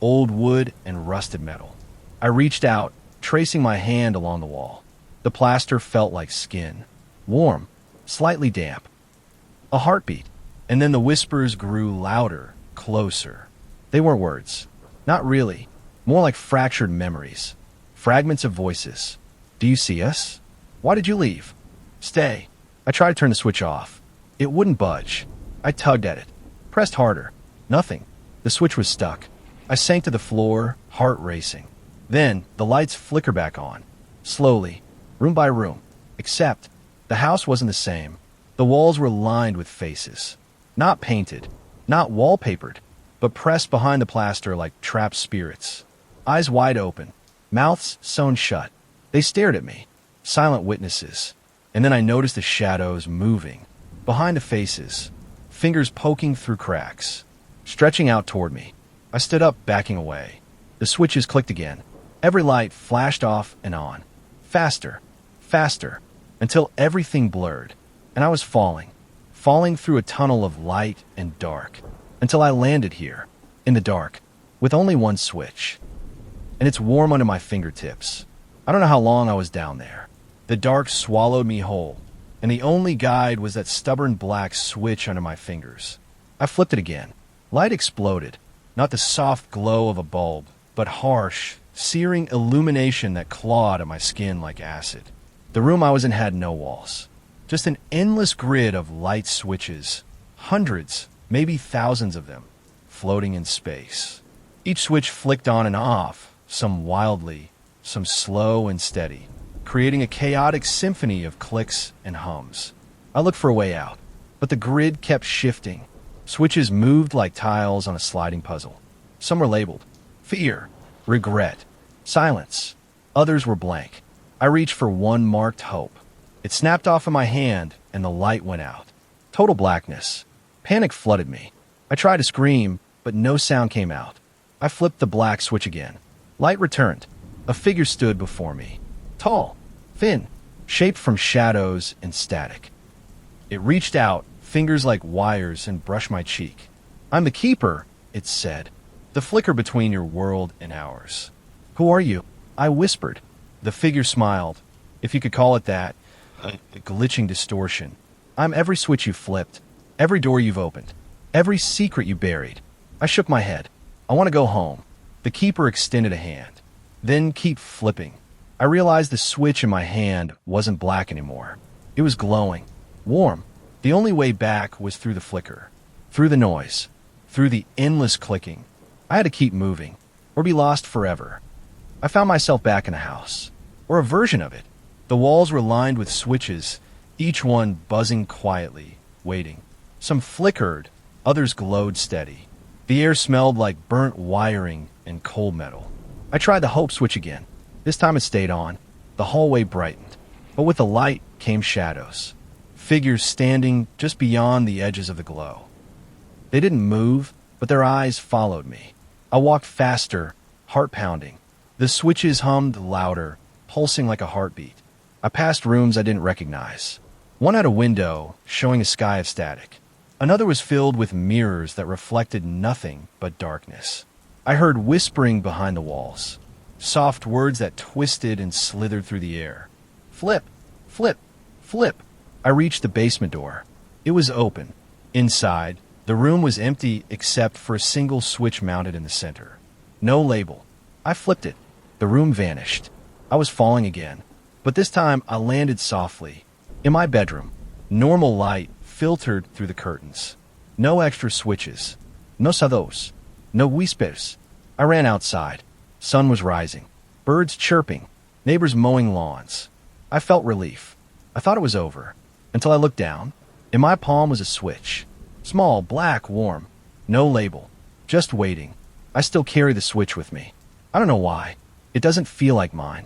Old wood and rusted metal. I reached out, tracing my hand along the wall. The plaster felt like skin. Warm. Slightly damp. A heartbeat. And then the whispers grew louder, closer. They weren't words. Not really. More like fractured memories. Fragments of voices. Do you see us? Why did you leave? Stay. I tried to turn the switch off. It wouldn't budge. I tugged at it. Pressed harder. Nothing. The switch was stuck. I sank to the floor, heart racing. Then the lights flickered back on. Slowly. Room by room. Except the house wasn't the same. The walls were lined with faces. Not painted. Not wallpapered. But pressed behind the plaster like trapped spirits. Eyes wide open. Mouths sewn shut. They stared at me. Silent witnesses. And then I noticed the shadows moving. Behind the faces. Fingers poking through cracks. Stretching out toward me. I stood up, backing away. The switches clicked again. Every light flashed off and on. Faster. Faster. Until everything blurred. And I was falling. Falling through a tunnel of light and dark. Until I landed here. In the dark. With only one switch. And it's warm under my fingertips. I don't know how long I was down there. The dark swallowed me whole, and the only guide was that stubborn black switch under my fingers. I flipped it again. Light exploded, not the soft glow of a bulb, but harsh, searing illumination that clawed at my skin like acid. The room I was in had no walls, just an endless grid of light switches, hundreds, maybe thousands of them, floating in space. Each switch flicked on and off, some wildly, some slow and steady, creating a chaotic symphony of clicks and hums. I looked for a way out, but the grid kept shifting. Switches moved like tiles on a sliding puzzle. Some were labeled fear, regret, silence. Others were blank. I reached for one marked hope. It snapped off in my hand, and the light went out. Total blackness. Panic flooded me. I tried to scream, but no sound came out. I flipped the black switch again. Light returned. A figure stood before me. Tall, thin, shaped from shadows and static. It reached out, fingers like wires, and brushed my cheek. "I'm the keeper," it said. "The flicker between your world and ours." "Who are you?" I whispered. The figure smiled, if you could call it that, a glitching distortion. I'm every switch you flipped, every door you've opened, every secret you buried. I shook my head. I want to go home. The keeper extended a hand. Then keep flipping. I realized the switch in my hand wasn't black anymore. It was glowing, warm. The only way back was through the flicker, through the noise, through the endless clicking. I had to keep moving, or be lost forever. I found myself back in a house, or a version of it. The walls were lined with switches, each one buzzing quietly, waiting. Some flickered, others glowed steady. The air smelled like burnt wiring and cold metal. I tried the hope switch again. This time it stayed on. The hallway brightened, but with the light came shadows. Figures standing just beyond the edges of the glow. They didn't move, but their eyes followed me. I walked faster, heart pounding. The switches hummed louder, pulsing like a heartbeat. I passed rooms I didn't recognize. One had a window, showing a sky of static. Another was filled with mirrors that reflected nothing but darkness. I heard whispering behind the walls, soft words that twisted and slithered through the air. Flip, flip, flip. I reached the basement door. It was open. Inside, the room was empty except for a single switch mounted in the center. No label. I flipped it. The room vanished. I was falling again, but this time I landed softly. In my bedroom, normal light filtered through the curtains. No extra switches. No sados. No whispers. I ran outside. Sun was rising. Birds chirping. Neighbors mowing lawns. I felt relief. I thought it was over. Until I looked down. In my palm was a switch. Small, black, warm. No label. Just waiting. I still carry the switch with me. I don't know why. It doesn't feel like mine.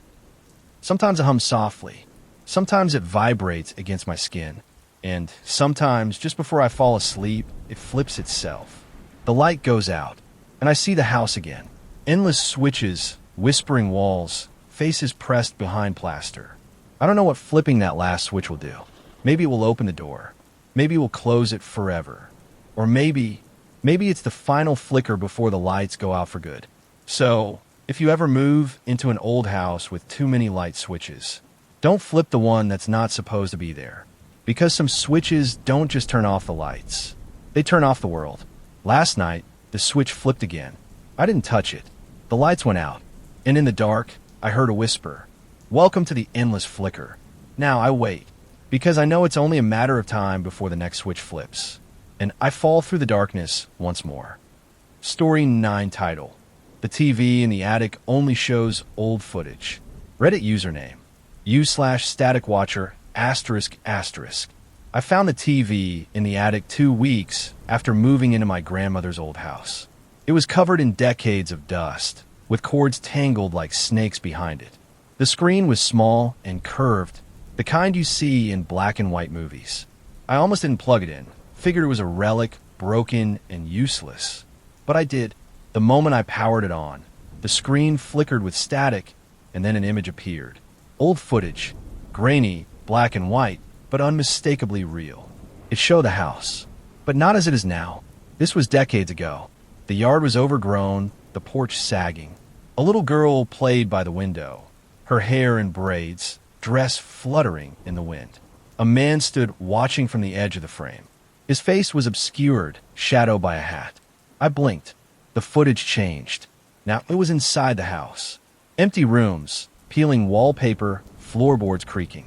Sometimes it hums softly. Sometimes it vibrates against my skin. And sometimes, just before I fall asleep, it flips itself. The light goes out, and I see the house again. Endless switches, whispering walls, faces pressed behind plaster. I don't know what flipping that last switch will do. Maybe it will open the door. Maybe it will close it forever. Or maybe it's the final flicker before the lights go out for good. So, if you ever move into an old house with too many light switches, don't flip the one that's not supposed to be there. Because some switches don't just turn off the lights. They turn off the world. Last night, the switch flipped again. I didn't touch it. The lights went out. And in the dark, I heard a whisper. Welcome to the endless flicker. Now I wait. Because I know it's only a matter of time before the next switch flips. And I fall through the darkness once more. Story 9 title. The TV in the attic only shows old footage. Reddit username. u/staticwatcher****. I found the TV in the attic 2 weeks after moving into my grandmother's old house. It was covered in decades of dust, with cords tangled like snakes behind it. The screen was small and curved, the kind you see in black and white movies. I almost didn't plug it in, figured it was a relic, broken and useless. But I did. The moment I powered it on, the screen flickered with static, and then an image appeared. Old footage, grainy, black and white, but unmistakably real. It showed the house, but not as it is now. This was decades ago. The yard was overgrown, the porch sagging. A little girl played by the window, her hair in braids, dress fluttering in the wind. A man stood watching from the edge of the frame. His face was obscured, shadowed by a hat. I blinked. The footage changed. Now it was inside the house. Empty rooms, peeling wallpaper, floorboards creaking.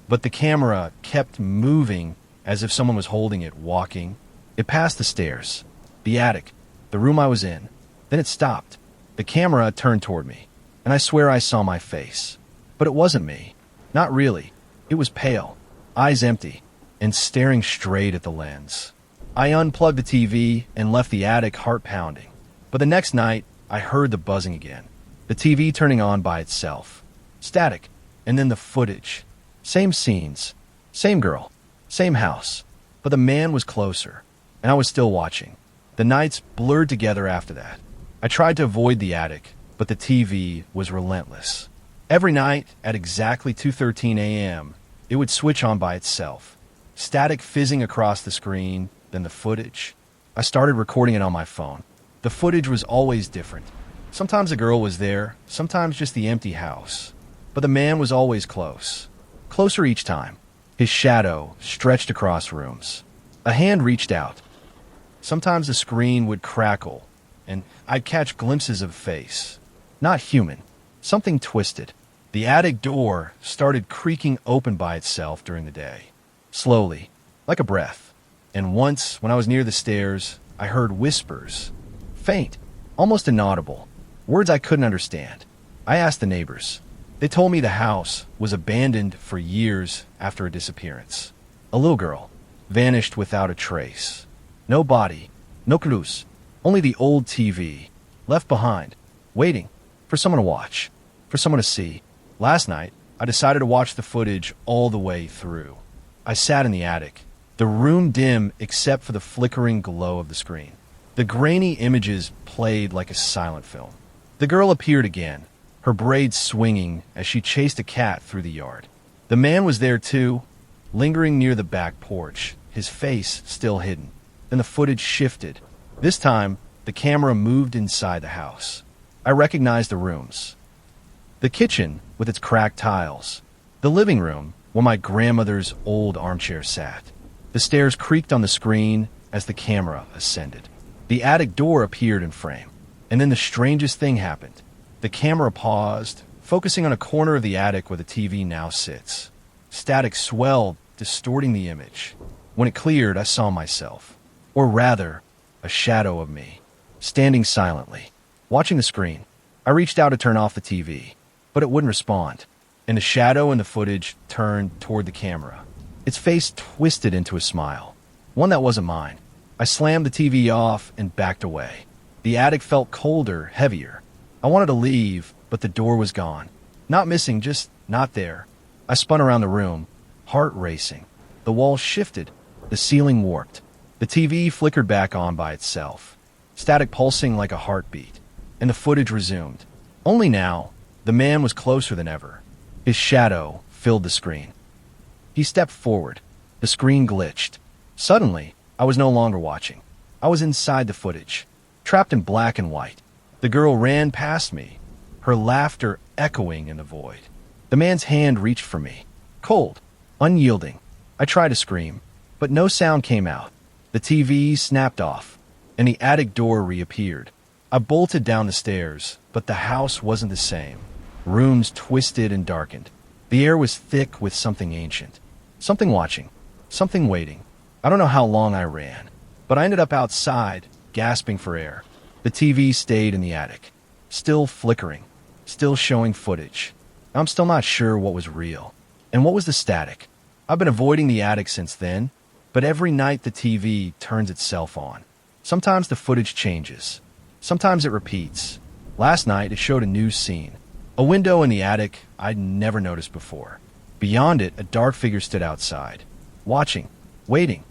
But the camera kept moving as if someone was holding it, walking. It passed the stairs, the attic, the room I was in. Then it stopped. The camera turned toward me, and I swear I saw my face. But it wasn't me. Not really. It was pale, eyes empty, and staring straight at the lens. I unplugged the TV and left the attic heart pounding. But the next night, I heard the buzzing again. The TV turning on by itself. Static, and then the footage. Same scenes, same girl, same house. But the man was closer, and I was still watching. The nights blurred together after that. I tried to avoid the attic, but the TV was relentless. Every night, at exactly 2:13 a.m., it would switch on by itself. Static fizzing across the screen, then the footage. I started recording it on my phone. The footage was always different. Sometimes a girl was there, sometimes just the empty house. But the man was always close. closer each time. His shadow stretched across rooms. A hand reached out. Sometimes the screen would crackle, and I'd catch glimpses of a face. Not human. Something twisted. The attic door started creaking open by itself during the day. Slowly, like a breath. And once, when I was near the stairs, I heard whispers. Faint, almost inaudible. Words I couldn't understand. I asked the neighbors. They told me the house was abandoned for years after a disappearance. A little girl vanished without a trace. No body, no clues, only the old TV, left behind, waiting for someone to watch, for someone to see. Last night, I decided to watch the footage all the way through. I sat in the attic, the room dim except for the flickering glow of the screen. The grainy images played like a silent film. The girl appeared again, her braids swinging as she chased a cat through the yard. The man was there too, lingering near the back porch, his face still hidden. Then the footage shifted. This time, the camera moved inside the house. I recognized the rooms. The kitchen, with its cracked tiles. The living room, where my grandmother's old armchair sat. The stairs creaked on the screen as the camera ascended. The attic door appeared in frame. And then the strangest thing happened. The camera paused, focusing on a corner of the attic where the TV now sits. Static swelled, distorting the image. When it cleared, I saw myself. Or rather, a shadow of me, standing silently, watching the screen. I reached out to turn off the TV, but it wouldn't respond. And the shadow in the footage turned toward the camera. Its face twisted into a smile, one that wasn't mine. I slammed the TV off and backed away. The attic felt colder, heavier. I wanted to leave, but the door was gone. Not missing, just not there. I spun around the room, heart racing. The walls shifted, the ceiling warped. The TV flickered back on by itself, static pulsing like a heartbeat, and the footage resumed. Only now, the man was closer than ever. His shadow filled the screen. He stepped forward. The screen glitched. Suddenly, I was no longer watching. I was inside the footage, trapped in black and white. The girl ran past me, her laughter echoing in the void. The man's hand reached for me, cold, unyielding. I tried to scream, but no sound came out. The TV snapped off, and the attic door reappeared. I bolted down the stairs, but the house wasn't the same. Rooms twisted and darkened. The air was thick with something ancient. Something watching. Something waiting. I don't know how long I ran, but I ended up outside, gasping for air. The TV stayed in the attic, still flickering, still showing footage. I'm still not sure what was real, and what was the static. I've been avoiding the attic since then, but every night the TV turns itself on. Sometimes the footage changes. Sometimes it repeats. Last night it showed a new scene. A window in the attic I'd never noticed before. Beyond it, a dark figure stood outside, watching, waiting.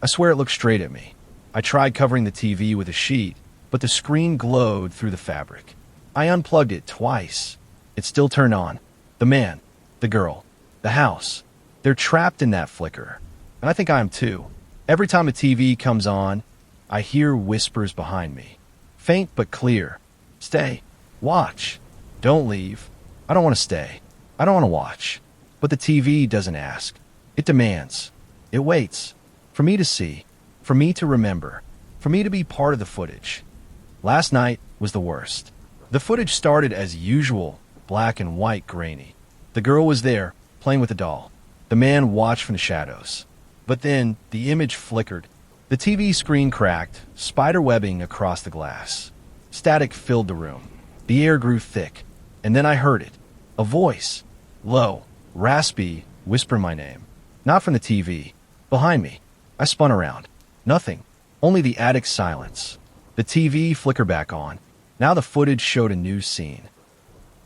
I swear it looked straight at me. I tried covering the TV with a sheet, but the screen glowed through the fabric. I unplugged it twice. It still turned on. The man, the girl, the house. They're trapped in that flicker. And I think I am too. Every time a TV comes on, I hear whispers behind me. Faint but clear. Stay. Watch. Don't leave. I don't want to stay. I don't want to watch. But the TV doesn't ask. It demands. It waits. For me to see. For me to remember. For me to be part of the footage. Last night was the worst. The footage started as usual, black and white grainy. The girl was there, playing with a doll. The man watched from the shadows. But then, the image flickered. The TV screen cracked, spider webbing across the glass. Static filled the room. The air grew thick. And then I heard it. A voice. Low, raspy, whisper my name. Not from the TV. Behind me. I spun around. Nothing. Only the attic silence. The TV flickered back on. Now the footage showed a new scene.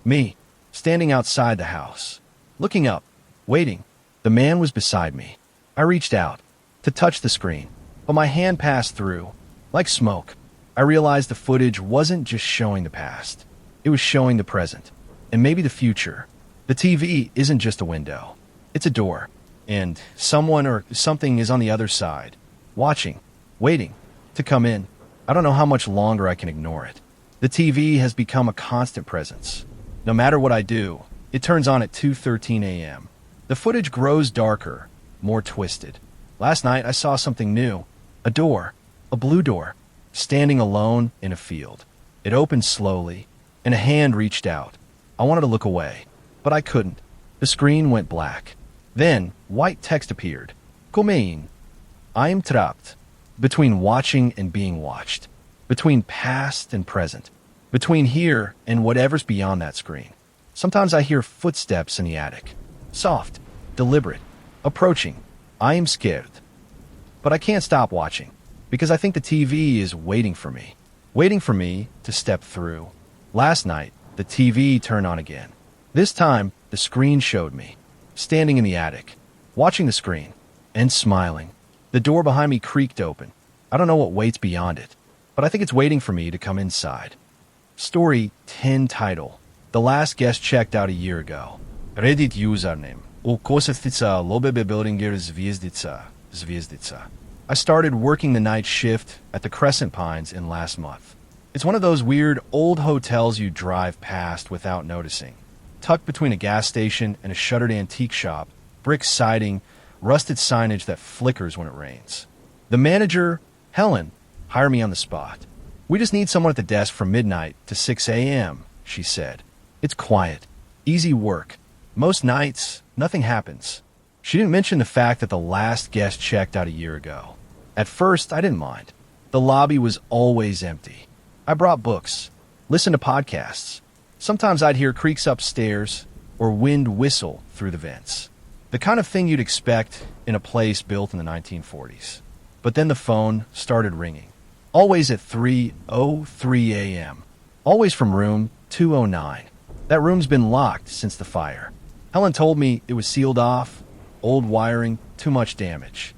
Me, standing outside the house. Looking up. Waiting. The man was beside me. I reached out to touch the screen, but my hand passed through. Like smoke, I realized the footage wasn't just showing the past. It was showing the present, and maybe the future. The TV isn't just a window. It's a door, and someone or something is on the other side, watching, waiting to come in. I don't know how much longer I can ignore it. The TV has become a constant presence. No matter what I do, it turns on at 2:13 a.m. The footage grows darker, more twisted. Last night I saw something new. A door, a blue door, standing alone in a field. It opened slowly, and a hand reached out. I wanted to look away, but I couldn't. The screen went black. Then, white text appeared. Kumein. I am trapped. Between watching and being watched. Between past and present. Between here and whatever's beyond that screen. Sometimes I hear footsteps in the attic. Soft, deliberate, approaching. I am scared. But I can't stop watching, because I think the TV is waiting for me to step through. Last night, the TV turned on again. This time, the screen showed me, standing in the attic, watching the screen, and smiling. The door behind me creaked open. I don't know what waits beyond it, but I think it's waiting for me to come inside. Story 10 title. The last guest checked out a year ago. Reddit username. Ukosestica lobebe buildingier zviezdica. I started working the night shift at the Crescent Pines in last month. It's one of those weird old hotels you drive past without noticing. Tucked between a gas station and a shuttered antique shop, brick siding, rusted signage that flickers when it rains. The manager, Helen, hired me on the spot. We just need someone at the desk from midnight to 6 a.m., she said. It's quiet, easy work. Most nights, nothing happens. She didn't mention the fact that the last guest checked out a year ago. At first, I didn't mind. The lobby was always empty. I brought books, listened to podcasts. Sometimes I'd hear creaks upstairs or wind whistle through the vents. The kind of thing you'd expect in a place built in the 1940s. But then the phone started ringing. Always at 3:03 a.m. Always from room 209. That room's been locked since the fire. Helen told me it was sealed off, old wiring, too much damage.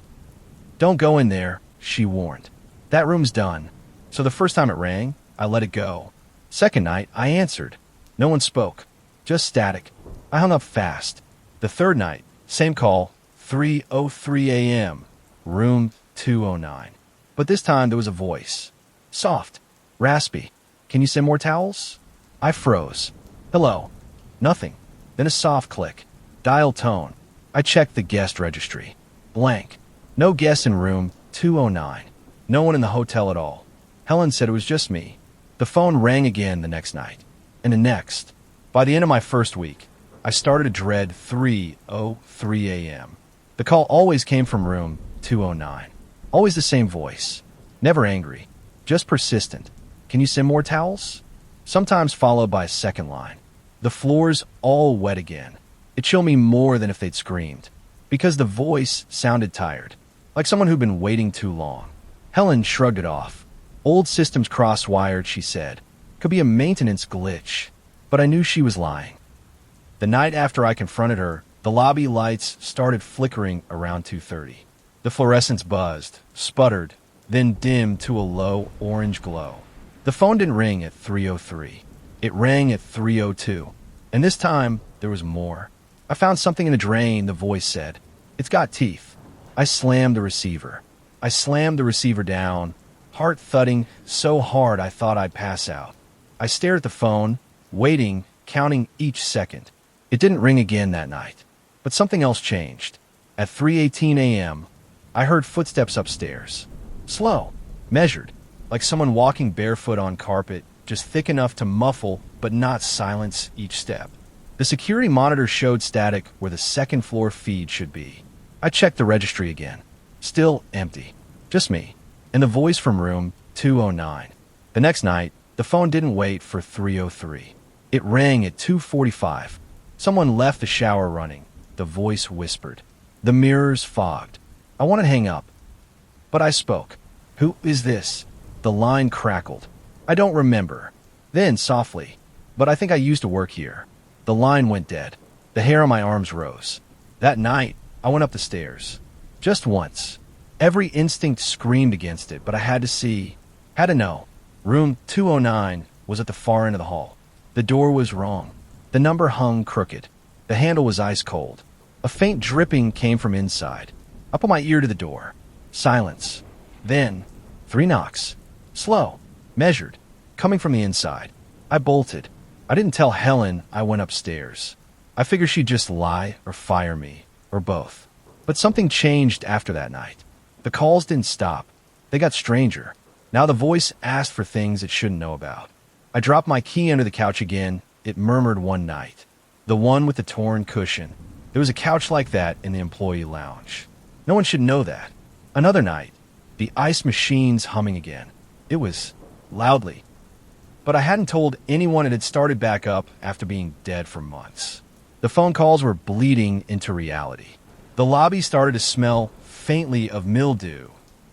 Don't go in there, she warned. That room's done. So the first time it rang, I let it go. Second night, I answered. No one spoke. Just static. I hung up fast. The third night, same call, 3:03 a.m., room 209. But this time there was a voice. Soft, raspy. Can you send more towels? I froze. Hello. Nothing. Then a soft click. Dial tone. I checked the guest registry. Blank. No guests in room 209. No one in the hotel at all. Helen said it was just me. The phone rang again the next night. And the next. By the end of my first week, I started to dread 3:03 a.m. The call always came from room 209. Always the same voice. Never angry. Just persistent. Can you send more towels? Sometimes followed by a second line. The floor's all wet again. It chilled me more than if they'd screamed. Because the voice sounded tired. Like someone who'd been waiting too long. Helen shrugged it off. Old systems cross-wired, she said. Could be a maintenance glitch. But I knew she was lying. The night after I confronted her, the lobby lights started flickering around 2:30. The fluorescents buzzed, sputtered, then dimmed to a low orange glow. The phone didn't ring at 3:03. It rang at 3:02. And this time, there was more. I found something in the drain, the voice said. It's got teeth. I slammed the receiver. I slammed the receiver down, heart thudding so hard I thought I'd pass out. I stared at the phone, waiting, counting each second. It didn't ring again that night. But something else changed. At 3:18 a.m., I heard footsteps upstairs. Slow, measured, like someone walking barefoot on carpet, just thick enough to muffle but not silence each step. The security monitor showed static where the second floor feed should be. I checked the registry again. Still empty. Just me. And the voice from room 209. The next night, the phone didn't wait for 3:03. It rang at 2:45. Someone left the shower running. The voice whispered. The mirrors fogged. I wanted to hang up. But I spoke. Who is this? The line crackled. I don't remember. Then, softly. But I think I used to work here. The line went dead. The hair on my arms rose. That night, I went up the stairs. Just once. Every instinct screamed against it, but I had to see. Had to know. Room 209 was at the far end of the hall. The door was wrong. The number hung crooked. The handle was ice cold. A faint dripping came from inside. I put my ear to the door. Silence. Then, 3 knocks. Slow. Measured. Coming from the inside. I bolted. I didn't tell Helen I went upstairs. I figured she'd just lie or fire me, or both. But something changed after that night. The calls didn't stop. They got stranger. Now the voice asked for things it shouldn't know about. I dropped my key under the couch again. It murmured one night. The one with the torn cushion. There was a couch like that in the employee lounge. No one should know that. Another night. The ice machine's humming again. It was loudly. But I hadn't told anyone it had started back up after being dead for months. The phone calls were bleeding into reality. The lobby started to smell faintly of mildew,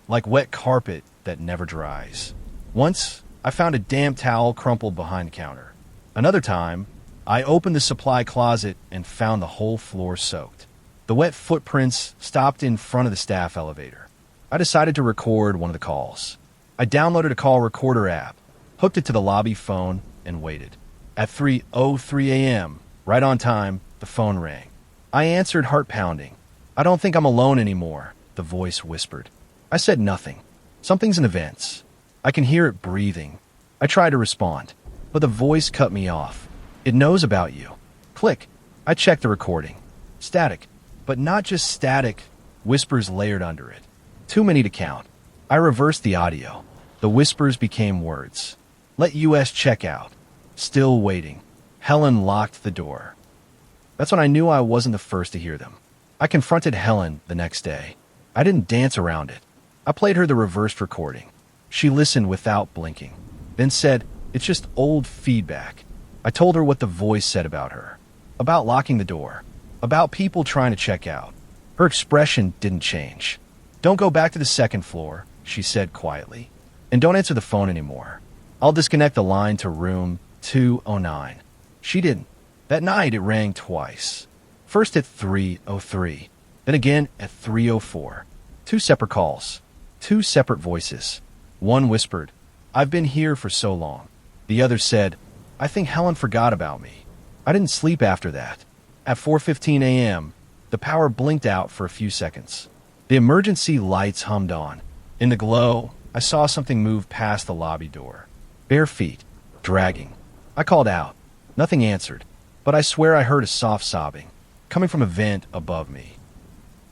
like wet carpet that never dries. Once, I found a damp towel crumpled behind the counter. Another time, I opened the supply closet and found the whole floor soaked. The wet footprints stopped in front of the staff elevator. I decided to record one of the calls. I downloaded a call recorder app, hooked it to the lobby phone, and waited. At 3:03 a.m., right on time, the phone rang. I answered, heart pounding. "I don't think I'm alone anymore," the voice whispered. I said nothing. "Something's in events. I can hear it breathing." I tried to respond, but the voice cut me off. "It knows about you." Click. I checked the recording. Static. But not just static, whispers layered under it. Too many to count. I reversed the audio. The whispers became words. "Let US check out." Still waiting. Helen locked the door. That's when I knew I wasn't the first to hear them. I confronted Helen the next day. I didn't dance around it. I played her the reversed recording. She listened without blinking, then said, "It's just old feedback." I told her what the voice said about her. About locking the door. About people trying to check out. Her expression didn't change. "Don't go back to the second floor," she said quietly. "And don't answer the phone anymore. I'll disconnect the line to room 209. She didn't. That night it rang twice. First at 3:03, then again at 3:04. Two separate calls. Two separate voices. One whispered, "I've been here for so long." The other said, "I think Helen forgot about me." I didn't sleep after that. At 4:15 a.m., the power blinked out for a few seconds. The emergency lights hummed on. In the glow, I saw something move past the lobby door. Bare feet, dragging. I called out. Nothing answered, but I swear I heard a soft sobbing, coming from a vent above me.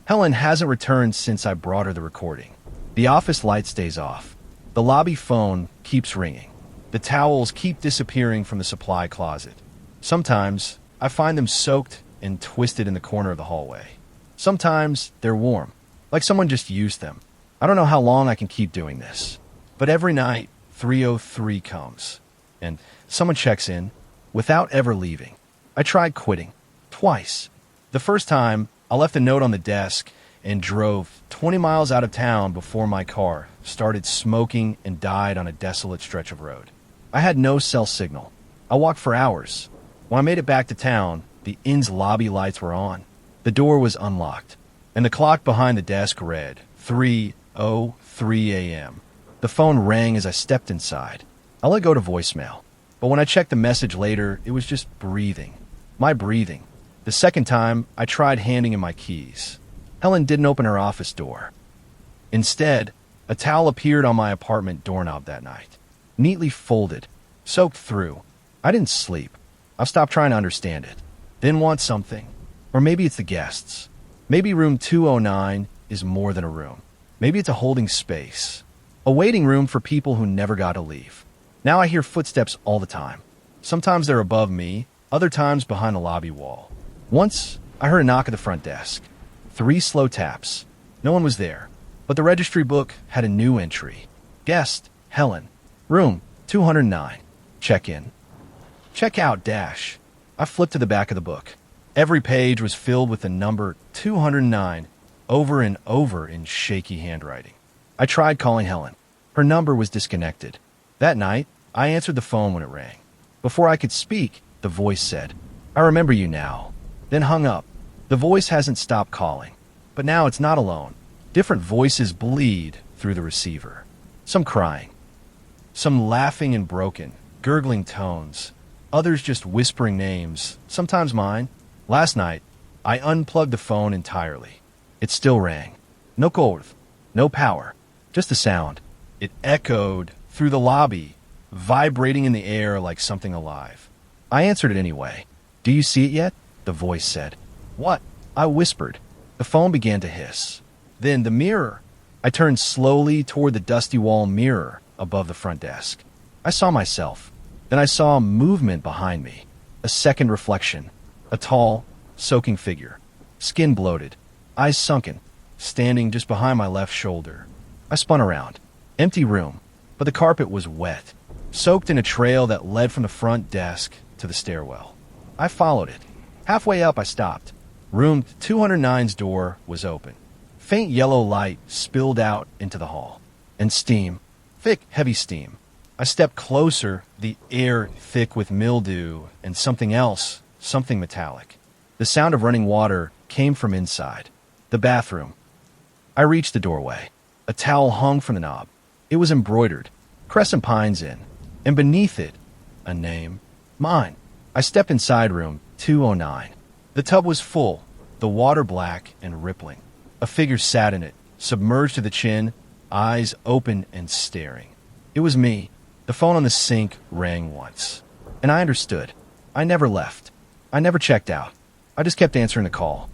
Helen hasn't returned since I brought her the recording. The office light stays off. The lobby phone keeps ringing. The towels keep disappearing from the supply closet. Sometimes, I find them soaked and twisted in the corner of the hallway. Sometimes, they're warm, like someone just used them. I don't know how long I can keep doing this. But every night, 3:03 comes, and someone checks in, without ever leaving. I tried quitting. Twice. The first time, I left a note on the desk and drove 20 miles out of town before my car started smoking and died on a desolate stretch of road. I had no cell signal. I walked for hours. When I made it back to town, the inn's lobby lights were on. The door was unlocked, and the clock behind the desk read 3:03 a.m. The phone rang as I stepped inside. I let go to voicemail, but when I checked the message later, it was just breathing. My breathing. The second time, I tried handing in my keys. Helen didn't open her office door. Instead, a towel appeared on my apartment doorknob that night. Neatly folded, soaked through. I didn't sleep. I've stopped trying to understand it. Didn't want something. Or maybe it's the guests. Maybe room 209 is more than a room. Maybe it's a holding space. A waiting room for people who never got to leave. Now I hear footsteps all the time. Sometimes they're above me, other times behind the lobby wall. Once, I heard a knock at the front desk. 3 slow taps. No one was there, but the registry book had a new entry. Guest, Helen. Room 209. Check-in. Check-out dash. I flipped to the back of the book. Every page was filled with the number 209 over and over in shaky handwriting. I tried calling Helen. Her number was disconnected. That night, I answered the phone when it rang. Before I could speak, the voice said, "I remember you now," then hung up. The voice hasn't stopped calling, but now it's not alone. Different voices bleed through the receiver. Some crying, some laughing in broken, gurgling tones, others just whispering names, sometimes mine. Last night, I unplugged the phone entirely. It still rang. No cold, no power, just the sound. It echoed through the lobby, vibrating in the air like something alive. I answered it anyway. "Do you see it yet?" the voice said. What? I whispered. The phone began to hiss. Then the mirror. I turned slowly toward the dusty wall mirror above the front desk. I saw myself. Then I saw movement behind me. A second reflection. A tall, soaking figure. Skin bloated. Eyes sunken. Standing just behind my left shoulder. I spun around. Empty room. But the carpet was wet. Soaked in a trail that led from the front desk to the stairwell. I followed it. Halfway up, I stopped. Room 209's door was open. Faint yellow light spilled out into the hall. And steam. Thick, heavy steam. I stepped closer, the air thick with mildew and something else, something metallic. The sound of running water came from inside. The bathroom. I reached the doorway. A towel hung from the knob. It was embroidered. Crescent pines in. And beneath it, a name. Mine. I stepped inside room 209. The tub was full, the water black and rippling. A figure sat in it, submerged to the chin, eyes open and staring. It was me. The phone on the sink rang once. And I understood. I never left. I never checked out. I just kept answering the call.